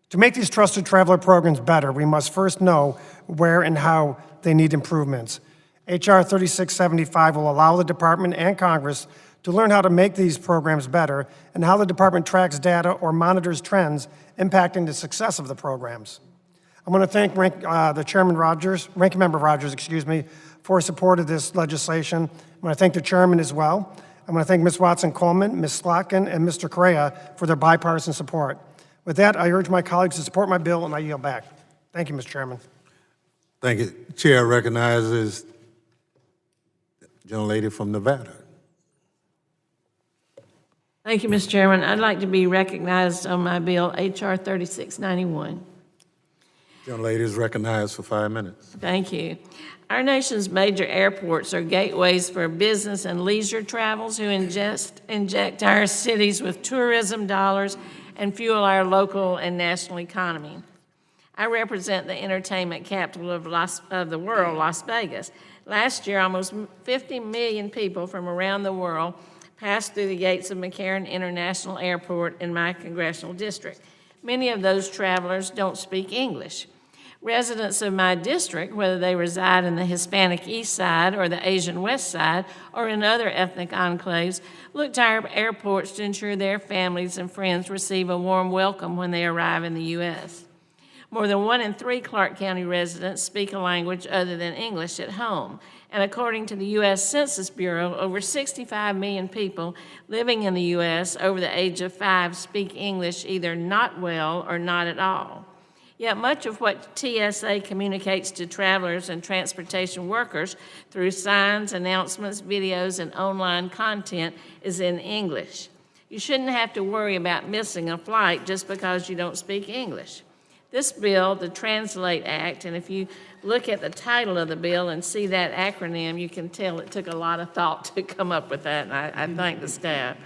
To make these trusted traveler programs better, we must first know where and how they need improvements. H.R. 3675 will allow the department and Congress to learn how to make these programs better and how the department tracks data or monitors trends impacting the success of the programs. I want to thank Ranking Member Rogers, for support of this legislation. I want to thank the chairman as well. I want to thank Ms. Watson-Coleman, Ms. Slotkin, and Mr. Correa for their bipartisan support. With that, I urge my colleagues to support my bill, and I yield back. Thank you, Mr. Chairman. Thank you. Chair recognizes the gentlelady from Nevada. Thank you, Mr. Chairman. I'd like to be recognized on my bill, H.R. 3691. Gentlelady is recognized for 5 minutes. Thank you. Our nation's major airports are gateways for business and leisure travels who inject our cities with tourism dollars and fuel our local and national economy. I represent the entertainment capital of the world, Las Vegas. Last year, almost 50 million people from around the world passed through the gates of McCarran International Airport in my congressional district. Many of those travelers don't speak English. Residents of my district, whether they reside in the Hispanic East Side or the Asian West Side or in other ethnic enclaves, look to our airports to ensure their families and friends receive a warm welcome when they arrive in the U.S. More than 1 in 3 Clark County residents speak a language other than English at home. And according to the U.S. Census Bureau, over 65 million people living in the U.S. over the age of 5 speak English either not well or not at all. Yet much of what TSA communicates to travelers and transportation workers through signs, announcements, videos, and online content is in English. You shouldn't have to worry about missing a flight just because you don't speak English. This bill, the Translate Act, and if you look at the title of the bill and see that acronym, you can tell it took a lot of thought to come up with that, and I thank the staff.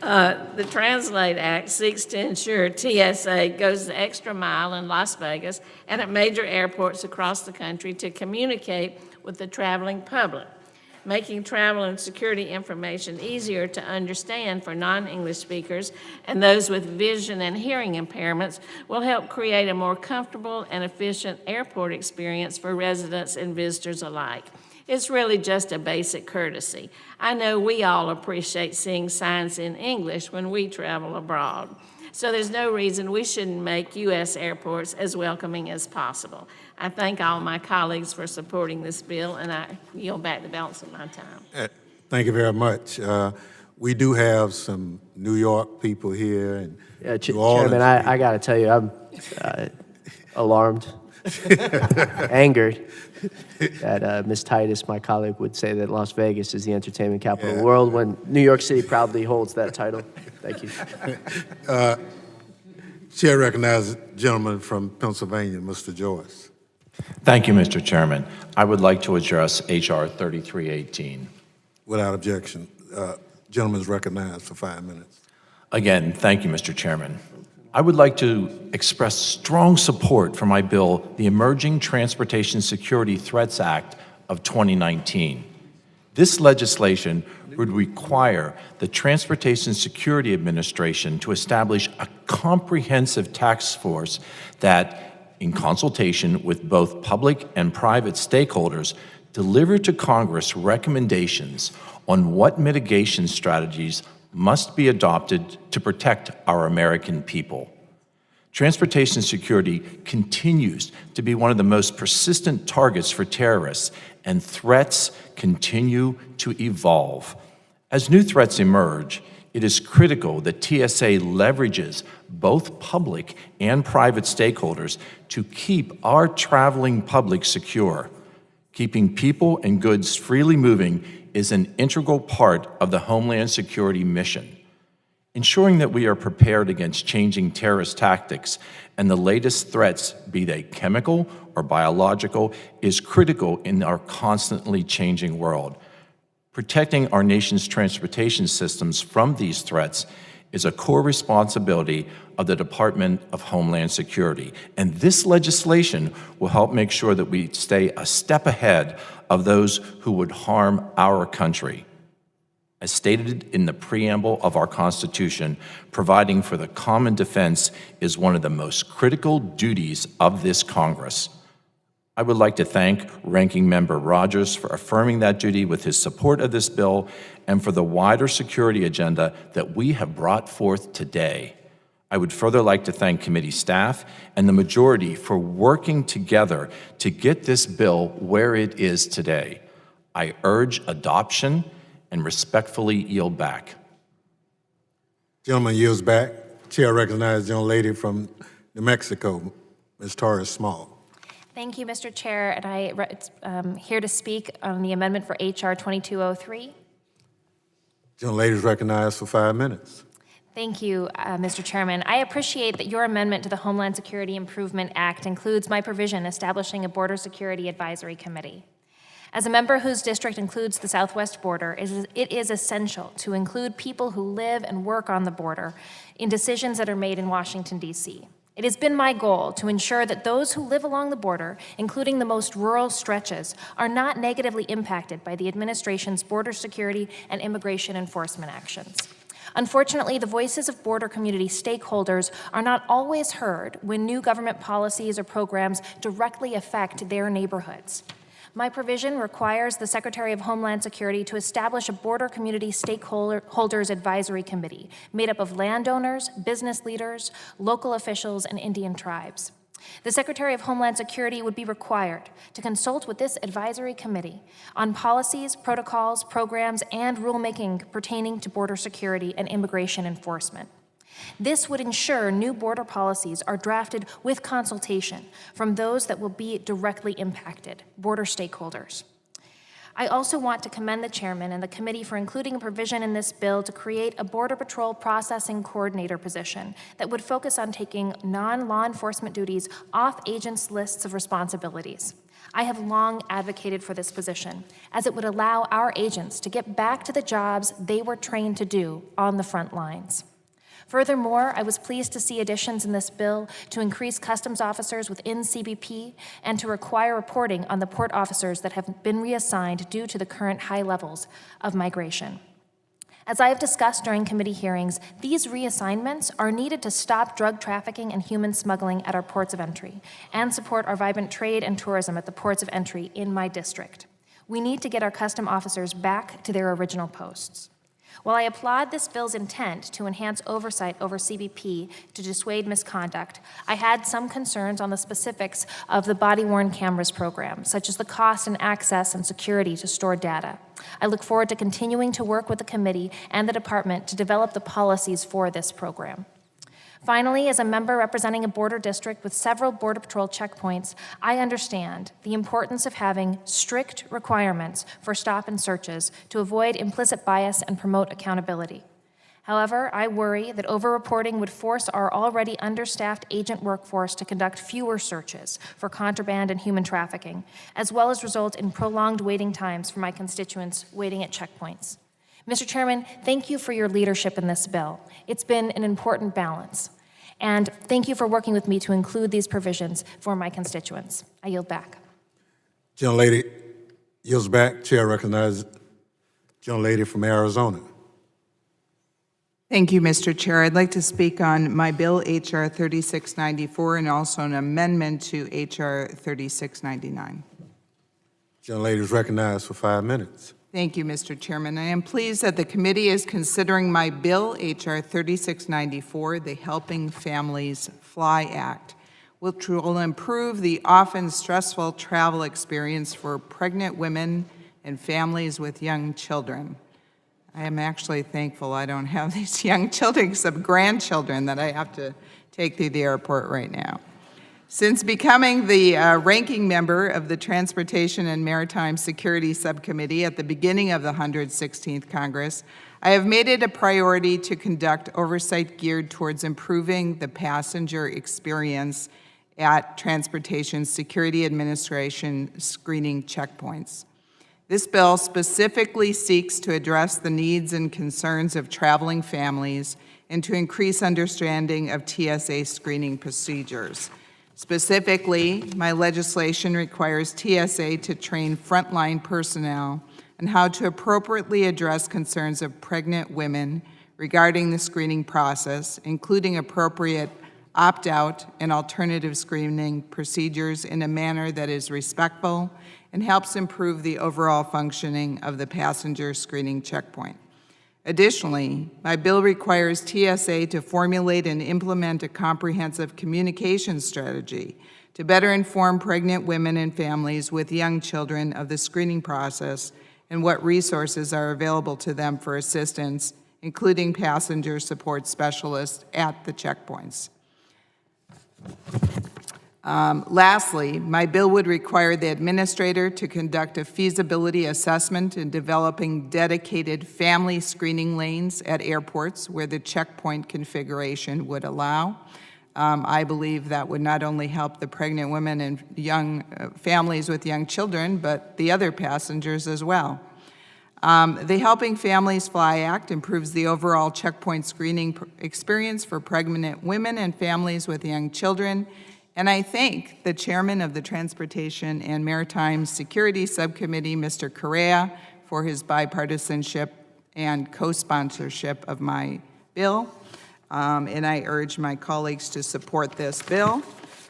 The Translate Act seeks to ensure TSA goes the extra mile in Las Vegas and at major airports across the country to communicate with the traveling public. Making travel and security information easier to understand for non-English speakers and those with vision and hearing impairments will help create a more comfortable and efficient airport experience for residents and visitors alike. It's really just a basic courtesy. I know we all appreciate seeing signs in English when we travel abroad. So there's no reason we shouldn't make U.S. airports as welcoming as possible. I thank all my colleagues for supporting this bill, and I yield back the balance of my time. Thank you very much. We do have some New York people here, and New Orleans Chairman, I got to tell you, I'm alarmed, angered that Ms. Titus, my colleague, would say that Las Vegas is the entertainment capital of the world when New York City proudly holds that title. Thank you. Chair recognizes the gentleman from Pennsylvania, Mr. Joyce. Thank you, Mr. Chairman. I would like to address H.R. 3318. Without objection. Gentleman is recognized for 5 minutes. Again, thank you, Mr. Chairman. I would like to express strong support for my bill, the Emerging Transportation Security Threats Act of 2019. This legislation would require the Transportation Security Administration to establish a comprehensive task force that, in consultation with both public and private stakeholders, deliver to Congress recommendations on what mitigation strategies must be adopted to protect our American people. Transportation security continues to be one of the most persistent targets for terrorists, and threats continue to evolve. As new threats emerge, it is critical that TSA leverages both public and private stakeholders to keep our traveling public secure. Keeping people and goods freely moving is an integral part of the Homeland Security mission. Ensuring that we are prepared against changing terrorist tactics and the latest threats, be they chemical or biological, is critical in our constantly changing world. Protecting our nation's transportation systems from these threats is a core responsibility of the Department of Homeland Security. And this legislation will help make sure that we stay a step ahead of those who would harm our country. As stated in the preamble of our Constitution, providing for the common defense is one of the most critical duties of this Congress. I would like to thank Ranking Member Rogers for affirming that duty with his support of this bill and for the wider security agenda that we have brought forth today. I would further like to thank committee staff and the majority for working together to get this bill where it is today. I urge adoption and respectfully yield back. Gentleman yields back. Chair recognizes the young lady from New Mexico, Ms. Torres Small. Thank you, Mr. Chair, and I'm here to speak on the amendment for H.R. 2203. Young lady is recognized for 5 minutes. Thank you, Mr. Chairman. I appreciate that your amendment to the Homeland Security Improvement Act includes my provision establishing a Border Security Advisory Committee. As a member whose district includes the southwest border, it is essential to include people who live and work on the border in decisions that are made in Washington, D.C. It has been my goal to ensure that those who live along the border, including the most rural stretches, are not negatively impacted by the administration's border security and immigration enforcement actions. Unfortunately, the voices of border community stakeholders are not always heard when new government policies or programs directly affect their neighborhoods. My provision requires the Secretary of Homeland Security to establish a Border Community Stakeholders Advisory Committee made up of landowners, business leaders, local officials, and Indian tribes. The Secretary of Homeland Security would be required to consult with this advisory committee on policies, protocols, programs, and rulemaking pertaining to border security and immigration enforcement. This would ensure new border policies are drafted with consultation from those that will be directly impacted, border stakeholders. I also want to commend the chairman and the committee for including a provision in this bill to create a Border Patrol processing coordinator position that would focus on taking non-law enforcement duties off agents' lists of responsibilities. I have long advocated for this position, as it would allow our agents to get back to the jobs they were trained to do on the front lines. Furthermore, I was pleased to see additions in this bill to increase customs officers within CBP and to require reporting on the port officers that have been reassigned due to the current high levels of migration. As I have discussed during committee hearings, these reassignments are needed to stop drug trafficking and human smuggling at our ports of entry and support our vibrant trade and tourism at the ports of entry in my district. We need to get our custom officers back to their original posts. While I applaud this bill's intent to enhance oversight over CBP to dissuade misconduct, I had some concerns on the specifics of the body-worn cameras program, such as the cost and access and security to store data. I look forward to continuing to work with the committee and the department to develop the policies for this program. Finally, as a member representing a border district with several Border Patrol checkpoints, I understand the importance of having strict requirements for stop and searches to avoid implicit bias and promote accountability. However, I worry that over-reporting would force our already understaffed agent workforce to conduct fewer searches for contraband and human trafficking, as well as result in prolonged waiting times for my constituents waiting at checkpoints. Mr. Chairman, thank you for your leadership in this bill. It's been an important balance. And thank you for working with me to include these provisions for my constituents. I yield back. Gentlelady yields back. Chair recognizes Gentlelady from Arizona. Thank you, Mr. Chair. I'd like to speak on my bill, H.R. 3694, and also an amendment to H.R. 3699. Gentlelady is recognized for 5 minutes. Thank you, Mr. Chairman. I am pleased that the committee is considering my bill, H.R. 3694, the Helping Families Fly Act, which will improve the often stressful travel experience for pregnant women and families with young children. I am actually thankful I don't have these young children, except grandchildren, that I have to take through the airport right now. Since becoming the ranking member of the Transportation and Maritime Security Subcommittee at the beginning of the 116th Congress, I have made it a priority to conduct oversight geared towards improving the passenger experience at Transportation Security Administration screening checkpoints. This bill specifically seeks to address the needs and concerns of traveling families and to increase understanding of TSA screening procedures. Specifically, my legislation requires TSA to train frontline personnel on how to appropriately address concerns of pregnant women regarding the screening process, including appropriate opt-out and alternative screening procedures in a manner that is respectful and helps improve the overall functioning of the passenger screening checkpoint. Additionally, my bill requires TSA to formulate and implement a comprehensive communication strategy to better inform pregnant women and families with young children of the screening process and what resources are available to them for assistance, including passenger support specialists at the checkpoints. Lastly, my bill would require the administrator to conduct a feasibility assessment in developing dedicated family screening lanes at airports where the checkpoint configuration would allow. I believe that would not only help the pregnant women and young families with young children, but the other passengers as well. The Helping Families Fly Act improves the overall checkpoint screening experience for pregnant women and families with young children, and I thank the chairman of the Transportation and Maritime Security Subcommittee, Mr. Correa, for his bipartisanship and co-sponsorship of my bill, and I urge my colleagues to support this bill.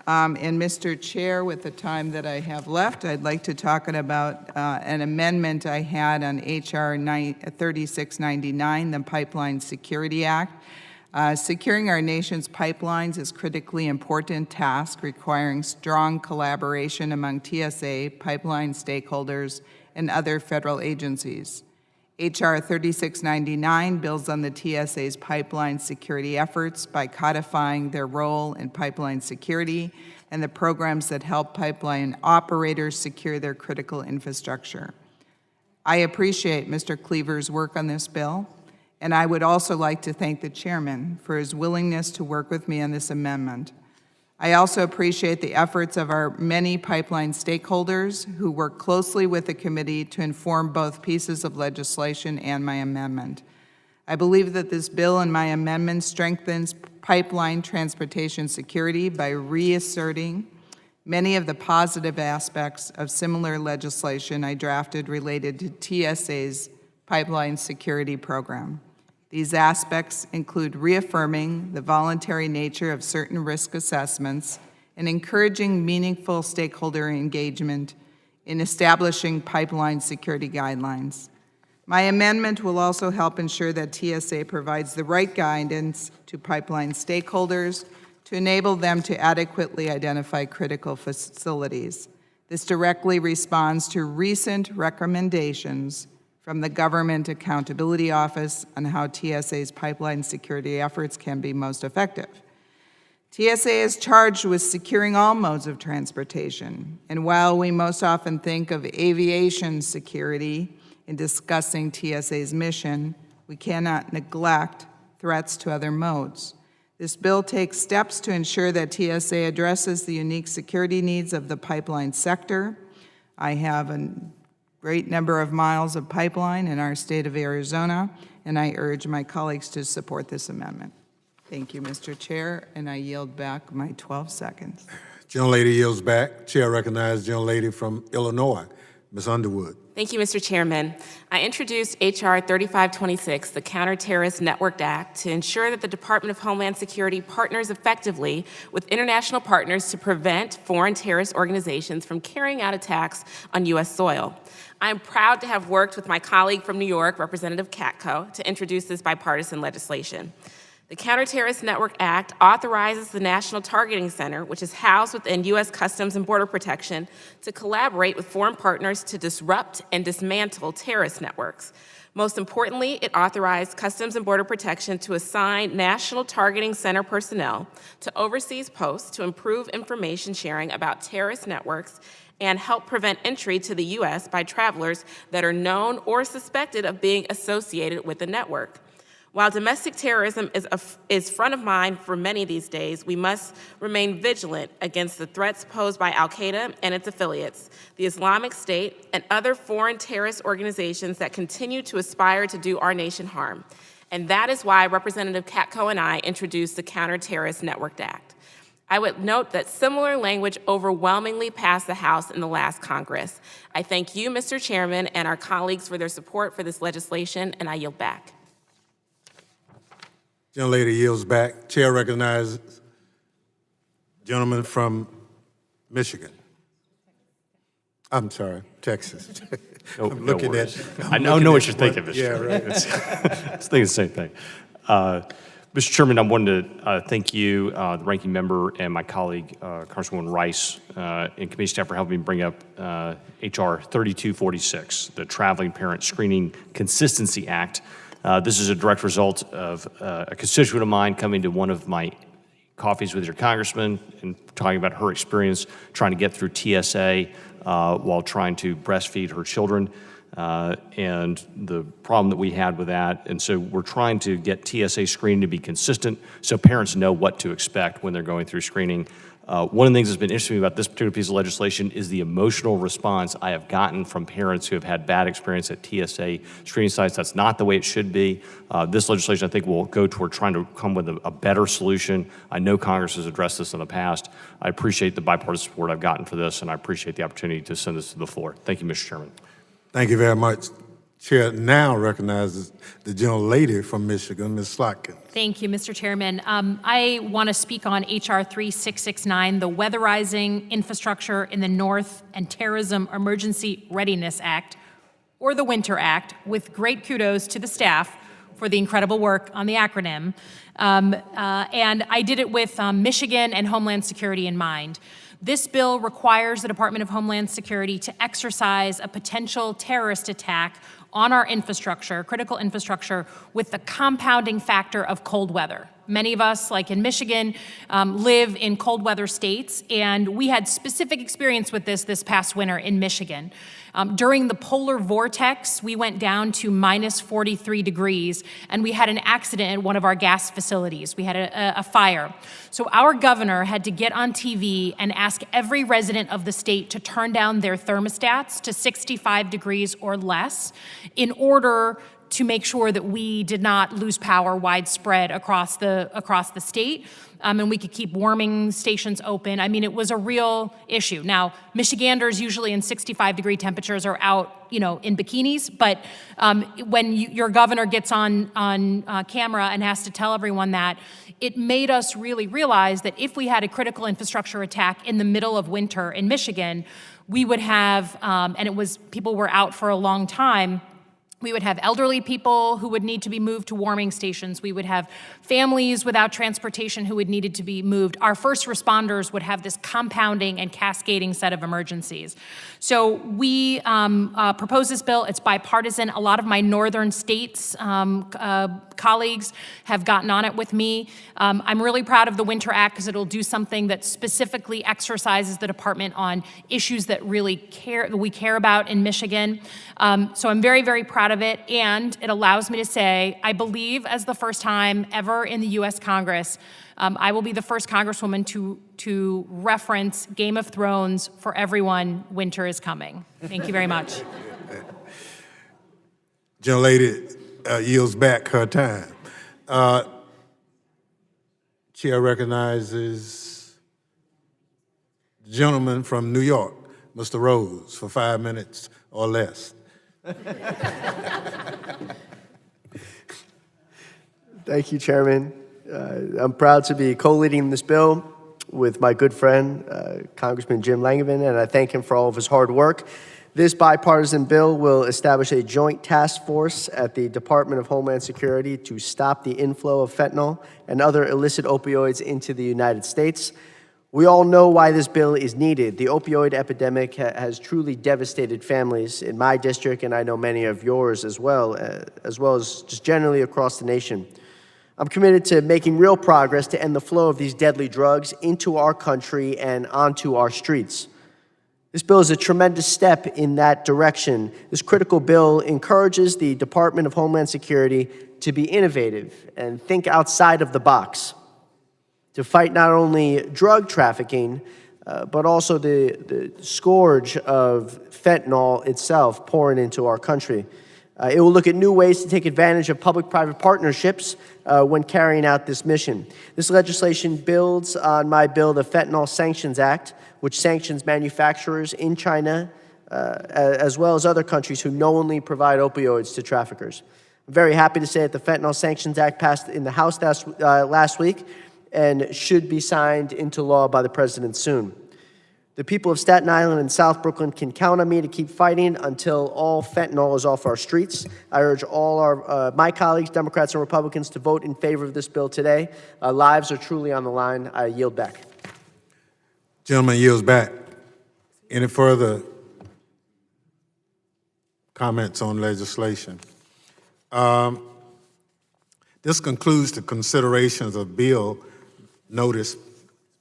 And Mr. Chair, with the time that I have left, I'd like to talk about an amendment I had on H.R. 3699, the Pipeline Security Act. Securing our nation's pipelines is a critically important task requiring strong collaboration among TSA, pipeline stakeholders, and other federal agencies. H.R. 3699 builds on the TSA's pipeline security efforts by codifying their role in pipeline security and the programs that help pipeline operators secure their critical infrastructure. I appreciate Mr. Cleaver's work on this bill, and I would also like to thank the chairman for his willingness to work with me on this amendment. I also appreciate the efforts of our many pipeline stakeholders who work closely with the committee to inform both pieces of legislation and my amendment. I believe that this bill and my amendment strengthens pipeline transportation security by reasserting many of the positive aspects of similar legislation I drafted related to TSA's pipeline security program. These aspects include reaffirming the voluntary nature of certain risk assessments and encouraging meaningful stakeholder engagement in establishing pipeline security guidelines. My amendment will also help ensure that TSA provides the right guidance to pipeline stakeholders to enable them to adequately identify critical facilities. This directly responds to recent recommendations from the Government Accountability Office on how TSA's pipeline security efforts can be most effective. TSA is charged with securing all modes of transportation, and while we most often think of aviation security in discussing TSA's mission, we cannot neglect threats to other modes. This bill takes steps to ensure that TSA addresses the unique security needs of the pipeline sector. I have a great number of miles of pipeline in our state of Arizona, and I urge my colleagues to support this amendment. Thank you, Mr. Chair, and I yield back my 12 seconds. Gentlelady yields back. Chair recognizes the gentlelady from Illinois, Ms. Underwood. Thank you, Mr. Chairman. I introduced H.R. 3526, the Counter-Terrorist Network Act, to ensure that the Department of Homeland Security partners effectively with international partners to prevent foreign terrorist organizations from carrying out attacks on U.S. soil. I am proud to have worked with my colleague from New York, Representative Katko, to introduce this bipartisan legislation. The Counter-Terrorist Network Act authorizes the National Targeting Center, which is housed within U.S. Customs and Border Protection, to collaborate with foreign partners to disrupt and dismantle terrorist networks. Most importantly, it authorized Customs and Border Protection to assign National Targeting Center personnel to overseas posts to improve information sharing about terrorist networks and help prevent entry to the U.S. by travelers that are known or suspected of being associated with the network. While domestic terrorism is front of mind for many these days, we must remain vigilant against the threats posed by al-Qaeda and its affiliates, the Islamic State, and other foreign terrorist organizations that continue to aspire to do our nation harm. And that is why Representative Katko and I introduced the Counter-Terrorist Network Act. I would note that similar language overwhelmingly passed the House in the last Congress. I thank you, Mr. Chairman, and our colleagues for their support for this legislation, and I yield back. Gentlelady yields back. Chair recognizes gentleman from Michigan. I'm sorry, Texas. I'm looking at. I know what you're thinking, Mr. Yeah, right. I was thinking the same thing. Mr. Chairman, I wanted to thank you, the ranking member, and my colleague, Congresswoman Rice, and committee staff for helping me bring up H.R. 3246, the Traveling Parent Screening Consistency Act. This is a direct result of a constituent of mine coming to one of my coffees with your congressman and talking about her experience trying to get through TSA while trying to breastfeed her children. and the problem that we had with that. And so we're trying to get TSA screening to be consistent so parents know what to expect when they're going through screening. One of the things that's been interesting about this particular piece of legislation is the emotional response I have gotten from parents who have had bad experience at TSA screening sites. That's not the way it should be. This legislation, I think, will go toward trying to come with a better solution. I know Congress has addressed this in the past. I appreciate the bipartisan support I've gotten for this, and I appreciate the opportunity to send this to the floor. Thank you, Mr. Chairman. Thank you very much. Chair now recognizes the gentlelady from Michigan, Ms. Slotkin. Thank you, Mr. Chairman. I want to speak on H.R. 3669, the Weatherizing Infrastructure in the North and Terrorism Emergency Readiness Act, or the Winter Act, with great kudos to the staff for the incredible work on the acronym. And I did it with Michigan and Homeland Security in mind. This bill requires the Department of Homeland Security to exercise a potential terrorist attack on our infrastructure, critical infrastructure, with the compounding factor of cold weather. Many of us, like in Michigan, live in cold weather states, and we had specific experience with this past winter in Michigan. During the polar vortex, we went down to minus 43 degrees, and we had an accident at one of our gas facilities. We had a fire. So our governor had to get on TV and ask every resident of the state to turn down their thermostats to 65 degrees or less in order to make sure that we did not lose power widespread across the state, and we could keep warming stations open. I mean, it was a real issue. Now, Michiganders usually in 65-degree temperatures are out, in bikinis, but when your governor gets on camera and has to tell everyone that, it made us really realize that if we had a critical infrastructure attack in the middle of winter in Michigan, we would have, people were out for a long time, we would have elderly people who would need to be moved to warming stations. We would have families without transportation who would need to be moved. Our first responders would have this compounding and cascading set of emergencies. So we proposed this bill. It's bipartisan. A lot of my northern states colleagues have gotten on it with me. I'm really proud of the Winter Act because it'll do something that specifically exercises the department on issues that we care about in Michigan. So I'm very, very proud of it, and it allows me to say, I believe as the first time ever in the U.S. Congress, I will be the first Congresswoman to reference Game of Thrones for everyone. Winter is coming. Thank you very much. Gentlelady yields back her time. Chair recognizes the gentleman from New York, Mr. Rose, for 5 minutes or less. Thank you, Chairman. I'm proud to be co-leading this bill with my good friend, Congressman Jim Langevin, and I thank him for all of his hard work. This bipartisan bill will establish a joint task force at the Department of Homeland Security to stop the inflow of fentanyl and other illicit opioids into the United States. We all know why this bill is needed. The opioid epidemic has truly devastated families in my district, and I know many of yours as well as just generally across the nation. I'm committed to making real progress to end the flow of these deadly drugs into our country and onto our streets. This bill is a tremendous step in that direction. This critical bill encourages the Department of Homeland Security to be innovative and think outside of the box, to fight not only drug trafficking, but also the scourge of fentanyl itself pouring into our country. It will look at new ways to take advantage of public-private partnerships when carrying out this mission. This legislation builds on my bill, the Fentanyl Sanctions Act, which sanctions manufacturers in China, as well as other countries who knowingly provide opioids to traffickers. I'm very happy to say that the Fentanyl Sanctions Act passed in the House last week and should be signed into law by the President soon. The people of Staten Island and South Brooklyn can count on me to keep fighting until all fentanyl is off our streets. I urge all my colleagues, Democrats and Republicans, to vote in favor of this bill today. Lives are truly on the line. I yield back. Gentleman yields back. Any further comments on legislation? This concludes the considerations of bill notice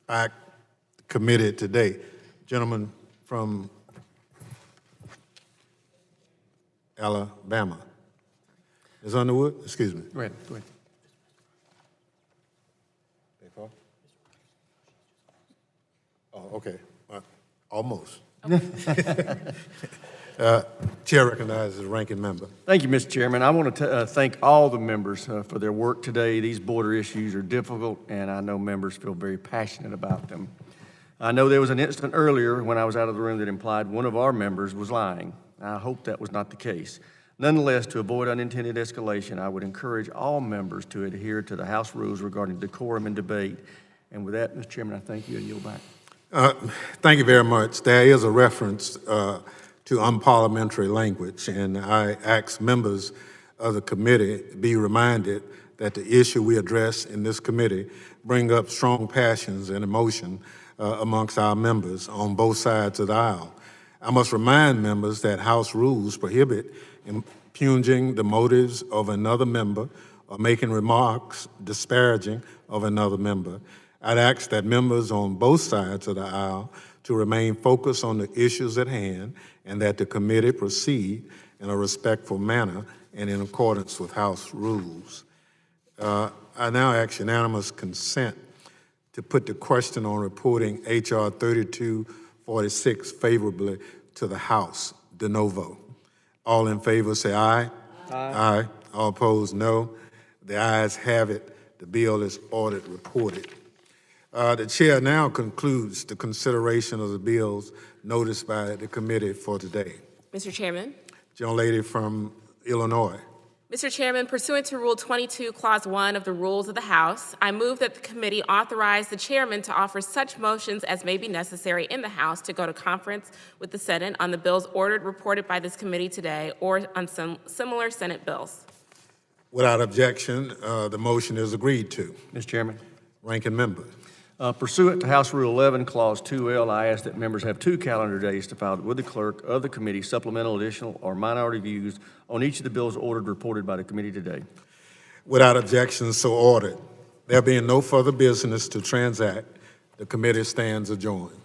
back committed today. Gentleman from Alabama. Ms. Underwood, excuse me. Go ahead, go ahead. Oh, okay, almost. Chair recognizes the ranking member. Thank you, Mr. Chairman. I want to thank all the members for their work today. These border issues are difficult, and I know members feel very passionate about them. I know there was an incident earlier when I was out of the room that implied one of our members was lying. I hope that was not the case. Nonetheless, to avoid unintended escalation, I would encourage all members to adhere to the House rules regarding decorum and debate. And with that, Mr. Chairman, I thank you and yield back. Thank you very much. There is a reference to unparliamentary language, and I ask members of the committee be reminded that the issue we address in this committee bring up strong passions and emotion amongst our members on both sides of the aisle. I must remind members that House rules prohibit impugning the motives of another member or making remarks disparaging of another member. I'd ask that members on both sides of the aisle to remain focused on the issues at hand and that the committee proceed in a respectful manner and in accordance with House rules. I now ask unanimous consent to put the question on reporting H.R. 3246 favorably to the House, de novo. All in favor say aye. Aye. Aye. All opposed, no. The ayes have it. The bill is ordered reported. The chair now concludes the consideration of the bills noticed by the committee for today. Mr. Chairman. Young lady from Illinois. Mr. Chairman, pursuant to Rule 22, Clause 1 of the Rules of the House, I move that the committee authorize the chairman to offer such motions as may be necessary in the House to go to conference with the Senate on the bills ordered reported by this committee today or on some similar Senate bills. Without objection, the motion is agreed to. Mr. Chairman. Ranking member. Pursuant to House Rule 11, Clause 2L, I ask that members have 2 calendar days to file with the clerk of the committee supplemental, additional, or minority views on each of the bills ordered reported by the committee today. Without objection, so ordered. There being no further business to transact, the committee stands adjourned.